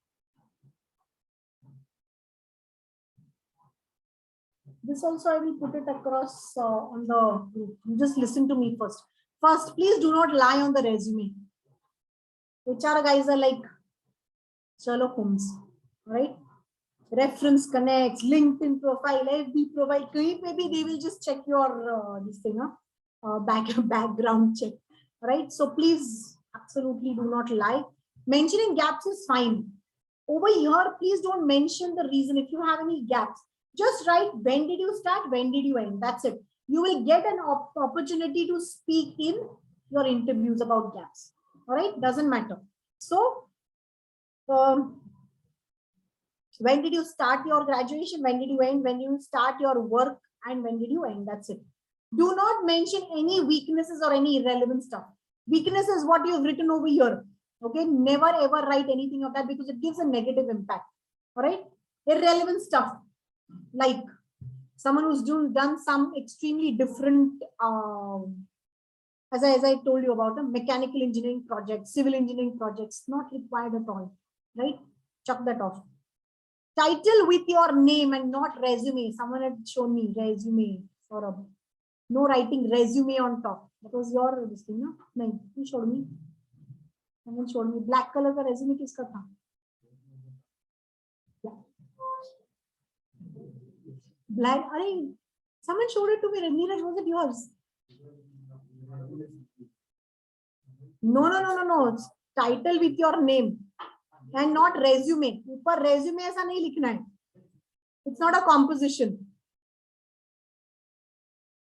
This also I will put it across on the group. You just listen to me first. First, please do not lie on the resume. HR guys are like Sherlock Holmes, right? Reference connects, LinkedIn profile, FB profile. Maybe they will just check your this thing, background check, right? So please, absolutely do not lie. Mentioning gaps is fine. Over here, please don't mention the reason. If you have any gaps, just write when did you start, when did you end. That's it. You will get an opportunity to speak in your interviews about gaps. All right, doesn't matter. So, when did you start your graduation? When did you end? When did you start your work? And when did you end? That's it. Do not mention any weaknesses or any irrelevant stuff. Weakness is what you have written over here. Okay, never ever write anything of that because it gives a negative impact. All right, irrelevant stuff like someone who's done some extremely different, as I told you about the mechanical engineering project, civil engineering projects, not required at all. Right, chuck that off. Title with your name and not resume. Someone had shown me resume for a no writing resume on top. That was your this thing, no? No, you showed me. Someone showed me black color का resume किसका था? Black. अरे, someone showed it to me. Neeraj, was it yours? No. It's title with your name and not resume. ऊपर resume ऐसा नहीं लिखना है. It's not a composition.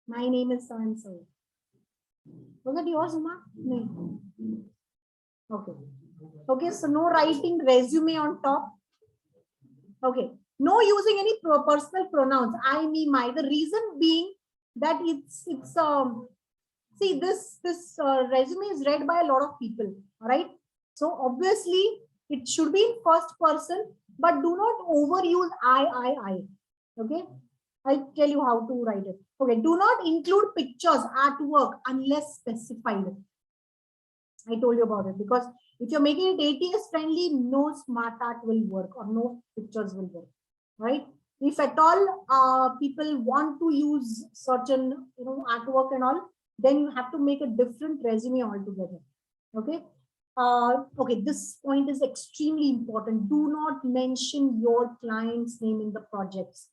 My name is so and so. Was it yours, Uma? No. Okay. Okay, so no writing resume on top. Okay. No using any personal pronouns, I, me, my. The reason being that it's see, this resume is read by a lot of people, right? So obviously it should be in first person, but do not overuse I. Okay, I'll tell you how to write it. Okay, do not include pictures, artwork unless specified. I told you about it, because if you're making it ATS friendly, no smart art will work or no pictures will work, right? If at all people want to use certain artwork and all, then you have to make a different resume altogether. Okay. Okay, this point is extremely important. Do not mention your client's name in the projects.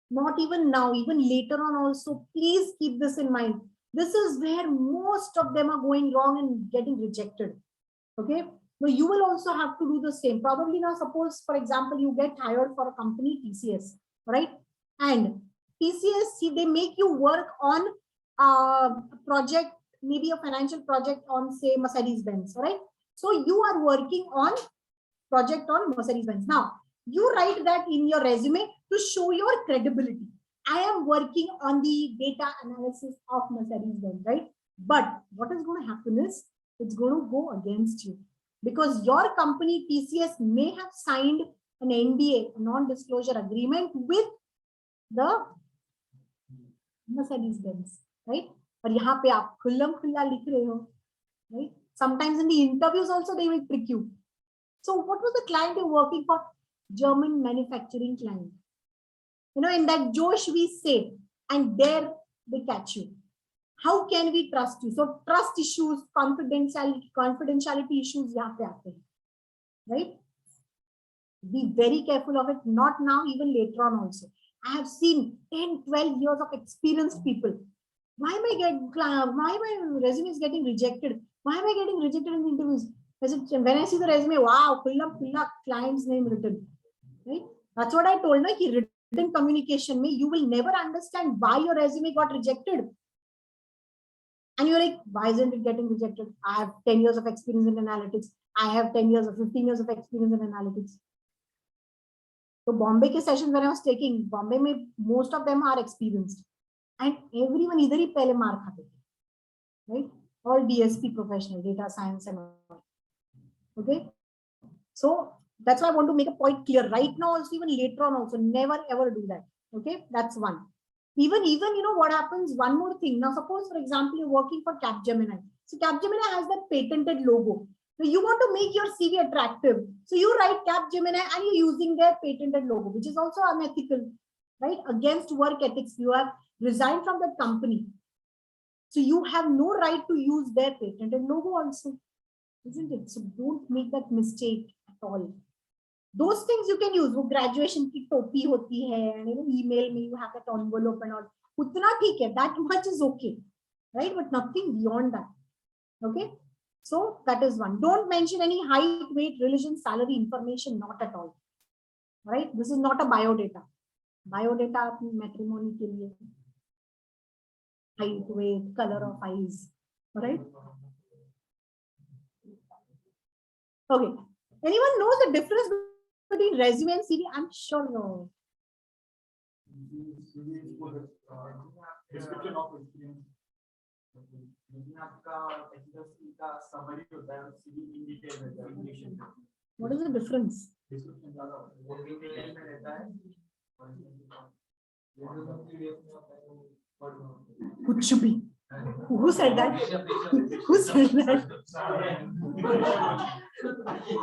Not even now, even later on also, please keep this in mind. This is where most of them are going wrong and getting rejected. Okay. Now you will also have to do the same. Probably now, suppose, for example, you get hired for a company, TCS, right? And TCS, see, they make you work on a project, maybe a financial project on, say, Mercedes-Benz, right? So you are working on project on Mercedes-Benz. Now, you write that in your resume to show your credibility. I am working on the data analysis of Mercedes-Benz, right? But what is going to happen is it's going to go against you, because your company TCS may have signed an NDA, a non-disclosure agreement, with the Mercedes-Benz, right? But यहाँ पे आप खुल्लम खुल्ला लिख रहे हो, right? Sometimes in the interviews also they will trick you. So what was the client you're working for? German manufacturing client. In that Josh we say, and there they catch you. How can we trust you? So trust issues, confidentiality issues, yahan pe aate hain, right? Be very careful of it. Not now, even later on also. I have seen 10, 12 years of experienced people. Why my resume is getting rejected? Why am I getting rejected in the interviews? When I see the resume, wow, pulla client's name written, right? That's what I told, na, ki written communication, you will never understand why your resume got rejected. And you're like, why isn't it getting rejected? I have 10 years of experience in analytics. I have 10 years or 15 years of experience in analytics. So Bombay ke sessions when I was taking, Bombay mein, most of them are experienced. And everyone either hi pehle maar khate the, right? All DSP professional, data science and all. Okay. So that's why I want to make a point clear right now, also even later on also, never ever do that. Okay. That's one. Even what happens, one more thing. Now, suppose, for example, you're working for Capgemini. So Capgemini has that patented logo. So you want to make your CV attractive. So you write Capgemini and you're using their patented logo, which is also unethical, right? Against work ethics. You have resigned from that company. So you have no right to use their patented logo also, isn't it? So don't make that mistake at all. Those things you can use. वो graduation की टोपी होती है, and email में you have that envelope and all. उतना ठीक है, that much is okay, right? But nothing beyond that. Okay. So that is one. Don't mention any height, weight, religion, salary information, not at all. Right? This is not a biodata. Biodata अपनी matrimony के लिए. Height, weight, color of eyes. Right? Okay. Anyone knows the difference between resume and CV? I'm sure no. Description of experience. What is the difference? Kuch bhi. Who said that? Who said that?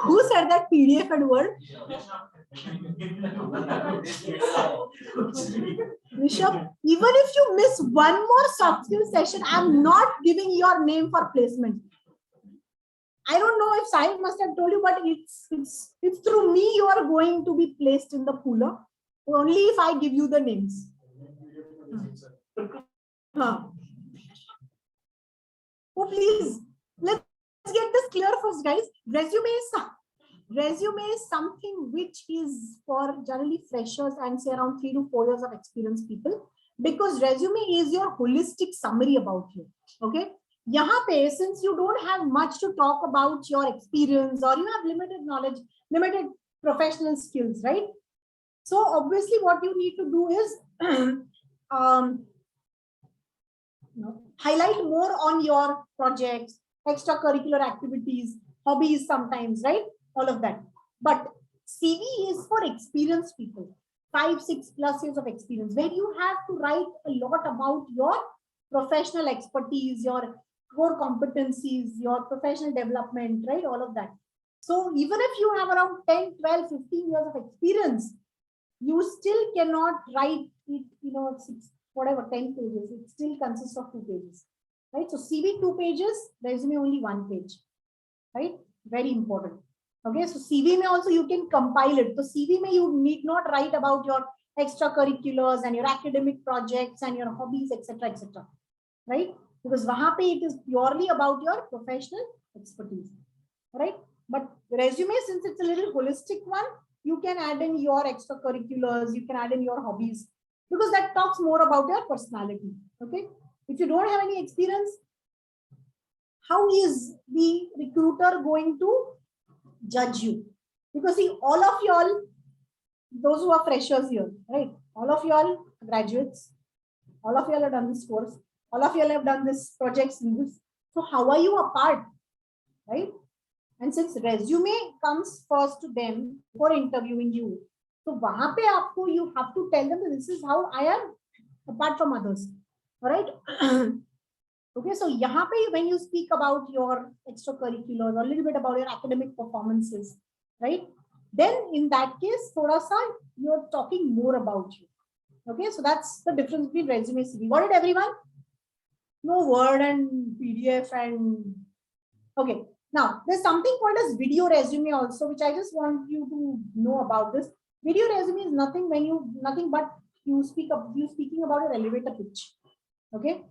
Who said that PDF and Word? Rishabh, even if you miss one more soft skill session, I'm not giving your name for placement. I don't know if Sahil must have told you, but it's through me you are going to be placed in the pooler. Only if I give you the names. Oh, please, let's get this clear first, guys. Resume is something which is for generally freshers and say around 3 to 4 years of experienced people, because resume is your holistic summary about you. Okay. Yahan pe, since you don't have much to talk about your experience or you have limited knowledge, limited professional skills, right? So obviously what you need to do is highlight more on your projects, extracurricular activities, hobbies sometimes, right? All of that. But CV is for experienced people, 5-6+ years of experience, where you have to write a lot about your professional expertise, your core competencies, your professional development, right? All of that. So even if you have around 10, 12, 15 years of experience, you still cannot write it, whatever, 10 pages. It still consists of 2 pages, right? So CV 2 pages, resume only 1 page, right? Very important. Okay, so CV may also you can compile it. So CV may you need not write about your extracurriculars and your academic projects and your hobbies, etc., etc., right? Because wahan pe it is purely about your professional expertise, right? But resume, since it's a little holistic one, you can add in your extracurriculars, you can add in your hobbies, because that talks more about your personality. Okay, if you don't have any experience, how is the recruiter going to judge you? Because see, all of y'all, those who are freshers here, right? All of y'all graduates, all of y'all have done this course, all of y'all have done this projects in this. So how are you apart, right? And since resume comes first to them for interviewing you, so wahan pe aapko, you have to tell them that this is how I am apart from others. All right. Okay, so yahan pe when you speak about your extracurriculars or a little bit about your academic performances, right? Then in that case, thoda sa you're talking more about you. Okay, so that's the difference between resume and CV. Got it, everyone? No Word and PDF and okay. Now there's something called as video resume also, which I just want you to know about this. Video resume is nothing but you speaking about your elevator pitch. Okay.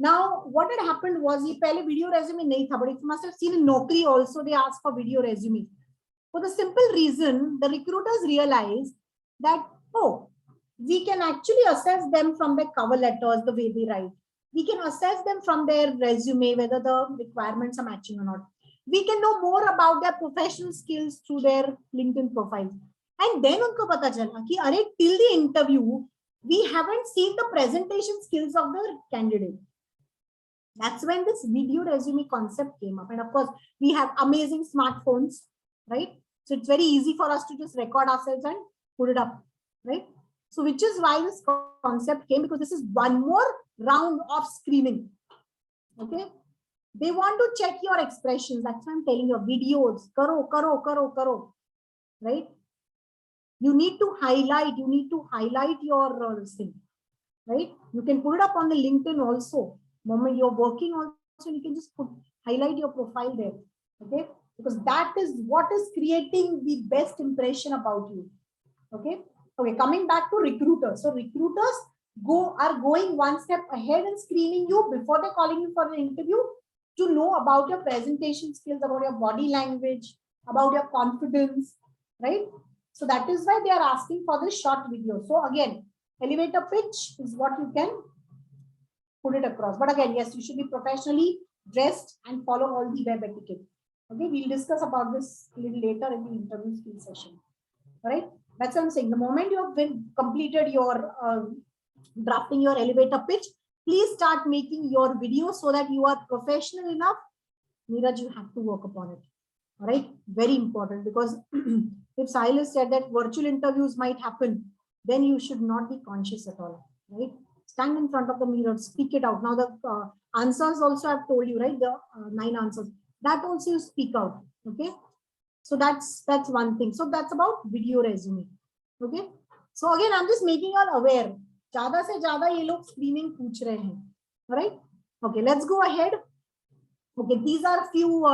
Now, what had happened was, ye pehle video resume nahi tha, but you must have seen in Naukri also, they ask for video resume. For the simple reason, the recruiters realized that, oh, we can actually assess them from their cover letters, the way they write. We can assess them from their resume, whether the requirements are matching or not. We can know more about their professional skills through their LinkedIn profiles. And then unko pata chala ki, arey, till the interview, we haven't seen the presentation skills of the candidate. That's when this video resume concept came up. And of course, we have amazing smartphones, right? So it's very easy for us to just record ourselves and put it up, right? So which is why this concept came, because this is one more round of screening. Okay. They want to check your expressions. That's why I'm telling you, videos, karo, right? You need to highlight your thing, right? You can put it up on the LinkedIn also. Moment you're working also, you can just highlight your profile there. Okay, because that is what is creating the best impression about you. Okay. Okay, coming back to recruiters. So recruiters are going one step ahead and screening you before they're calling you for an interview, to know about your presentation skills, about your body language, about your confidence, right? So that is why they are asking for this short video. So again, elevator pitch is what you can put it across. But again, yes, you should be professionally dressed and follow all the web etiquette. Okay, we'll discuss about this a little later in the interview skill session. All right, that's what I'm saying. The moment you have completed your drafting your elevator pitch, please start making your video so that you are professional enough. Neeraj, you have to work upon it. All right, very important, because if Silas said that virtual interviews might happen, then you should not be conscious at all. Right, stand in front of the mirror, speak it out. Now the answers also I've told you, right? The 9 answers, that also you speak out. Okay, so that's one thing. So that's about video resume. Okay, so again, I'm just making you all aware. Zyada se zyada ye log screening पूछ रहे हैं. All right. Okay, let's go ahead. Okay, these are few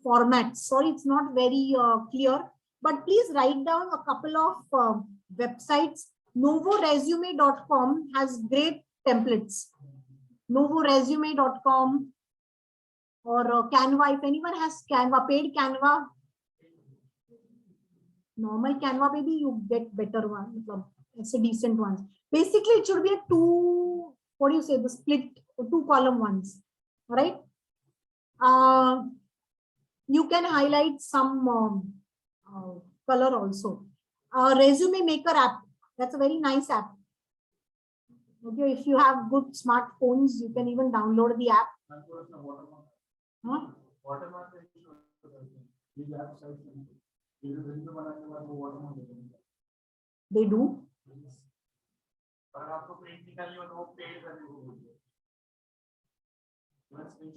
formats. Sorry, it's not very clear, but please write down a couple of websites. Novoresume.com has great templates. Novoresume.com or Canva. If anyone has Canva, paid Canva, normal Canva, maybe you get better one. It's a decent one. Basically, it should be a the split 2-column ones, right? You can highlight some color also. resume maker app. That's a very nice app. Okay, if you have good smartphones, you can even download the app. Huh? They do.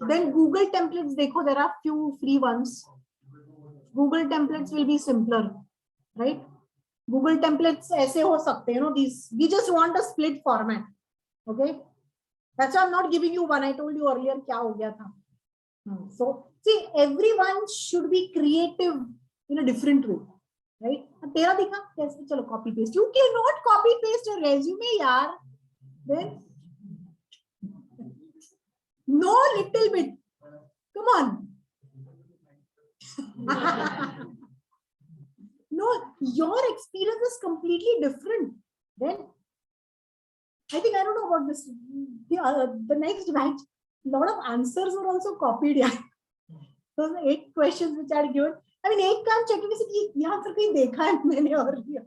Then Google templates, देखो, there are few free ones. Google templates will be simpler, right? Google templates ऐसे हो सकते हैं, these, we just want a split format. Okay, that's why I'm not giving you one. I told you earlier क्या हो गया था. So see, everyone should be creative in a different way, right? तेरा दिखा कैसे? चलो copy paste. You cannot copy paste a resume, यार. Then no, little bit. Come on. No, your experience is completely different. Then I think, I don't know about this. The next batch, a lot of answers were also copied. Yeah. Those 8 questions which I had given. I mean, एक काम check कि ये answer कहीं देखा है मैंने earlier.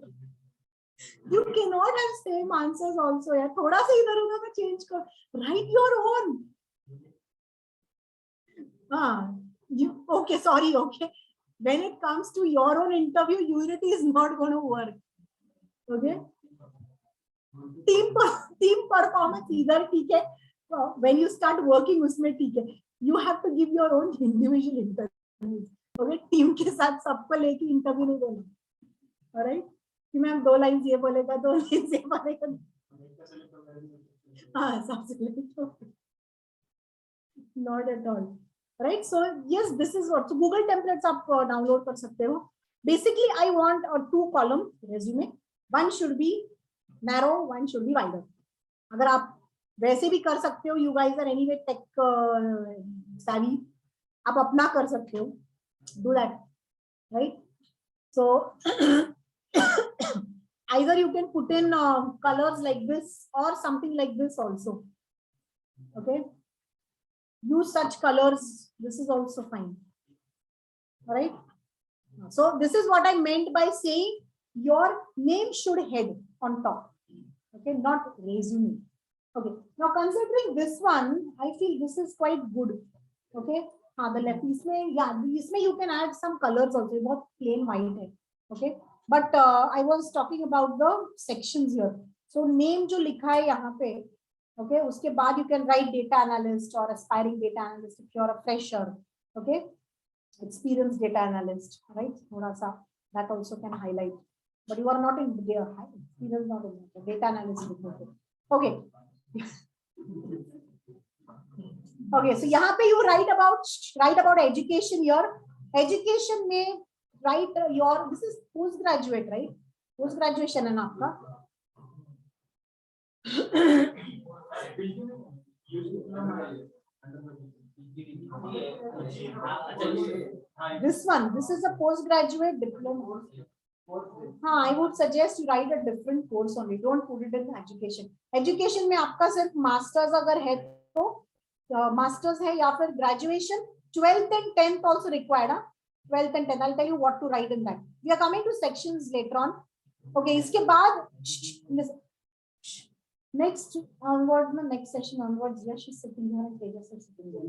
You cannot have same answers also. यार थोड़ा सा इधर उधर का change कर. Write your own. Okay, sorry, okay. When it comes to your own interview, Unity is not going to work. Okay. Team performance either ठीक है. When you start working उसमें ठीक है. You have to give your own individual interview. Okay, team के साथ सबको लेके interview नहीं देना. Alright? कि मैम 2 lines ये बोलेगा, 2 lines ये बोलेगा. हाँ, सबसे not at all. Right? So yes, this is what. So Google templates आप download कर सकते हो. Basically, I want a 2-column resume. One should be narrow, one should be wider. अगर आप वैसे भी कर सकते हो, you guys are anyway tech savvy. आप अपना कर सकते हो. Do that, right? So either you can put in colors like this or something like this also. Okay. Use such colors. This is also fine. All right. So this is what I meant by saying your name should head on top. Okay, not resume. Okay. Now considering this one, I feel this is quite good. Okay. The left इसमें, yeah, इसमें you can add some colors also. बहुत plain white है. Okay. But I was talking about the sections here. So name जो लिखा है यहाँ पे. Okay, उसके बाद you can write data analyst or aspiring data analyst if you're a fresher. Okay, experienced data analyst, right? थोड़ा सा that also can highlight. But you are not in there. Experience not in there. Data analyst. Okay. Okay, so यहाँ पे you write about education here. Education में write your, this is postgraduate, right? Post graduation है ना आपका. This one, this is a postgraduate diploma. I would suggest you write a different course only. Don't put it in education. Education में आपका सिर्फ masters अगर है तो masters है या फिर graduation. 12th and 10th also required. 12th and 10th. I'll tell you what to write in that. We are coming to sections later on. Okay, इसके बाद next onwards, the next session onwards, yes, she's sitting here and Tejas is sitting there.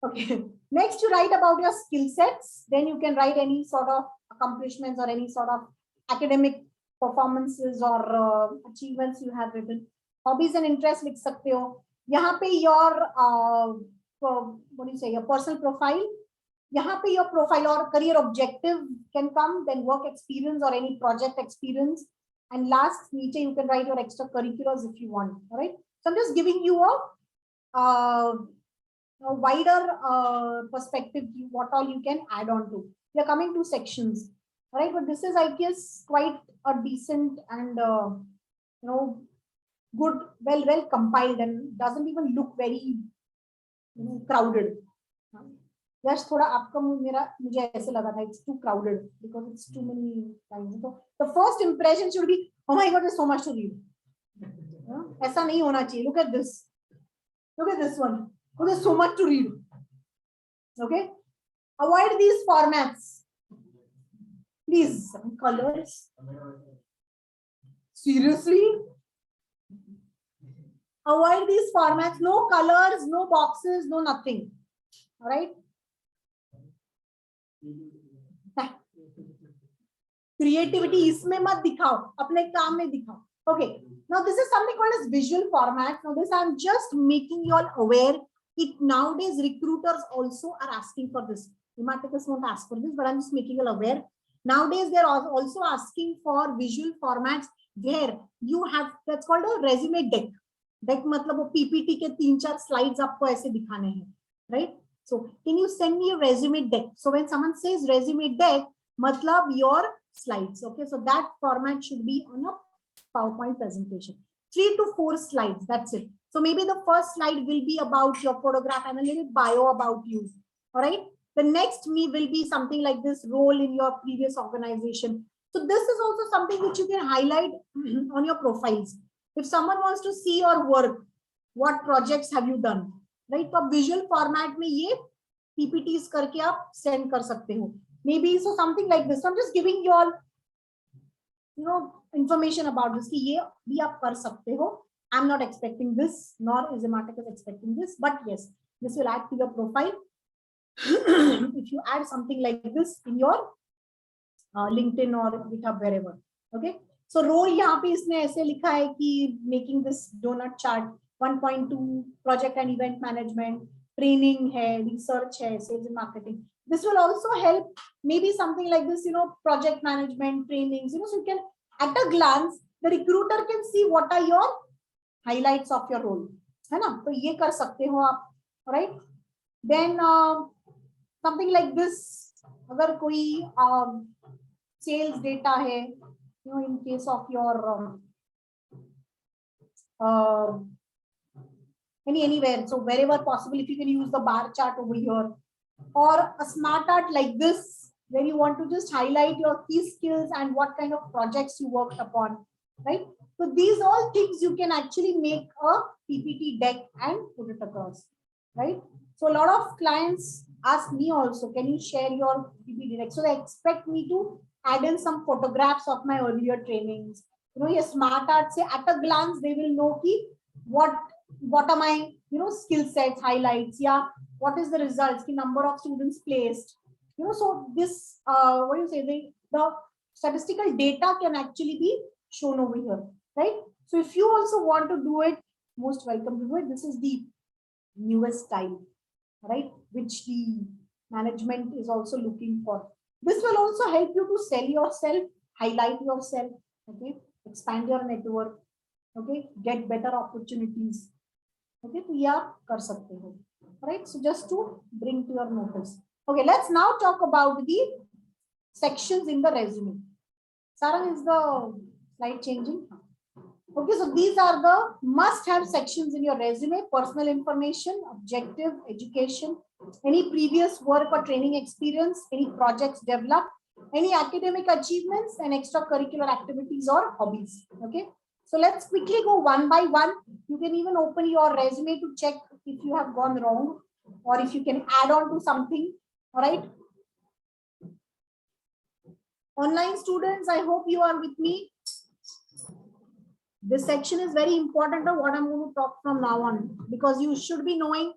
Okay, next you write about your skill sets. Then you can write any sort of accomplishments or any sort of academic performances or achievements you have written. Hobbies and interests लिख सकते हो. यहाँ पे your what do you say, your personal profile. यहाँ पे your profile or career objective can come. Then work experience or any project experience. And last, नीचे you can write your extracurriculars if you want. All right. So I'm just giving you a wider perspective, what all you can add on to. We are coming to sections. All right. But this is, I guess, quite a decent and good, well compiled and doesn't even look very crowded. Just थोड़ा आपका मुझे ऐसे लगा था, it's too crowded because it's too many lines. So the first impression should be, oh my God, there's so much to read. ऐसा नहीं होना चाहिए. Look at this. Look at this one. Oh, there's so much to read. Okay. Avoid these formats. Please, some colors. Seriously? Avoid these formats. No colors, no boxes, no nothing. All right. Creativity इसमें मत दिखाओ, अपने काम में दिखाओ. Okay. Now this is something called as visual format. Now this I'm just making you all aware. It nowadays recruiters also are asking for this. Ematicus won't ask for this, but I'm just making you all aware. Nowadays they're also asking for visual formats where you have, that's called a resume deck. Deck मतलब वो PPT के 3-4 slides आपको ऐसे दिखाने हैं, right? So can you send me a resume deck? So when someone says resume deck, matlab your slides. Okay, so that format should be on a PowerPoint presentation. 3 to 4 slides, that's it. So maybe the first slide will be about your photograph and a little bio about you. All right. The next me will be something like this role in your previous organization. So this is also something which you can highlight on your profiles. If someone wants to see your work, what projects have you done? Right? तो visual format में ये PPTs करके आप send कर सकते हो. Maybe so something like this. So I'm just giving you all, you know, information about this. कि ये भी आप कर सकते हो. I'm not expecting this, nor is Ematicus expecting this, but yes, this will add to your profile. If you add something like this in your LinkedIn or GitHub, wherever. Okay. So role यहाँ पे इसने ऐसे लिखा है कि making this donut chart 1.2 project and event management, training है, research है, sales and marketing. This will also help maybe something like this, you know, project management trainings, you know, so you can at a glance, the recruiter can see what are your highlights of your role. है ना? तो ये कर सकते हो आप, right? Then something like this, अगर कोई sales data है, you know, in case of your anywhere, so wherever possible, if you can use the bar chart over here, or a smart art like this, where you want to just highlight your key skills and what kind of projects you worked upon, right? So these all things you can actually make a PPT deck and put it across, right? So a lot of clients ask me also, can you share your PPT deck? So they expect me to add in some photographs of my earlier trainings. You know, your smart art say at a glance, they will know ki what are my, you know, skill sets, highlights, yeah, what is the results, the number of students placed, you know, so this, what do you say, the statistical data can actually be shown over here, right? So if you also want to do it, most welcome to do it. This is the newest style, right, which the management is also looking for. This will also help you to sell yourself, highlight yourself, okay, expand your network, okay, get better opportunities. Okay, तो ये आप कर सकते हो, right? So just to bring to your notice. Okay, let's now talk about the sections in the resume. Sarang, is the slide changing? Okay, so these are the must-have sections in your resume: personal information, objective, education, any previous work or training experience, any projects developed, any academic achievements, and extracurricular activities or hobbies. Okay. So let's quickly go one by one. You can even open your resume to check if you have gone wrong or if you can add on to something. All right. Online students, I hope you are with me. This section is very important of what I'm going to talk from now on, because you should be knowing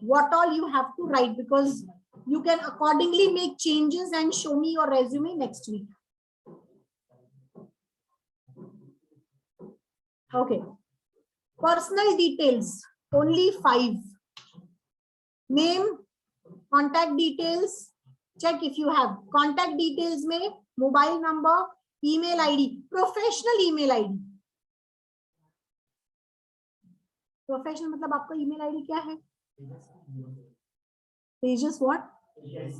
what all you have to write, because you can accordingly make changes and show me your resume next week. Okay. Personal details, only 5. Name, contact details, check if you have. Contact details में mobile number, email ID, professional email ID. Professional मतलब आपका email ID क्या है? Tejas what? Yes.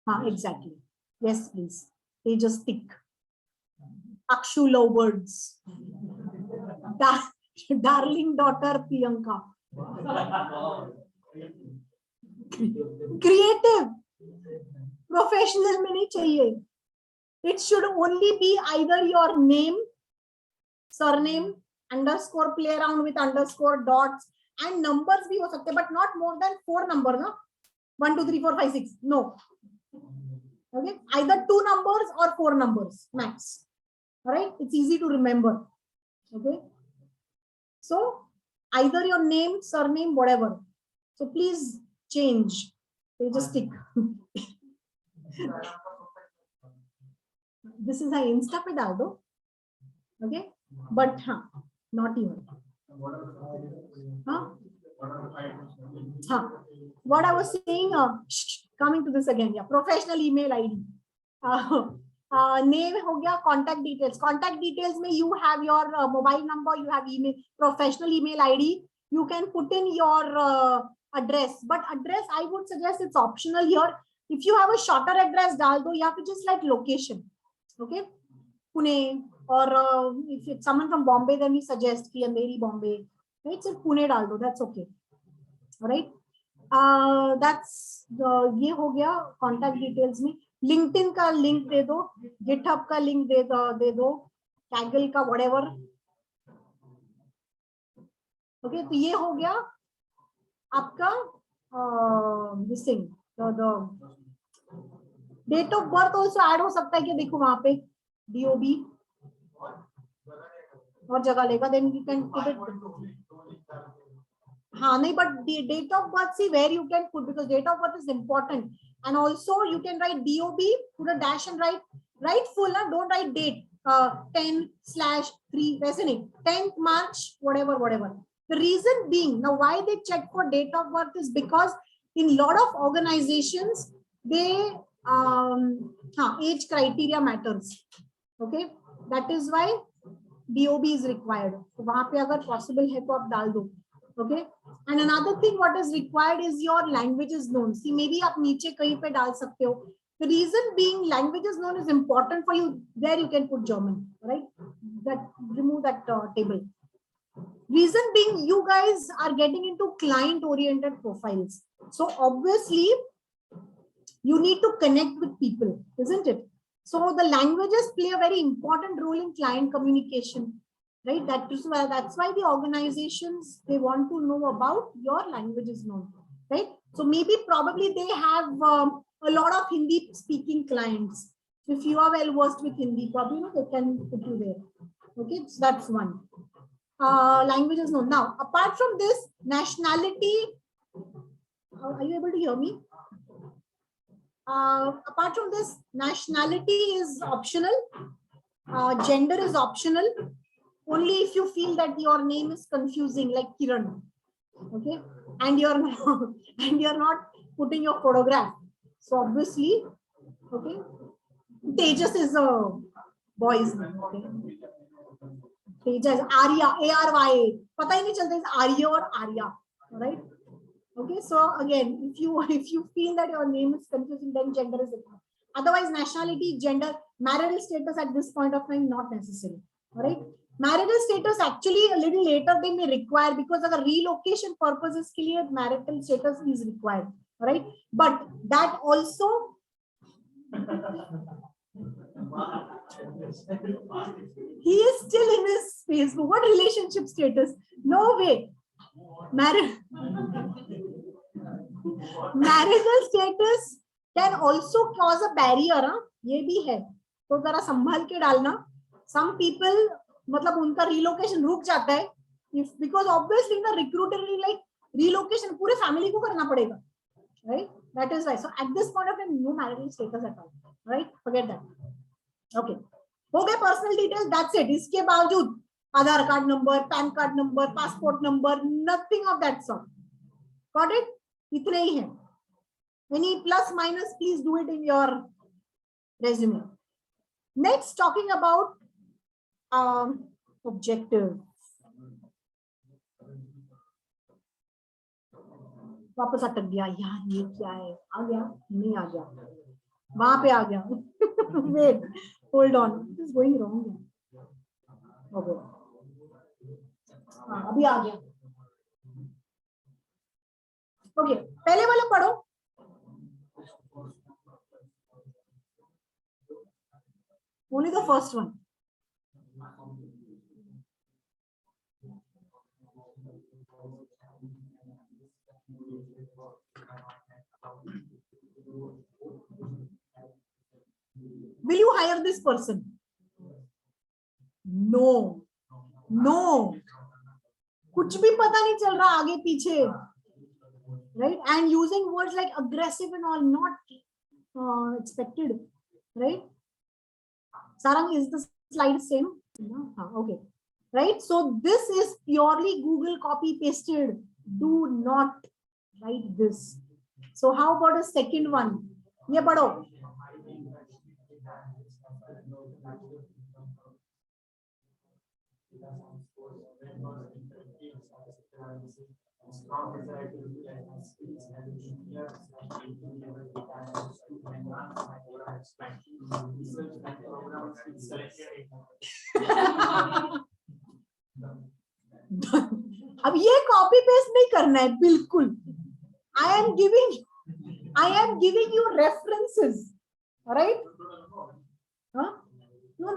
हाँ, exactly. Yes, please. Tejas tick. Akshu lovebirds. Darling daughter Priyanka. Creative. Professional में नहीं चाहिए. It should only be either your name, surname, underscore, play around with underscore, dots, and numbers भी हो सकते, but not more than 4 numbers, no? 1, 2, 3, 4, 5, 6. No. Okay, either 2 numbers or 4 numbers max. All right, it's easy to remember. Okay, so either your name, surname, whatever. So please change. They just stick. This is a Insta पे डाल दो. Okay, but not even. What I was saying, coming to this again, yeah, professional email ID. Name हो गया, contact details. Contact details में you have your mobile number, you have email, professional email ID. You can put in your address, but address I would suggest it's optional here. If you have a shorter address, डाल दो, या फिर just like location. Okay, Pune, or if it's someone from Bombay, then we suggest कि Andheri Bombay. Right, so Pune डाल दो, that's okay. All right. That's ये हो गया contact details में. LinkedIn का link दे दो, GitHub का link दे दो, Kaggle का whatever. Okay, तो ये हो गया आपका this thing. The date of birth also add हो सकता है कि देखो वहां पे DOB और जगह लेगा, then you can put it. हाँ नहीं, but the date of birth, see where you can put, because date of birth is important. And also you can write DOB, put a dash and write full, don't write date. 10/3, वैसे नहीं, 10th March, whatever. The reason being, now why they check for date of birth is because in lot of organizations, they age criteria matters. Okay, that is why DOB is required. तो वहां पे अगर possible है तो आप डाल दो. Okay, and another thing what is required is your languages known. See, maybe आप नीचे कहीं पे डाल सकते हो. The reason being, languages known is important for you. There you can put German, right? That remove that table. Reason being, you guys are getting into client-oriented profiles. So obviously, you need to connect with people, isn't it? So the languages play a very important role in client communication, right? That's why the organizations, they want to know about your languages known, right? So maybe probably they have a lot of Hindi speaking clients. So if you are well versed with Hindi, probably they can put you there. Okay, so that's one. Languages known. Now, apart from this, nationality, are you able to hear me? Apart from this, nationality is optional. Gender is optional. Only if you feel that your name is confusing, like Kiran, okay, and you're not putting your photograph. So obviously, okay, Tejas is a boy's name. Okay, Tejas, Arya, ARYA. पता ही नहीं चलता है Arya or Arya, right? Okay, so again, if you feel that your name is confusing, then gender is important. Otherwise, nationality, gender, marital status at this point of time not necessary. All right. Marital status actually a little later they may require, because of the relocation purposes के लिए marital status is required. All right. But that also. He is still in his Facebook. What relationship status? No way. Marital status can also cause a barrier. ये भी है. तो जरा संभाल के डालना. Some people, मतलब उनका relocation रुक जाता है. Because obviously the recruiter will like relocation पूरे family को करना पड़ेगा. Right? That is why. So at this point of time, no marital status at all. Right? Forget that. Okay. हो गए personal details. That's it. इसके बावजूद Aadhaar card number, PAN card number, passport number, nothing of that sort. Got it? इतने ही है. Any plus minus, please do it in your resume. Next, talking about objective. वापस अटक गया यार, ये क्या है? आ गया? नहीं आ गया. वहां पे आ गया. Wait, hold on. This is going wrong. Okay. हाँ, अभी आ गया. Okay, पहले वाला पढ़ो. Only the first one. will you hire this person? No, no. कुछ भी पता नहीं चल रहा आगे पीछे, right? And using words like aggressive and all not expected, right? Sarang, is the slide same? No? Okay, right? So this is purely Google copy pasted. Do not write this. So how about a second one? ये पढ़ो. Strong desire to utilize my skills as a junior research and program skills. अब ये copy paste नहीं करना है बिल्कुल. I am giving you references, right? Huh? No.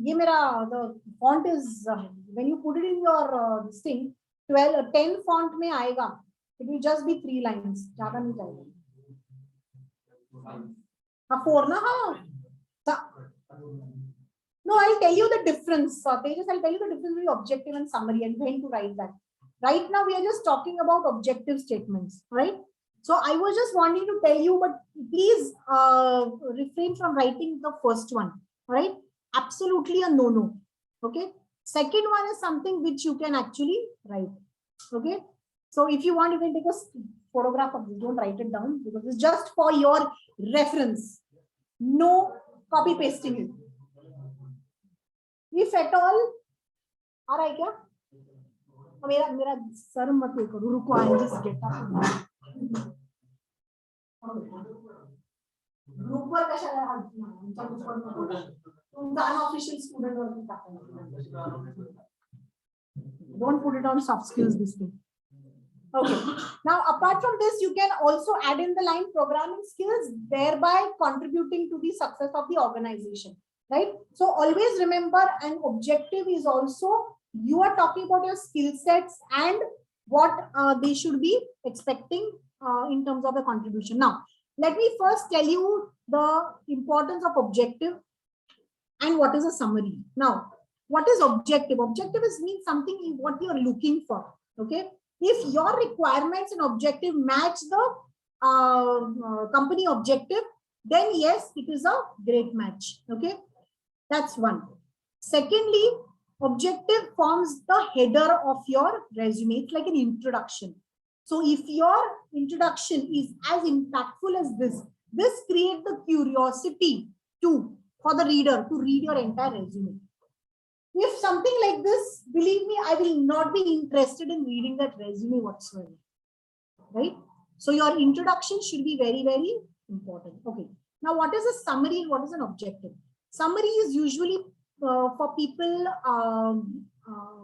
ये मेरा the font is when you put it in your this thing 10 font में आएगा. It will just be 3 lines. ज़्यादा नहीं जाएगा. हाँ 4 ना हाँ. No, I'll tell you the difference. Pages, I'll tell you the difference between objective and summary and when to write that. Right now, we are just talking about objective statements, right? So I was just wanting to tell you, but please refrain from writing the first one, right? Absolutely a no-no, okay? Second one is something which you can actually write, okay? So if you want, you can take a photograph of this. Don't write it down because it's just for your reference. No copy pasting it. If at all, आ रहा है क्या? मेरा sir मत ये करो, रुको, I just get up. Group वर कशाला तुमचा अनऑफिशियल स्टुडंट वरती टाकायचं. Don't put it on soft skills this thing. Okay. Now, apart from this, you can also add in the line programming skills, thereby contributing to the success of the organization. Right? So always remember, an objective is also you are talking about your skill sets and what they should be expecting in terms of the contribution. Now, let me first tell you the importance of objective and what is a summary. Now, what is objective? Objective is means something in what you are looking for. Okay. If your requirements and objective match the company objective, then yes, it is a great match. Okay. That's one. Secondly, objective forms the header of your resume. It's like an introduction. So if your introduction is as impactful as this creates the curiosity for the reader to read your entire resume. If something like this, believe me, I will not be interested in reading that resume whatsoever. Right? So your introduction should be very, very important. Okay. Now, what is a summary and what is an objective? Summary is usually for people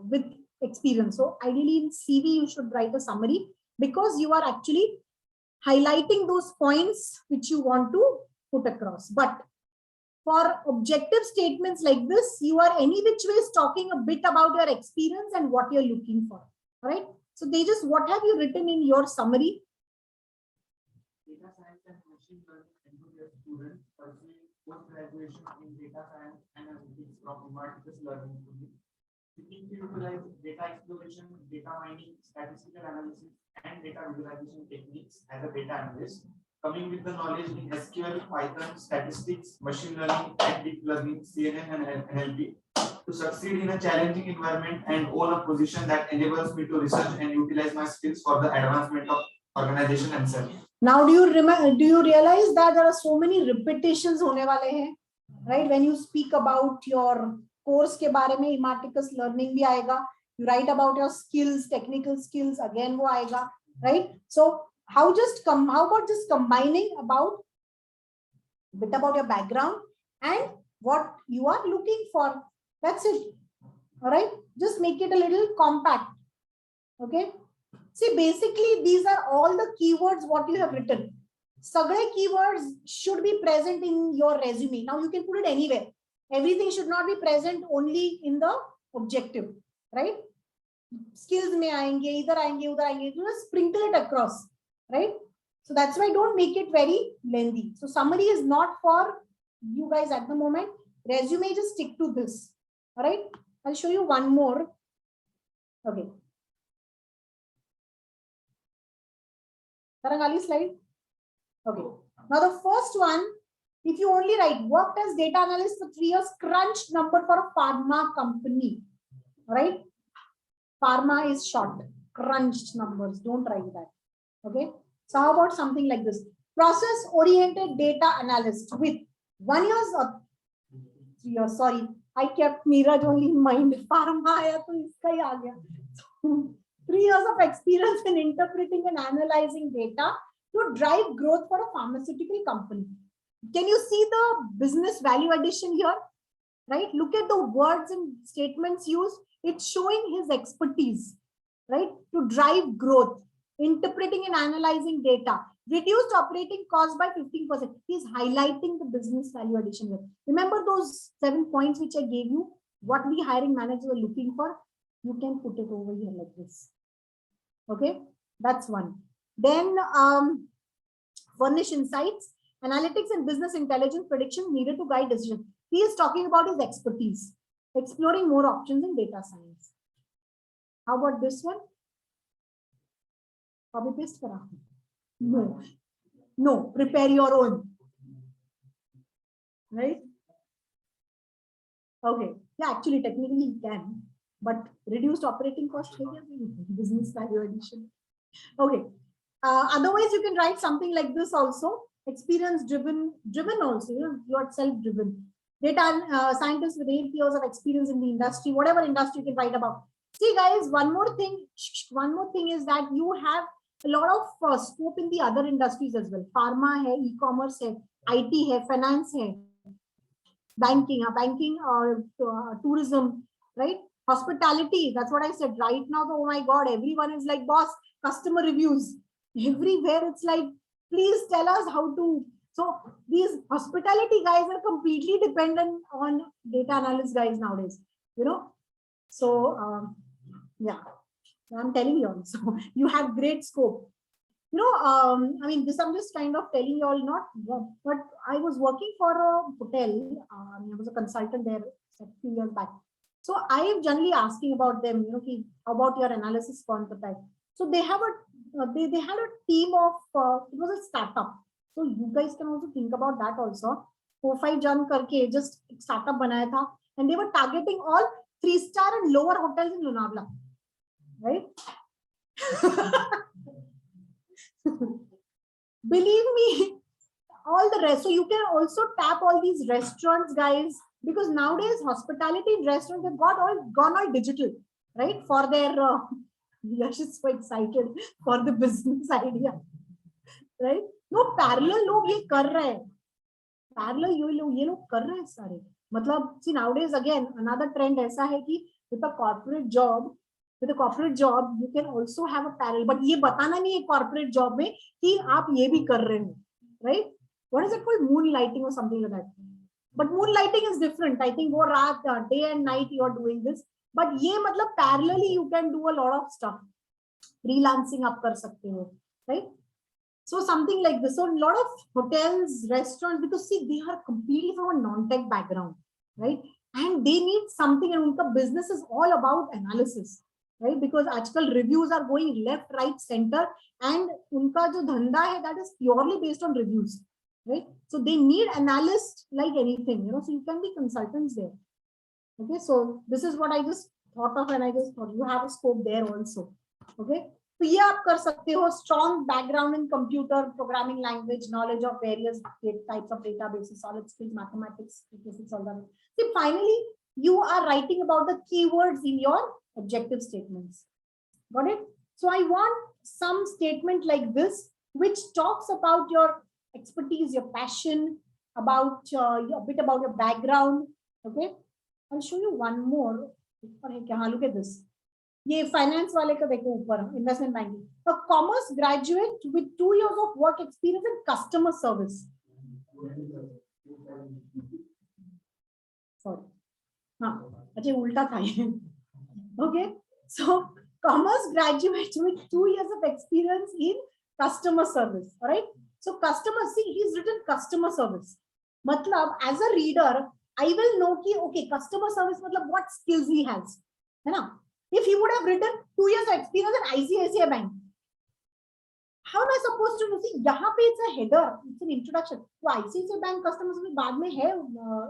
with experience. So ideally in CV, you should write a summary because you are actually highlighting those points which you want to put across. But for objective statements like this, you are any which ways talking a bit about your experience and what you're looking for. Right? So they just, what have you written in your summary? Data science and machine learning enthusiast students pursuing post-graduation in data science and analytics from Imarticus Learning Studio, seeking to utilize data exploration, data mining, statistical analysis, and data visualization techniques as a data analyst, coming with the knowledge in SQL, Python, statistics, machine learning, and deep learning, CNN and NLP, to succeed in a challenging environment and own a position that enables me to research and utilize my skills for the advancement of organization and self. Now, do you realize that there are so many repetitions होने वाले हैं, right? When you speak about your course के बारे में, Imarticus Learning भी आएगा. You write about your skills, technical skills, again वो आएगा, right? So how about just combining about a bit about your background and what you are looking for? That's it. All right. Just make it a little compact. Okay. See, basically, these are all the keywords what you have written. Sagre keywords should be present in your resume. Now you can put it anywhere. Everything should not be present only in the objective, right? Skills mein aayenge, idhar aayenge, udhar aayenge. Just sprinkle it across, right? So that's why don't make it very lengthy. So summary is not for you guys at the moment. Resume, just stick to this. All right. I'll show you one more. Okay. Tarangali slide. Okay. Now the first one, if you only write worked as data analyst for 3 years, crunched number for a pharma company. All right. Pharma is short. Crunched numbers. Don't write that. Okay. So how about something like this? Process oriented data analyst with 1 year or 3 years. Sorry, I kept Meeraj only in mind. Pharma aaya to iska hi aa gaya. 3 years of experience in interpreting and analyzing data to drive growth for a pharmaceutical company. Can you see the business value addition here? Right? Look at the words and statements used. It's showing his expertise, right? To drive growth, interpreting and analyzing data, reduced operating cost by 15%. He's highlighting the business value addition here. Remember those 7 points which I gave you? What the hiring managers were looking for? You can put it over here like this. Okay, that's one. Then furnish insights, analytics and business intelligence predictions needed to guide decisions. He is talking about his expertise, exploring more options in data science. How about this one? Copy paste kara? No. No, prepare your own. Right? Okay. Yeah, actually, technically you can, but reduced operating cost, business value addition. Okay. Otherwise, you can write something like this also. Experience driven also, you're self-driven. Data scientist with 8 years of experience in the industry, whatever industry you can write about. See guys, one more thing is that you have a lot of scope in the other industries as well. Pharma hai, e-commerce hai, IT hai, finance hai, banking or tourism, right? Hospitality, that's what I said. Right now, oh my God, everyone is like, boss, customer reviews. Everywhere it's like, please tell us how to. So these hospitality guys are completely dependent on data analyst guys nowadays, So yeah, I'm telling you also, you have great scope. I mean, this I'm just kind of telling you all, not, but I was working for a hotel. I was a consultant there a few years back. So I am generally asking about them, how about your analysis concept? So they have they had a team of, it was a startup. So you guys can also think about that also. 4-5 jan karke just startup banaya tha, and they were targeting all 3-star and lower hotels in Lonavala, right? Believe me, all the rest. So you can also tap all these restaurants, guys, because nowadays hospitality in restaurants have gone all digital, right? For their Yash is so excited for the business idea, right? No, parallel log ye kar rahe hain. Parallel ye log kar rahe hain sare. Matlab, see nowadays again another trend aisa hai ki with a corporate job, you can also have a parallel, but ये बताना नहीं है corporate job में कि आप ये भी कर रहे हो, right? What is it called? Moonlighting or something like that. But moonlighting is different. I think वो रात, day and night you are doing this. But ये मतलब parallelly you can do a lot of stuff. Freelancing आप कर सकते हो, right? So something like this. So a lot of hotels, restaurants, because see they are completely from a non-tech background, right? And they need something, and unka business is all about analysis. Right, because आजकल reviews are going left, right, center, and उनका जो धंधा है that is purely based on reviews, right? So they need analysts like anything, so you can be consultants there. Okay, so this is what I just thought of, and I just thought you have a scope there also. Okay, so ये आप कर सकते हो. Strong background in computer programming language, knowledge of various types of databases, solid skills, mathematics, statistics, all that. See, finally, you are writing about the keywords in your objective statements. Got it? So I want some statement like this, which talks about your expertise, your passion, about a bit about your background. Okay, I'll show you one more. Look at this. ये finance वाले का देखो ऊपर, investment banking. A commerce graduate with 2 years of work experience in customer service. Sorry. हाँ, अच्छा उल्टा था ये. Okay, so commerce graduate with 2 years of experience in customer service. All right. So customer, see, he's written customer service. मतलब as a reader, I will know कि okay, customer service मतलब what skills he has, है ना? If he would have written 2 years experience at ICICI Bank, how am I supposed to know? See, यहाँ पे it's a header, it's an introduction. तो ICICI Bank customer service बाद में है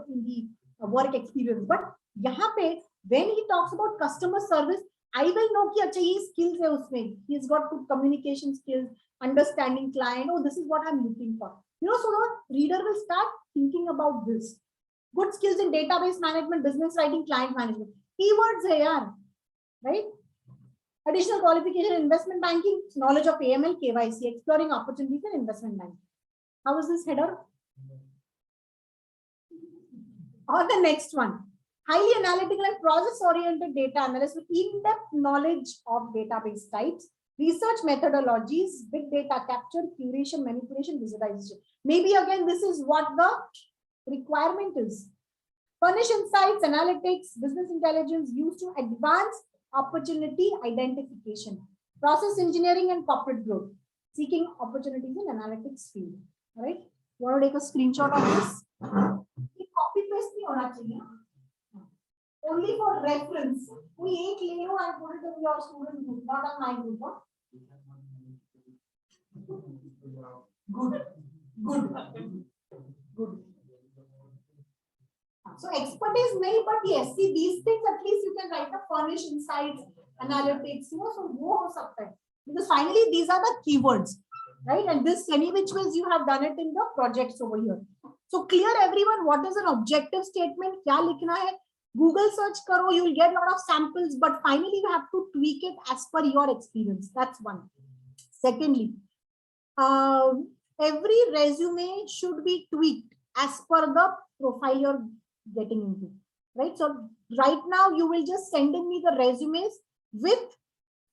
in the work experience, but यहाँ पे when he talks about customer service, I will know कि अच्छा ये skills है उसमें. He's got good communication skills, understanding client. Oh, this is what I'm looking for. You know, so the reader will start thinking about this. Good skills in database management, business writing, client management. Keywords है यार, right? Additional qualification in investment banking, knowledge of AML, KYC, exploring opportunities in investment banking. How is this header? Or the next one, highly analytical and process-oriented data analyst with in-depth knowledge of database types, research methodologies, big data capture, curation, manipulation, visualization. Maybe again, this is what the requirement is. Furnish insights, analytics, business intelligence used to advance opportunity identification, process engineering and corporate growth, seeking opportunities in analytics field. All right. You want to take a screenshot of this? Copy paste नहीं होना चाहिए. Only for reference. कोई एक ले लो and put it in your student group, not on my group. Huh? Good. So expertise nahi, but yes, see these things at least you can write a furnish insights, analytics, you know, so wo ho sakta hai. Because finally these are the keywords, right? And this any which ways you have done it in the projects over here. So clear everyone, what is an objective statement? Kya likhna hai? Google search karo, you will get a lot of samples, but finally you have to tweak it as per your experience. That's one. Secondly, every resume should be tweaked as per the profile you're getting into, right? So right now you will just send in me the resumes with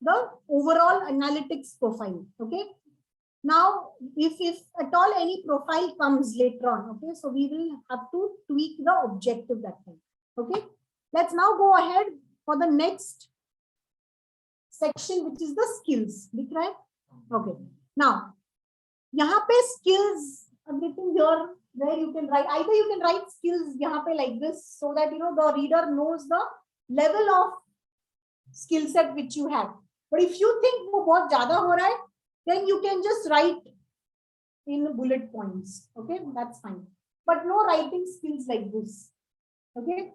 the overall analytics profile. Okay. Now, if at all any profile comes later on, okay, so we will have to tweak the objective that time. Okay. Let's now go ahead for the next section, which is the skills. Okay. Now, यहाँ पे skills, I'm getting here where you can write, either you can write skills यहाँ पे like this, so that you know the reader knows the level of skill set which you have. But if you think वो बहुत ज़्यादा हो रहा है, then you can just write in bullet points. Okay, that's fine. But no writing skills like this. Okay.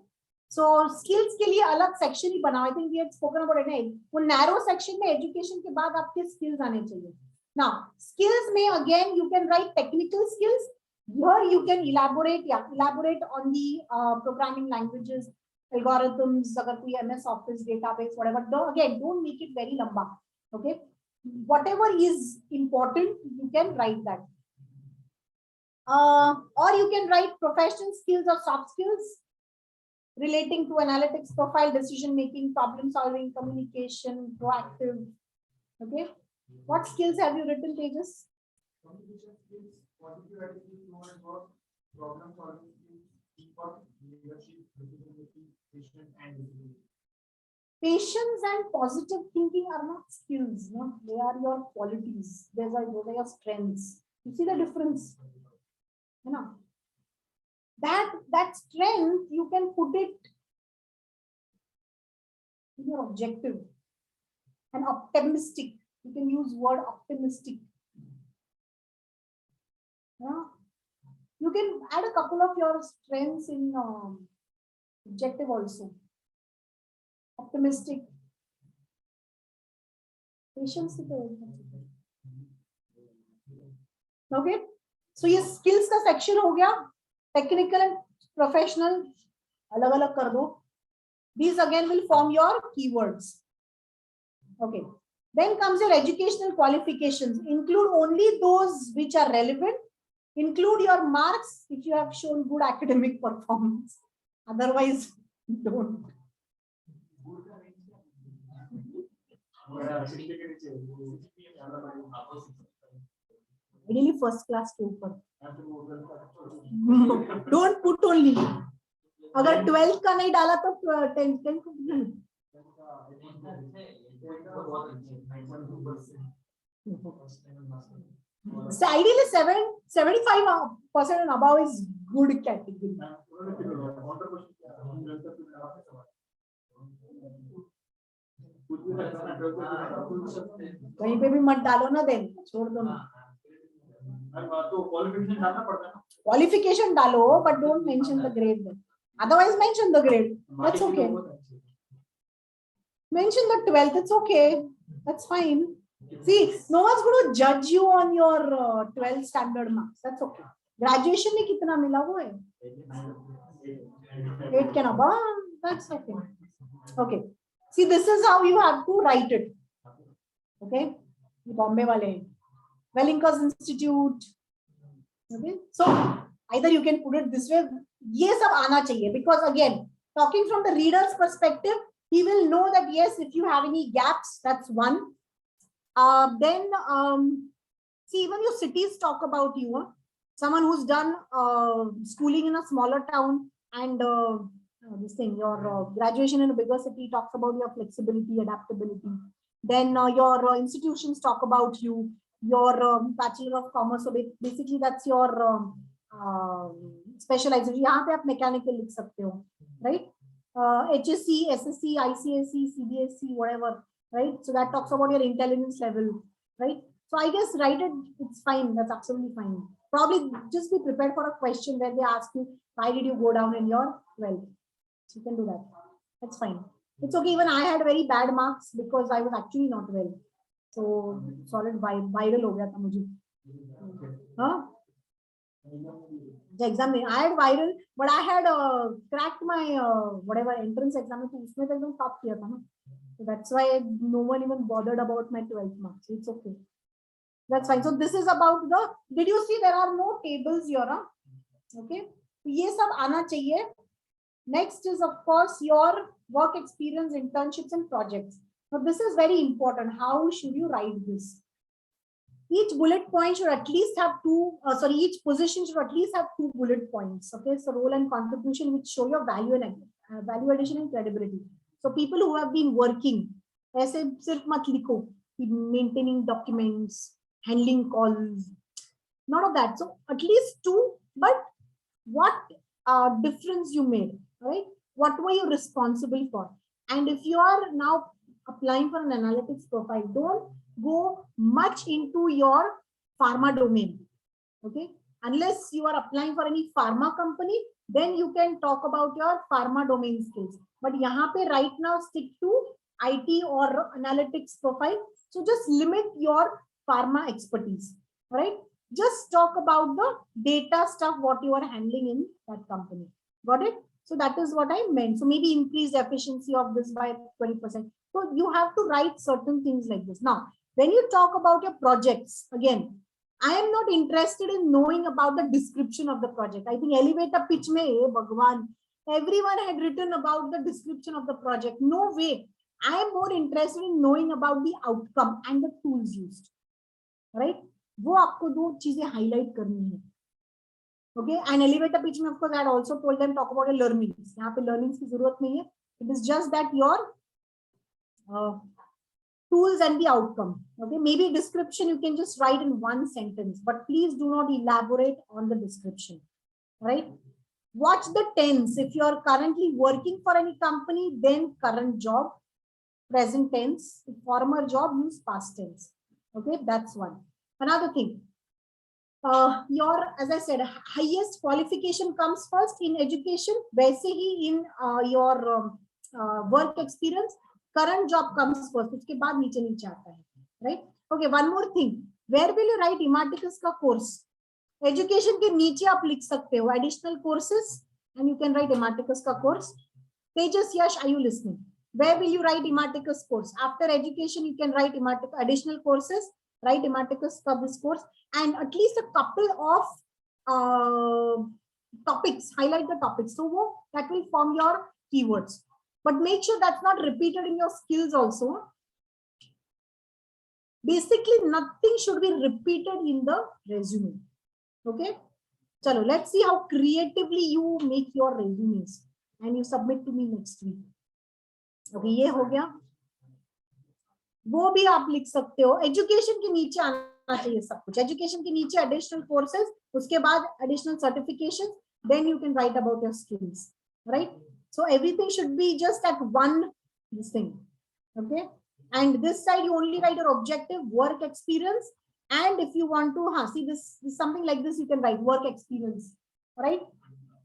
So skills के लिए अलग section ही बनाओ. I think we had spoken about it. वो narrow section में education के बाद आपके skills आने चाहिए. Now, skills may again you can write technical skills. Here you can elaborate on the programming languages, algorithms, अगर कोई MS Office database, whatever. Again, don't make it very lamba. Okay, whatever is important, you can write that. Or you can write professional skills or soft skills relating to analytics profile, decision making, problem solving, communication, proactive. Okay. What skills have you written, Tejas? Communication skills, positive attitude towards work, problem solving skills, leadership, decision making, patience, and discipline. Patience and positive thinking are not skills, no? They are your qualities. Those are your strengths. You see the difference? You know? That strength, you can put it in your objective. And optimistic. You can use word optimistic. Yeah. You can add a couple of your strengths in objective also. Optimistic. Patience. Okay. So ये skills का section हो गया. Technical and professional अलग अलग कर दो. These again will form your keywords. Okay. Then comes your educational qualifications. Include only those which are relevant. Include your marks if you have shown good academic performance. Otherwise, don't. Ideally, first class के ऊपर. Don't put only. अगर 12th का नहीं डाला तो 10th. So ideally 75% and above is good category. कहीं पे भी मत डालो ना देन, छोड़ दो ना. तो क्वालिफिकेशन डालना पड़ता है ना. Qualification डालो, but don't mention the grade then. Otherwise mention the grade. That's okay. Mention the 12th, it's okay. That's fine. See, no one's going to judge you on your 12th standard marks. That's okay. Graduation में कितना मिला वो है? 8 can above. That's okay. Okay. See, this is how you have to write it. Okay. ये बॉम्बे वाले हैं. Wellington Institute. Okay. So either you can put it this way. ये सब आना चाहिए, because again, talking from the reader's perspective, he will know that yes, if you have any gaps, that's one. Then see, even your cities talk about you. Someone who's done schooling in a smaller town and this thing, your graduation in a bigger city talks about your flexibility, adaptability. Then your institutions talk about you, your Bachelor of Commerce. So basically that's your specialization. यहाँ पे आप mechanical लिख सकते हो, right? HSC, SSC, ICSE, CBSE, whatever, right? So that talks about your intelligence level, right? So I guess write it, it's fine, that's absolutely fine. Probably just be prepared for a question where they ask you, why did you go down in your 12th? So you can do that, that's fine. It's okay, even I had very bad marks because I was actually not well. So solid viral हो गया था मुझे. Huh? The exam, I had viral, but I had cracked my whatever entrance exam. तो उसमें तो एकदम top किया था ना. So that's why no one even bothered about my 12th marks. It's okay. That's fine. So this is about the. Did you see there are no tables here? Huh? Okay. तो ये सब आना चाहिए. Next is of course your work experience, internships and projects. Now this is very important. How should you write this? Each bullet point should at least have each position should at least have 2 bullet points. Okay, so role and contribution which show your value and value addition and credibility. So people who have been working, ऐसे सिर्फ मत लिखो, maintaining documents, handling calls, none of that. So at least 2, but what difference you made, right? What were you responsible for? And if you are now applying for an analytics profile, don't go much into your pharma domain, okay? Unless you are applying for any pharma company, then you can talk about your pharma domain skills. But यहाँ पे right now stick to IT or analytics profile. So just limit your pharma expertise, right? Just talk about the data stuff, what you are handling in that company. Got it? So that is what I meant. So maybe increase the efficiency of this by 20%. So you have to write certain things like this. Now, when you talk about your projects, again, I am not interested in knowing about the description of the project. I think elevator pitch mein, hey, Bhagwan, everyone had written about the description of the project. No way. I am more interested in knowing about the outcome and the tools used. Right? वो आपको 2 चीजें highlight करनी है. Okay, and elevator pitch में of course I had also told them talk about your learnings. यहाँ पे learnings की जरूरत नहीं है. It is just that your tools and the outcome. Okay, maybe description you can just write in 1 sentence, but please do not elaborate on the description. Right? Watch the tense. If you are currently working for any company, then current job, present tense. If former job, use past tense. Okay, that's one. Another thing. As I said, highest qualification comes first in education. वैसे ही in your work experience, current job comes first. उसके बाद नीचे नीचे आता है, right? Okay, one more thing. Where will you write Ematicus का course? Education के नीचे आप लिख सकते हो additional courses, and you can write Ematicus का course. Tejas, Yash, are you listening? Where will you write Ematicus course? After education, you can write additional courses. Write Ematicus for this course, and at least a couple of topics, highlight the topics. So that will form your keywords. But make sure that's not repeated in your skills also. Basically, nothing should be repeated in the resume. Okay? Chalo, let's see how creatively you make your resumes and you submit to me next week. Okay, ये हो गया. वो भी आप लिख सकते हो. Education के नीचे आना चाहिए सब कुछ. एजुकेशन के नीचे additional courses, उसके बाद additional certifications, then you can write about your skills, right? So everything should be just at one this thing, okay? And this side you only write your objective, work experience, and if you want to see this something like this, you can write work experience, right?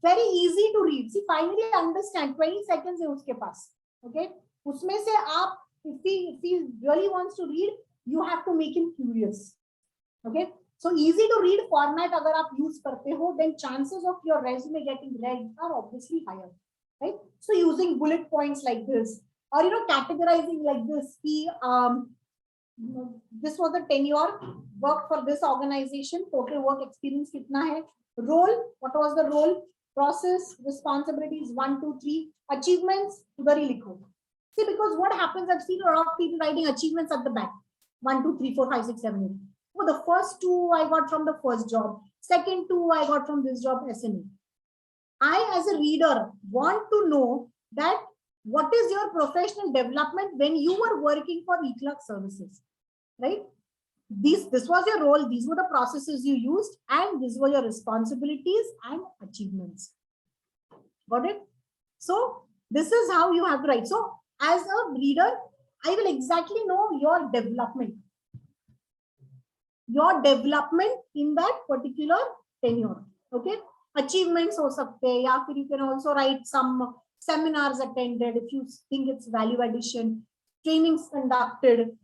Very easy to read. See, finally understand. 20 seconds है उसके पास, okay? उसमें से आप, if he really wants to read, you have to make him curious, okay? So easy to read format अगर आप use करते हो, then chances of your resume getting read are obviously higher, right? So using bullet points like this, or categorizing like this. This was the tenure, worked for this organization, total work experience कितना है, role, what was the role, process, responsibilities 1, 2, 3, achievements उधर ही लिखो. See, because what happens, I've seen a lot of people writing achievements at the back, 1, 2, 3, 4, 5, 6, 7, 8. Well, the first 2 I got from the first job, second 2 I got from this job, SME. I, as a reader, want to know that what is your professional development when you were working for eClerk services, right? This was your role, these were the processes you used, and these were your responsibilities and achievements. Got it? So this is how you have to write. So as a reader, I will exactly know your development in that particular tenure, okay? Achievements हो सकते हैं, या फिर you can also write some seminars attended if you think it's value addition, trainings conducted,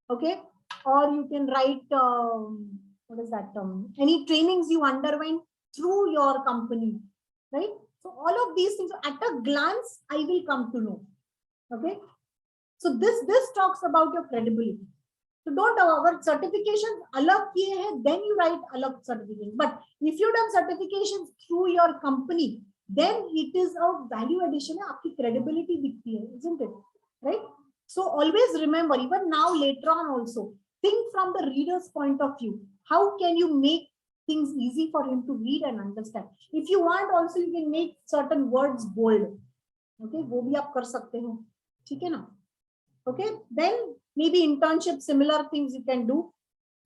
okay? Or you can write what is that, any trainings you underwent through your company, right? So all of these things at a glance I will come to know, okay? So this talks about your credibility. So don't our certifications alag kiye hai, then you write alag certifications. But if you done certifications through your company, then it is a value addition, aapki credibility dikhti hai, isn't it? Right? So always remember, even now later on also, think from the reader's point of view. How can you make things easy for him to read and understand? If you want also, you can make certain words bold. Okay, wo bhi aap kar sakte ho. theek hai na? Okay, then maybe internship, similar things you can do.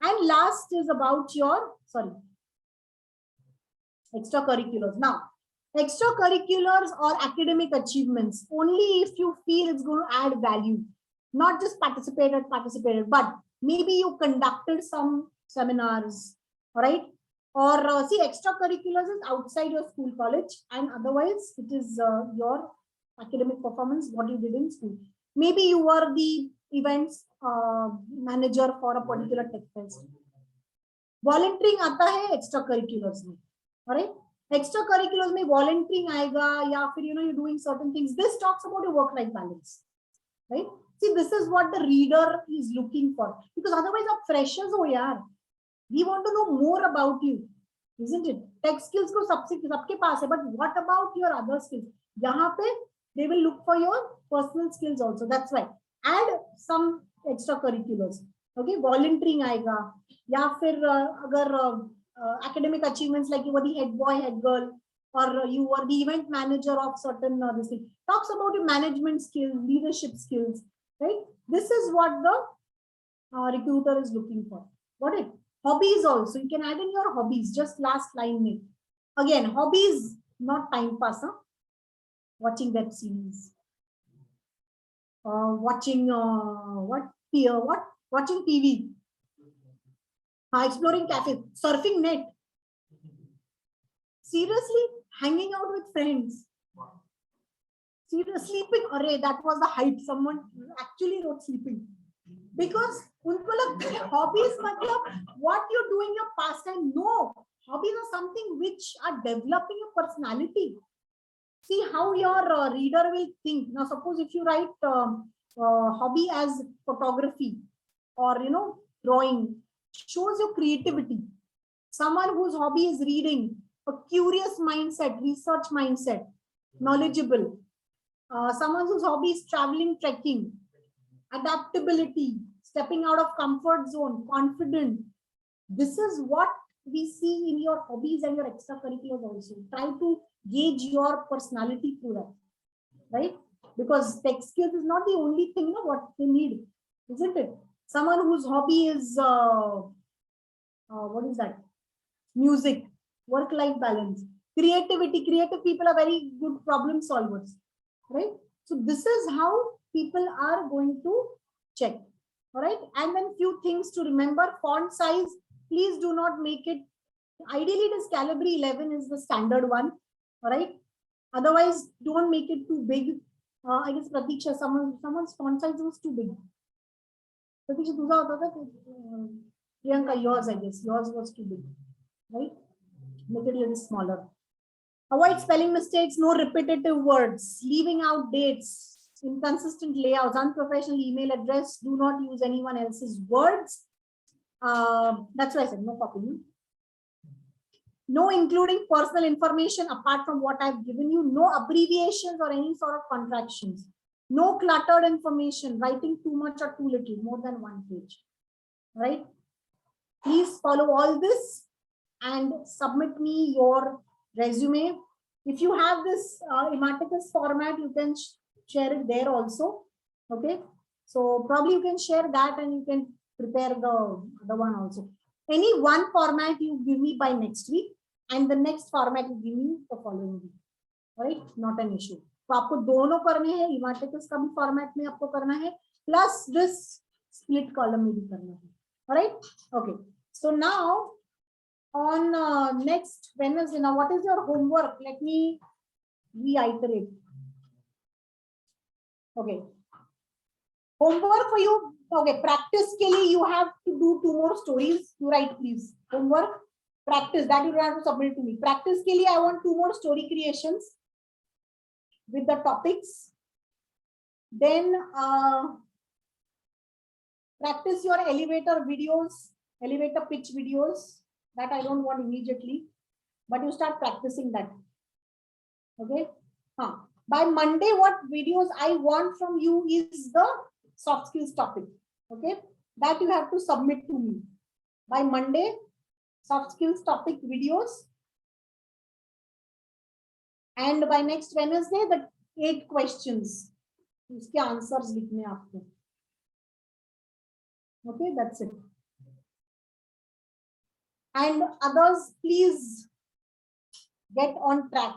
And last is about your, extracurriculars. Now, extracurriculars or academic achievements, only if you feel it's going to add value, not just participated, but maybe you conducted some seminars, right? Or see, extracurriculars is outside your school, college, and otherwise it is your academic performance, what you did in school. Maybe you were the events manager for a particular tech fest. Volunteering आता है extracurriculars में, alright? Extracurriculars में volunteering आएगा, या फिर you're doing certain things. This talks about your work-life balance, right? See, this is what the reader is looking for, because otherwise आप freshers हो यार. We want to know more about you, isn't it? Tech skills को सबके पास है, but what about your other skills? यहाँ पे they will look for your personal skills also. That's why add some extracurriculars. Okay, volunteering आएगा, या फिर अगर academic achievements like you were the head boy, head girl, or you were the event manager of certain this thing. Talks about your management skills, leadership skills, right? This is what the recruiter is looking for. Got it? Hobbies also, you can add in your hobbies. Just last line me. Again, hobbies, not time pass. Watching web series, watching watching TV, exploring cafes, surfing net. Seriously, hanging out with friends. Seriously, sleeping. Array, that was the height. Someone actually wrote sleeping. Because उनको लगता है hobbies मतलब what you do in your pastime. No, hobbies are something which are developing your personality. See how your reader will think. Now, suppose if you write hobby as photography or drawing, shows your creativity. Someone whose hobby is reading, a curious mindset, research mindset, knowledgeable. Someone whose hobby is traveling, trekking, adaptability, stepping out of comfort zone, confident. This is what we see in your hobbies and your extracurriculars also. Try to gauge your personality through that, right? Because tech skills is not the only thing what they need, isn't it? Someone whose hobby is what is that? Music, work-life balance, creativity. Creative people are very good problem solvers, right? So this is how people are going to check. All right. And then few things to remember: font size. Please do not make it. Ideally, it is Calibri 11 is the standard one. All right. Otherwise, don't make it too big. I guess Pratiksha, someone's font size was too big. Pratiksha, तुझा होता था कि, Priyanka, yours, I guess, yours was too big, right? Make it a little smaller. Avoid spelling mistakes, no repetitive words, leaving out dates, inconsistent layouts, unprofessional email address. Do not use anyone else's words. That's why I said no copying. No including personal information apart from what I've given you. No abbreviations or any sort of contractions. No cluttered information, writing too much or too little, more than one page. Right? Please follow all this and submit me your resume. If you have this Ematicus format, you can share it there also. Okay. So probably you can share that and you can prepare the one also. Any one format you give me by next week and the next format you give me the following week. Right? Not an issue. तो आपको दोनों करने हैं, Ematicus का भी format में आपको करना है, प्लस दिस स्प्लिट कॉलम में भी करना है. Alright? Okay. So now on next Wednesday, now what is your homework? Let me reiterate. Okay. Homework for you. Okay. Practice के लिए you have to do 2 more stories. You write please. Homework. Practice that you don't have to submit to me. Practice के लिए I want 2 more story creations with the topics. Then practice your elevator videos, elevator pitch videos. That I don't want immediately, but you start practicing that. Okay. By Monday, what videos I want from you is the soft skills topic. Okay. That you have to submit to me. By Monday, soft skills topic videos. And by next Wednesday, the 8 questions. Uske answers likhne aapko. Okay, that's it. And others, please get on track.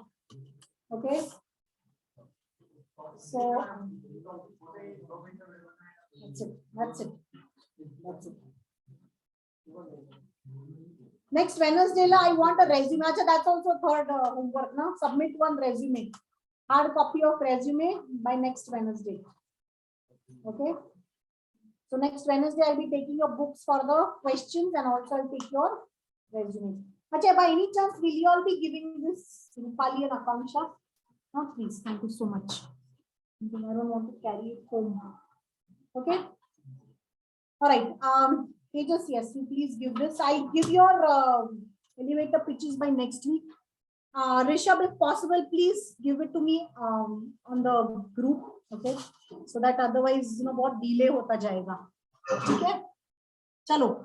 Okay. So that's it. That's it. That's it. Next Wednesday, I want a resume. Achha, that's also third homework now. Submit one resume. Hard copy of resume by next Wednesday. Okay. So next Wednesday, I'll be taking your books for the questions and also I'll take your resume. Achha, by any chance, will you all be giving this Rupali and Akanksha? No, please. Thank you so much. I don't want to carry it home. Okay. All right. Tejas, yes, you please give this. I'll give your elevator pitches by next week. Rishabh, if possible, please give it to me on the group. Okay. So that otherwise, what delay hota jayega. Okay. Chalo.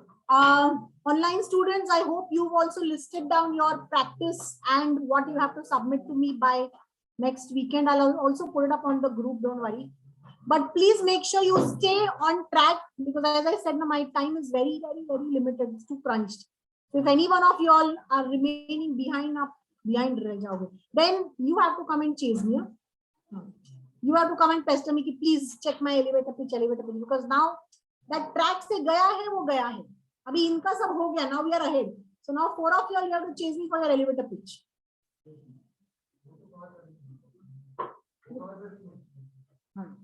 Online students, I hope you've also listed down your practice and what you have to submit to me by next weekend. I'll also put it up on the group, don't worry. But please make sure you stay on track because as I said, my time is very, very, very limited. It's too crunched. So if any one of you all are remaining behind, then you have to come and chase me. You have to come and pester me, please check my elevator pitch, because now that track se gaya hai, wo gaya hai. Abhi inka sab ho gaya, now we are ahead. So now 4 of you all, you have to chase me for your elevator pitch.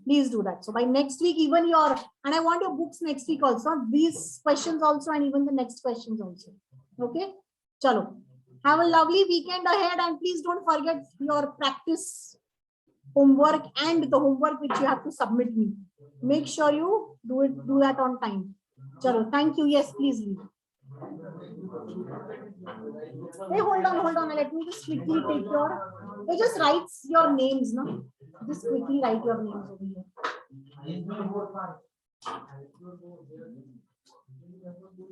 Please do that. So by next week, even your, and I want your books next week also, these questions also, and even the next questions also. Okay. Chalo. Have a lovely weekend ahead and please don't forget your practice homework and the homework which you have to submit me. Make sure you do that on time. Chalo. Thank you. Yes, please leave. Hey, hold on. Let me just quickly take your, it just writes your names, no? Just quickly write your names over here.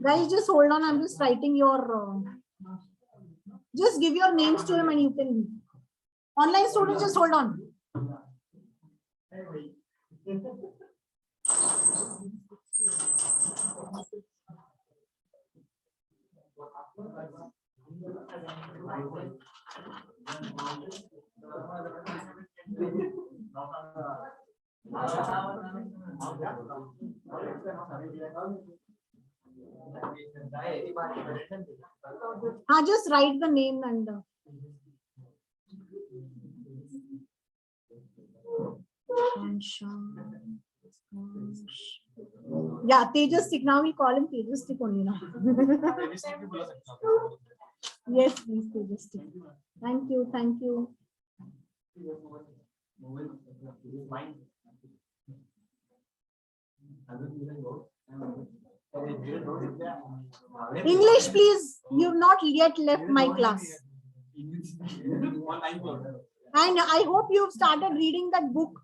Guys, just hold on. I'm just writing your, just give your names to him and you can leave. Online students, just hold on. Just write the name and yeah, Tejastik. Now we call him Tejastik only now. Yes, please, Tejastik. Thank you, thank you. English, please. You've not yet left my class. And I hope you've started reading that book.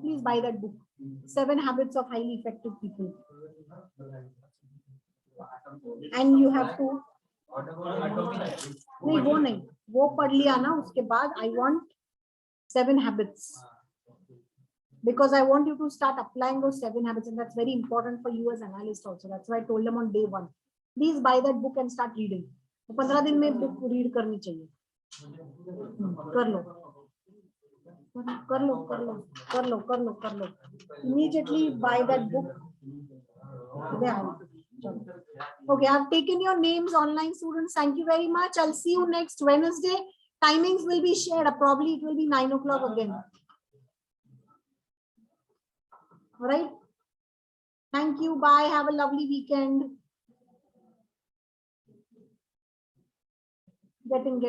Please buy that book. 7 Habits of Highly Effective People. And you have to. नहीं, वो पढ़ लिया ना उसके बाद I want 7 habits. Because I want you to start applying those 7 habits, and that's very important for you as analyst also. That's why I told them on day 1. Please buy that book and start reading. 15 दिन में book read करनी चाहिए. कर लो. Immediately buy that book. Okay, I've taken your names, online students. Thank you very much. I'll see you next Wednesday. Timings will be shared. Probably it will be 9 o'clock again. All right. Thank you. Bye. Have a lovely weekend. Getting.